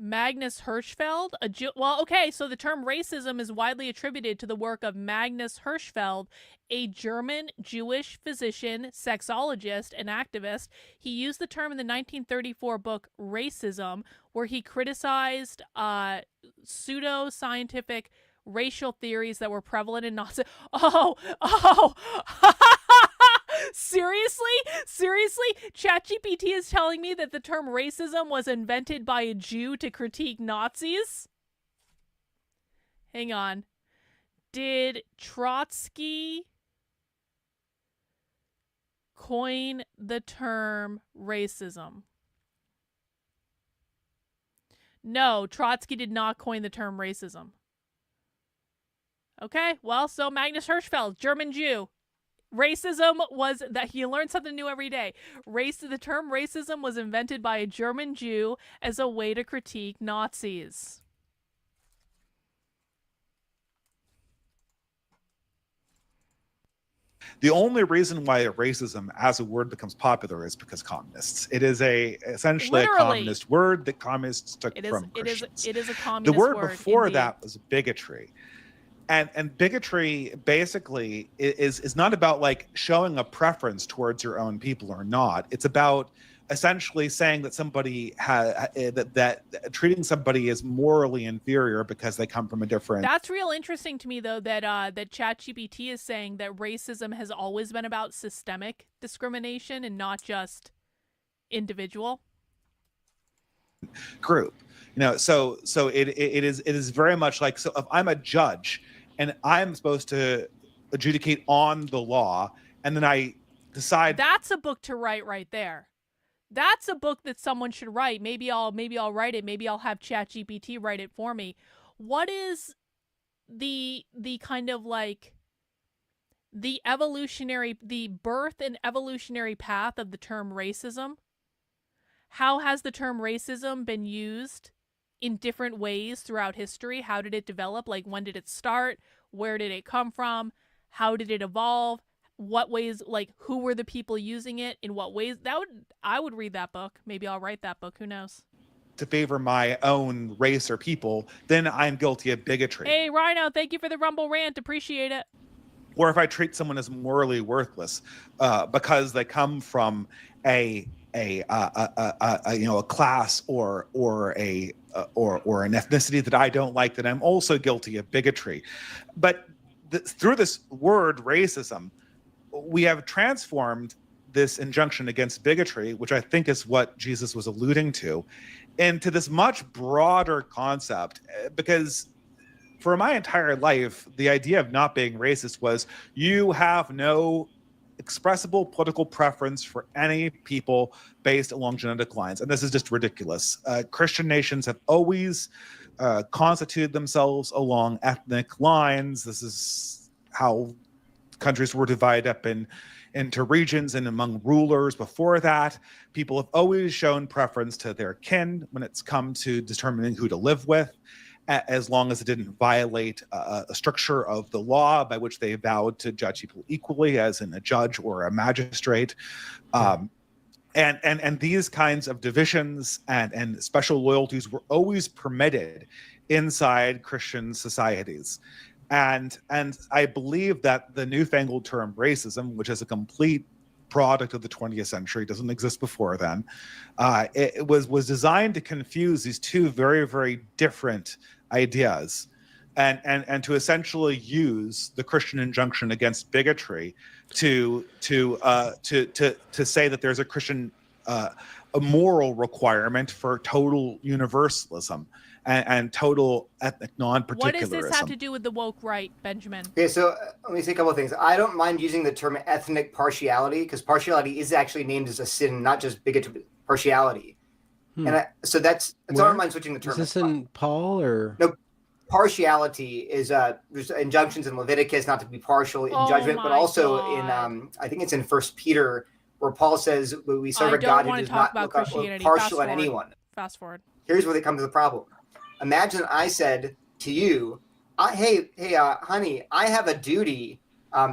Magnus Hirschfeld, a Jew. Well, okay, so the term racism is widely attributed to the work of Magnus Hirschfeld, a German Jewish physician, sexologist, and activist. He used the term in the 1934 book Racism, where he criticized pseudo-scientific racial theories that were prevalent in Nazi. Seriously? ChatGPT is telling me that the term racism was invented by a Jew to critique Nazis? Hang on. Did Trotsky coin the term racism? No, Trotsky did not coin the term racism. Okay, well, so Magnus Hirschfeld, German Jew. Racism was that you learn something new every day. The term racism was invented by a German Jew as a way to critique Nazis. The only reason why racism as a word becomes popular is because communists. It is essentially a communist word that communists took from Christians. It is a communist word. The word before indeed. That was bigotry. And bigotry basically is not about like showing a preference towards your own people or not. It's about essentially saying that somebody that treating somebody as morally inferior because they come from a different. That's real interesting to me, though, that ChatGPT is saying that racism has always been about systemic discrimination and not just individual group. So it is very much like, so if I'm a judge and I'm supposed to adjudicate on the law, and then I decide that's a book to write right there. That's a book that someone should write. Maybe I'll write it. Maybe I'll have ChatGPT write it for me. What is the kind of like the birth and evolutionary path of the term racism? How has the term racism been used in different ways throughout history? How did it develop? Like, when did it start? Where did it come from? How did it evolve? What ways, like, who were the people using it? In what ways? I would read that book. Maybe I'll write that book. Who knows? To favor my own race or people, then I'm guilty of bigotry. Hey, Rhino, thank you for the Rumble rant. Appreciate it. Or if I treat someone as morally worthless because they come from a class or an ethnicity that I don't like, then I'm also guilty of bigotry. But through this word racism, we have transformed this injunction against bigotry, which I think is what Jesus was alluding to, into this much broader concept. Because for my entire life, the idea of not being racist was you have no expressible political preference for any people based along genetic lines. And this is just ridiculous. Christian nations have always constituted themselves along ethnic lines. This is how countries were divided up into regions and among rulers. Before that, people have always shown preference to their kin when it's come to determining who to live with, as long as it didn't violate a structure of the law by which they vowed to judge people equally, as in a judge or a magistrate. And these kinds of divisions and special loyalties were always permitted inside Christian societies. And I believe that the newfangled term racism, which is a complete product of the 20th century, doesn't exist before then, it was designed to confuse these two very, very different ideas, and to essentially use the Christian injunction against bigotry to say that there's a Christian a moral requirement for total universalism and total ethnic non-particularism. What does this have to do with the woke right, Benjamin? Okay, so let me say a couple of things. I don't mind using the term ethnic partiality, because partiality is actually named as a sin, not just bigotry, partiality. And so that's I don't mind switching the term. Is this in Paul or? No, partiality is there's injunctions in Leviticus not to be partial in judgment, but also in I think it's in 1 Peter, where Paul says we serve a God who does not look partial on anyone. Fast forward. Here's where they come to the problem. Imagine I said to you, hey, honey, I have a duty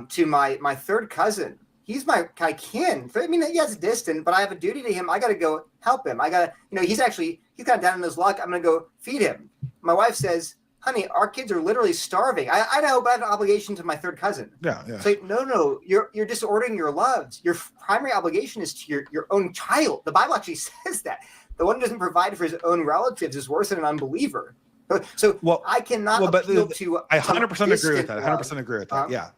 to my third cousin. he's my kin. I mean, yes, distant, but I have a duty to him. I got to go help him. I got to, he's kind of down in his luck. I'm going to go feed him. My wife says, honey, our kids are literally starving. I know, but I have an obligation to my third cousin. Yeah. It's like, no, you're disordering your loves. Your primary obligation is to your own child. The Bible actually says that. The one who doesn't provide for his own relatives is worse than an unbeliever. So I cannot appeal to. I 100% agree with that. 100% agree with that. Yeah.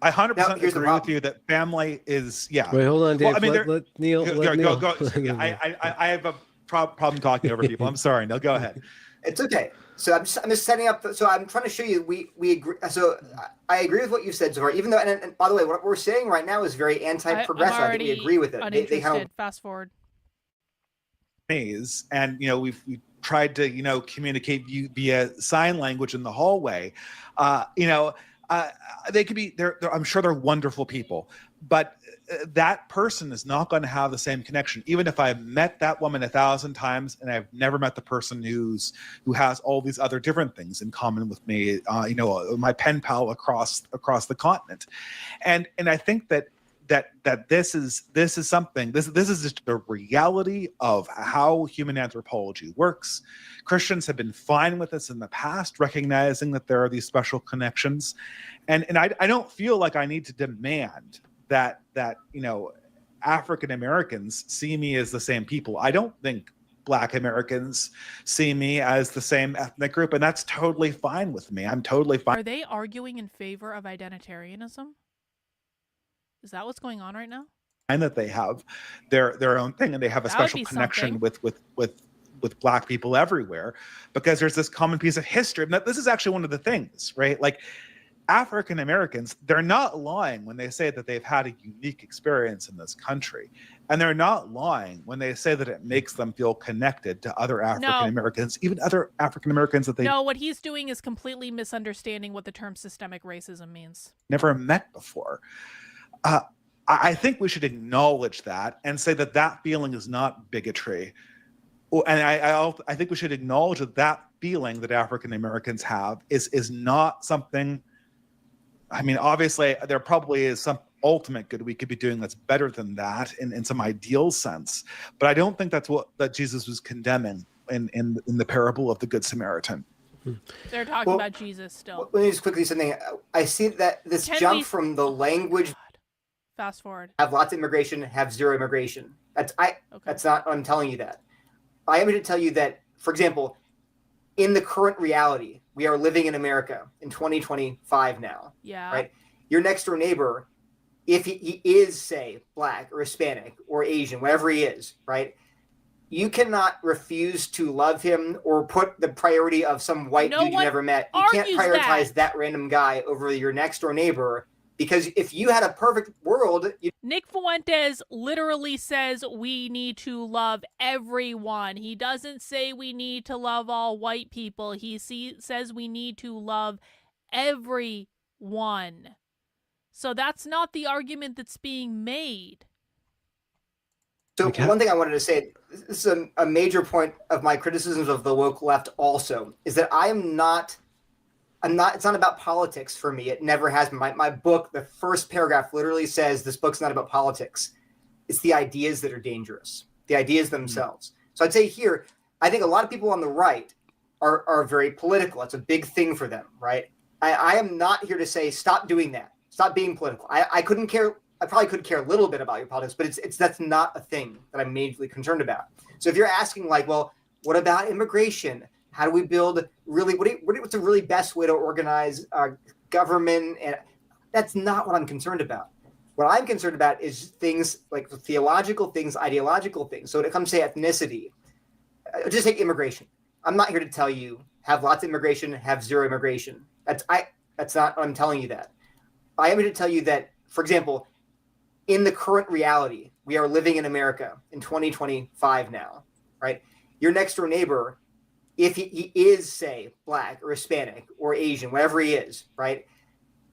I 100% agree with you that family is, yeah. Wait, hold on, Dave. Well, I mean, let Neil. Go. I have a problem talking over people. I'm sorry, Neil. Go ahead. It's okay. So I'm just setting up. So I'm trying to show you we agree. So I agree with what you said so far. Even though, and by the way, what we're saying right now is very anti-progressive. I think we agree with it. They kind of fast forward. And we've tried to communicate via sign language in the hallway. They could be they're I'm sure they're wonderful people, but that person is not going to have the same connection. Even if I've met that woman 1,000 times and I've never met the person who has all these other different things in common with me, my pen pal across the continent. And I think that this is something, this is just the reality of how human anthropology works. Christians have been fine with this in the past, recognizing that there are these special connections. And I don't feel like I need to demand that African Americans see me as the same people. I don't think Black Americans see me as the same ethnic group, and that's totally fine with me. I'm totally fine. Are they arguing in favor of identitarianism? Is that what's going on right now? And that they have their own thing, and they have a special connection with Black people everywhere, because there's this common piece of history. And this is actually one of the things, right? Like, African Americans, they're not lying when they say that they've had a unique experience in this country. And they're not lying when they say that it makes them feel connected to other African Americans, even other African Americans that they what he's doing is completely misunderstanding what the term systemic racism means. Never met before. I think we should acknowledge that and say that feeling is not bigotry. And I think we should acknowledge that feeling that African Americans have is not something. I mean, obviously, there probably is some ultimate good we could be doing that's better than that in some ideal sense. But I don't think that's that Jesus was condemning in the parable of the Good Samaritan. They're talking about Jesus still. Let me just quickly say something. I see that this from the language. Fast forward. Have lots of immigration, have zero immigration. That's not. I'm telling you that. I am going to tell you that, for example, in the current reality, we are living in America in 2025 now. Yeah. Right. Your next door neighbor, if he is, say, Black or Hispanic or Asian, whatever he is, right, you cannot refuse to love him or put the priority of some white dude you never met. You can't prioritize that random guy over your next door neighbor. Because if you had a perfect world... Nick Fuentes literally says we need to love everyone. He doesn't say we need to love all white people. He says we need to love everyone. So that's not the argument that's being made. So one thing I wanted to say, this is a major point of my criticisms of the woke left also, is that I'm not, it's not about politics for me. It never has been. My book, the first paragraph literally says this book's not about politics. It's the ideas that are dangerous, the ideas themselves. So I'd say here, I think a lot of people on the right are very political. It's a big thing for them, right? I am not here to say, stop doing that. Stop being political. I couldn't care. I probably could care a little bit about your politics, but that's not a thing that I'm majorly concerned about. So if you're asking like, well, what about immigration? How do we build really, what's the really best way to organize government? And that's not what I'm concerned about. What I'm concerned about is things like theological things, ideological things. So when it comes to ethnicity, just take immigration. I'm not here to tell you have lots of immigration, have zero immigration. That's not, I'm telling you that. I am here to tell you that, for example, in the current reality, we are living in America in 2025 now, right? Your next door neighbor, if he is, say, Black or Hispanic or Asian, whatever he is, right?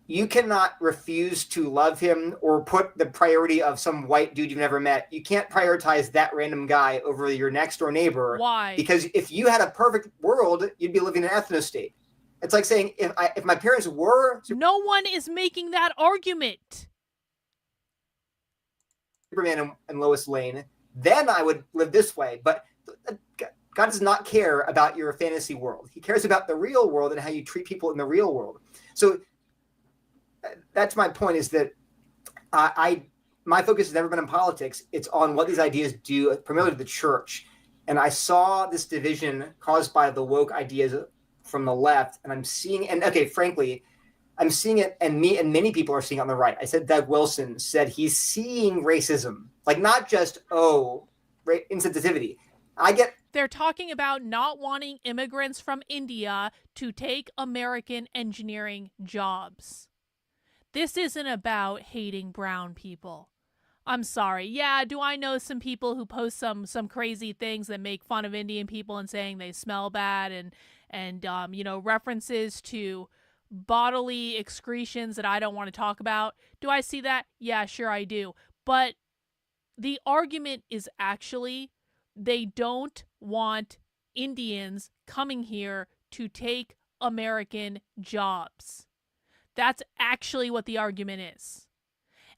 You cannot refuse to love him or put the priority of some white dude you've never met. You can't prioritize that random guy over your next door neighbor. Why? Because if you had a perfect world, you'd be living in an ethno-state. It's like saying if my parents were... No one is making that argument. Superman and Lois Lane, then I would live this way. But God does not care about your fantasy world. He cares about the real world and how you treat people in the real world. So that's my point, is that my focus has never been on politics. It's on what these ideas do, primarily to the church. And I saw this division caused by the woke ideas from the left, and I'm seeing, and okay, frankly, I'm seeing it, and many people are seeing it on the right. I said Doug Wilson said he's seeing racism, like not just insensitivity. They're talking about not wanting immigrants from India to take American engineering jobs. This isn't about hating brown people. I'm sorry. Yeah, do I know some people who post some crazy things that make fun of Indian people and saying they smell bad and references to bodily excretions that I don't want to talk about? Do I see that? Yeah, sure I do. But the argument is actually they don't want Indians coming here to take American jobs. That's actually what the argument is.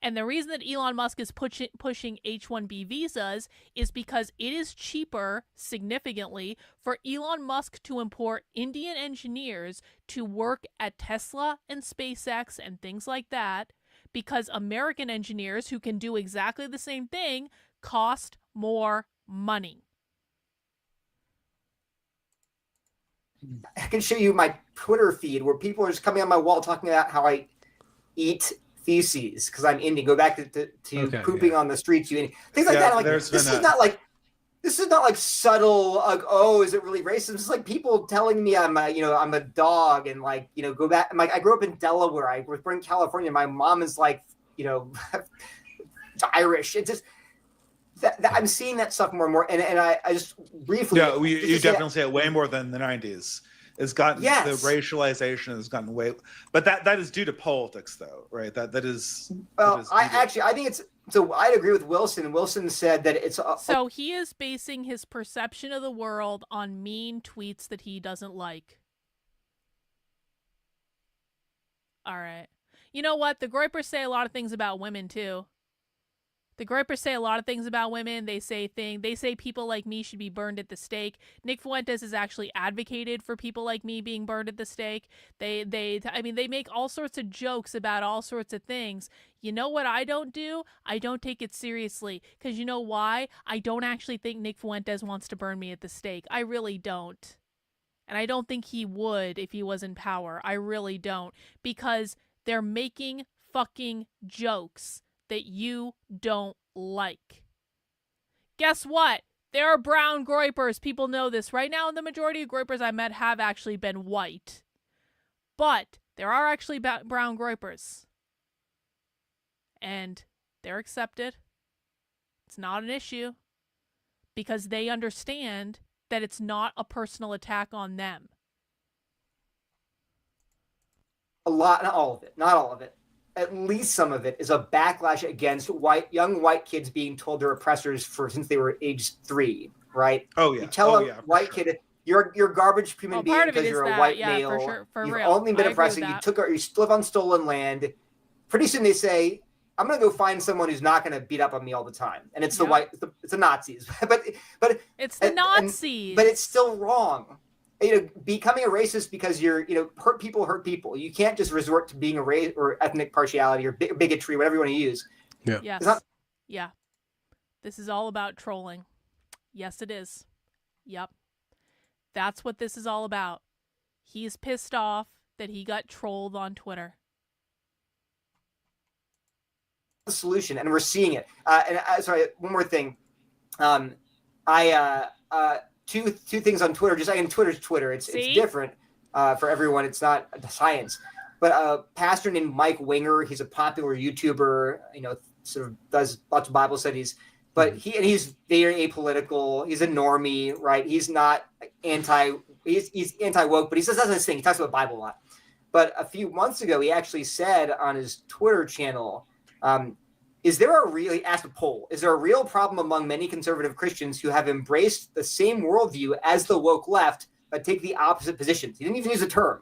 And the reason that Elon Musk is pushing H-1B visas is because it is cheaper, significantly, for Elon Musk to import Indian engineers to work at Tesla and SpaceX and things like that, because American engineers who can do exactly the same thing cost more money. I can show you my Twitter feed where people are just coming on my wall talking about how I eat feces because I'm Indian. Go back to pooping on the streets, things like that. I'm like, this is not like subtle. Like, oh, is it really racist? It's like people telling me I'm a dog, and go back. I'm like, I grew up in Delaware. I was born in California. My mom is Irish. It's just I'm seeing that stuff more and more. And I just briefly. Yeah, you definitely say it way more than the 90s. It's gotten the racialization has gotten way, but that is due to politics, though, right? That is. Well, I think it's. So I'd agree with Wilson. Wilson said that it's. So he is basing his perception of the world on mean tweets that he doesn't like. All right. You know what? The Groypers say a lot of things about women too. The Groypers say a lot of things about women. They say people like me should be burned at the stake. Nick Fuentes has actually advocated for people like me being burned at the stake. They make all sorts of jokes about all sorts of things. You know what I don't do? I don't take it seriously. Because you know why? I don't actually think Nick Fuentes wants to burn me at the stake. I really don't. And I don't think he would if he was in power. I really don't. Because they're making fucking jokes that you don't like. Guess what? There are brown Groypers. People know this. Right now, the majority of Groypers I met have actually been white. But there are actually brown Groypers. And they're accepted. It's not an issue. Because they understand that it's not a personal attack on them. Not all of it. At least some of it is a backlash against young white kids being told they're oppressors since they were age 3, right? Oh yeah. You tell a white kid you're garbage human being because you're a white male. For You've real. only been oppressing. You live on stolen land. Pretty soon they say, I'm gonna go find someone who's not gonna beat up on me all the time, and it's it's the Nazis. but it's the Nazis. But it's still wrong. Becoming a racist because you're, hurt people. You can't just resort to being a race or ethnic partiality or bigotry, whatever you want to use. Yeah. Yes. Yeah. This is all about trolling. Yes, it is. Yep. That's what this is all about. He's pissed off that he got trolled on Twitter. The solution, and we're seeing it. Sorry, one more thing. Two things on Twitter. Twitter's Twitter. It's different for everyone. It's not science. But a pastor named Mike Winger, he's a popular YouTuber. Sort of does lots of Bible studies. But he's very apolitical. He's a normie, right? He's not he's anti-woke, but he says that's his thing. He talks about the Bible a lot. But a few months ago, he actually said on his Twitter channel, he asked a poll, is there a real problem among many conservative Christians who have embraced the same worldview as the woke left, but take the opposite positions? He didn't even use the term.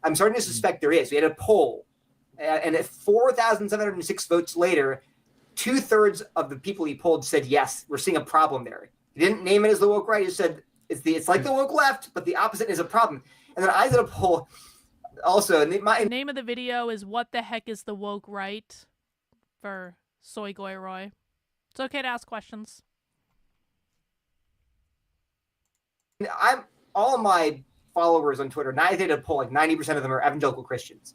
I'm starting to suspect there is. We had a poll, and at 4,706 votes later, 2/3 of the people he polled said, yes, we're seeing a problem there. He didn't name it as the woke right. He just said, it's like the woke left, but the opposite is a problem. And then I did a poll also. And the name of the video is What the Heck is the Woke Right? For Soy Goy Roy. It's okay to ask questions. All my followers on Twitter, I did a poll, like 90% of them are evangelical Christians.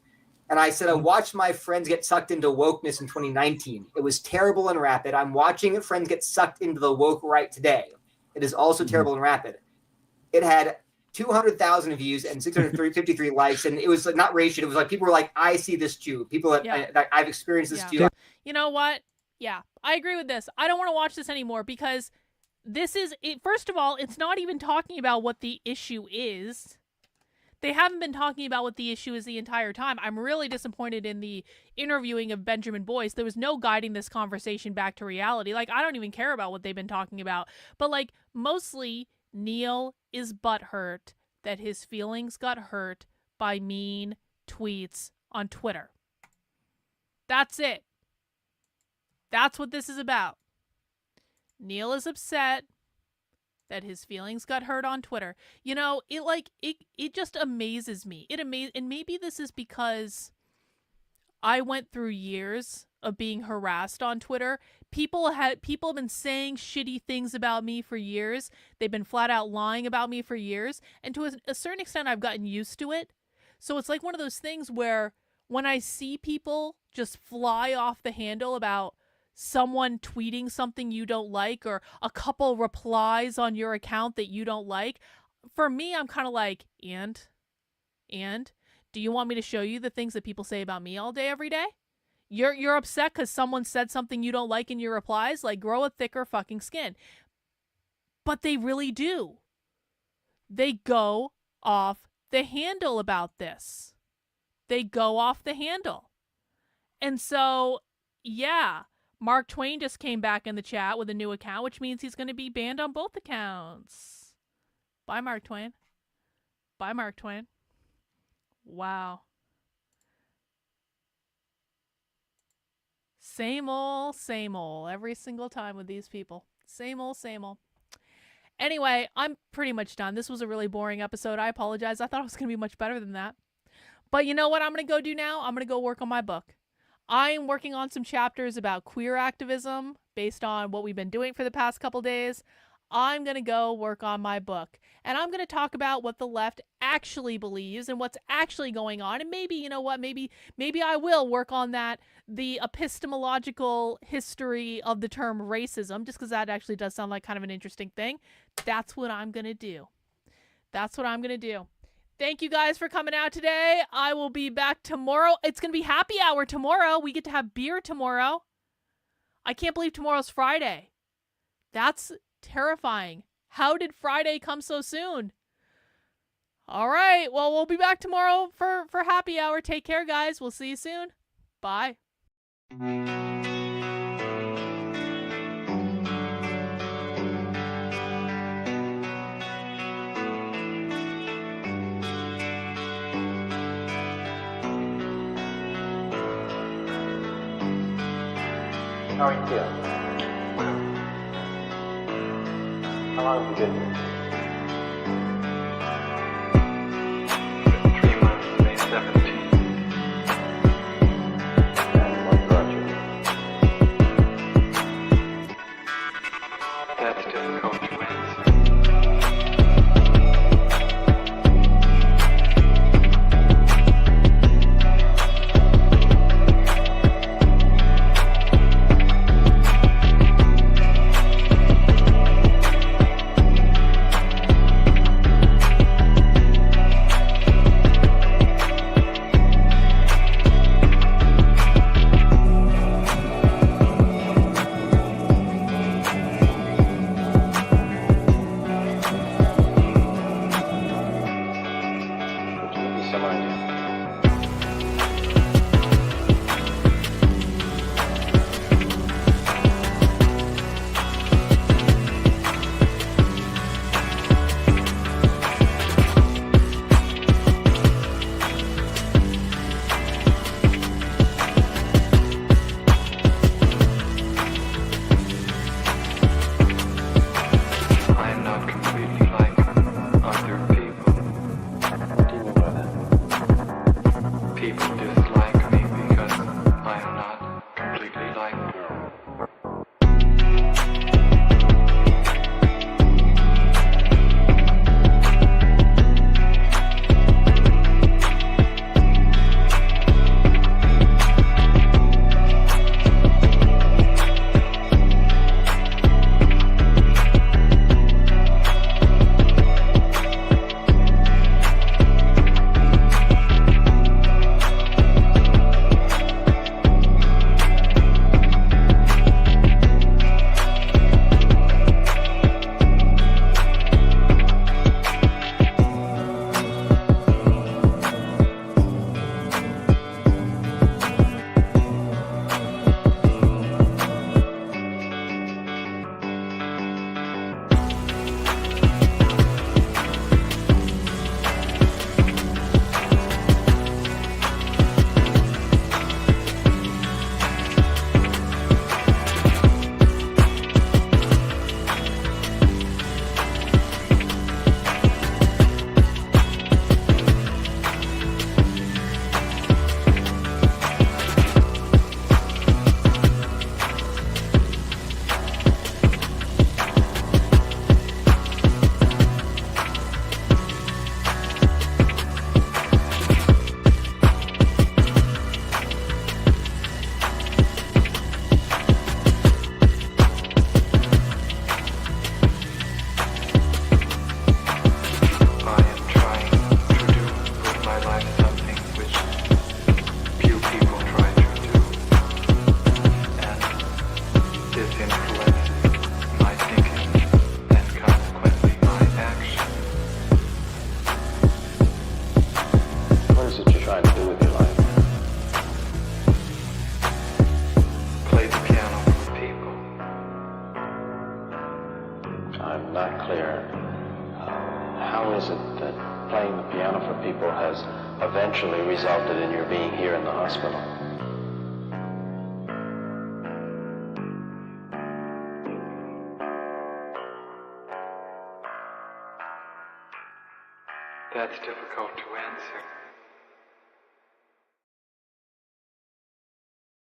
And I said, I watched my friends get sucked into wokeness in 2019. It was terrible and rapid. I'm watching friends get sucked into the woke right today. It is also terrible and rapid. It had 200,000 views and 653 likes. And it was like not racial. It was like people were like, I see this too. People that I've experienced this too. You know what? Yeah, I agree with this. I don't want to watch this anymore because this is, first of all, it's not even talking about what the issue is. They haven't been talking about what the issue is the entire time. I'm really disappointed in the interviewing of Benjamin Boyce. There was no guiding this conversation back to reality. Like, I don't even care about what they've been talking about. But, like, mostly Neil is butthurt that his feelings got hurt by mean tweets on Twitter. That's it. That's what this is about. Neil is upset that his feelings got hurt on Twitter. You know, it just amazes me. And maybe this is because I went through years of being harassed on Twitter. People have been saying shitty things about me for years. They've been flat out lying about me for years. And to a certain extent, I've gotten used to it. So it's like one of those things where when I see people just fly off the handle about someone tweeting something you don't like or a couple replies on your account that you don't like, for me, I'm kind of like, and do you want me to show you the things that people say about me all day, every day? You're upset because someone said something you don't like in your replies? Like, grow a thicker fucking skin. But they really do. They go off the handle about this. They go off the handle. And so, yeah, Mark Twain just came back in the chat with a new account, which means he's going to be banned on both accounts. Bye, Mark Twain. Bye, Mark Twain. Wow. Same old every single time with these people. Same old. Anyway, I'm pretty much done. This was a really boring episode. I apologize. I thought it was going to be much better than that. But you know what I'm going to go do now? I'm going to go work on my book. I'm working on some chapters about queer activism based on what we've been doing for the past couple days. I'm going to go work on my book. And I'm going to talk about what the left actually believes and what's actually going on. And maybe, you know what, maybe I will work on that, the epistemological history of the term racism, just because that actually does sound like kind of an interesting thing. That's what I'm going to do. Thank you guys for coming out today. I will be back tomorrow. It's going to be happy hour tomorrow. We get to have beer tomorrow. I can't believe tomorrow's Friday. That's terrifying. How did Friday come so soon? All right. Well, we'll be back tomorrow for happy hour. Take care, guys. We'll see you soon. Bye. How are you feeling? How long have you been here? 3 months, May 17th. And what brought you here? That's difficult to answer. I'm not clear. How is it that playing the piano for people has eventually resulted in your being here in the hospital? That's difficult to answer.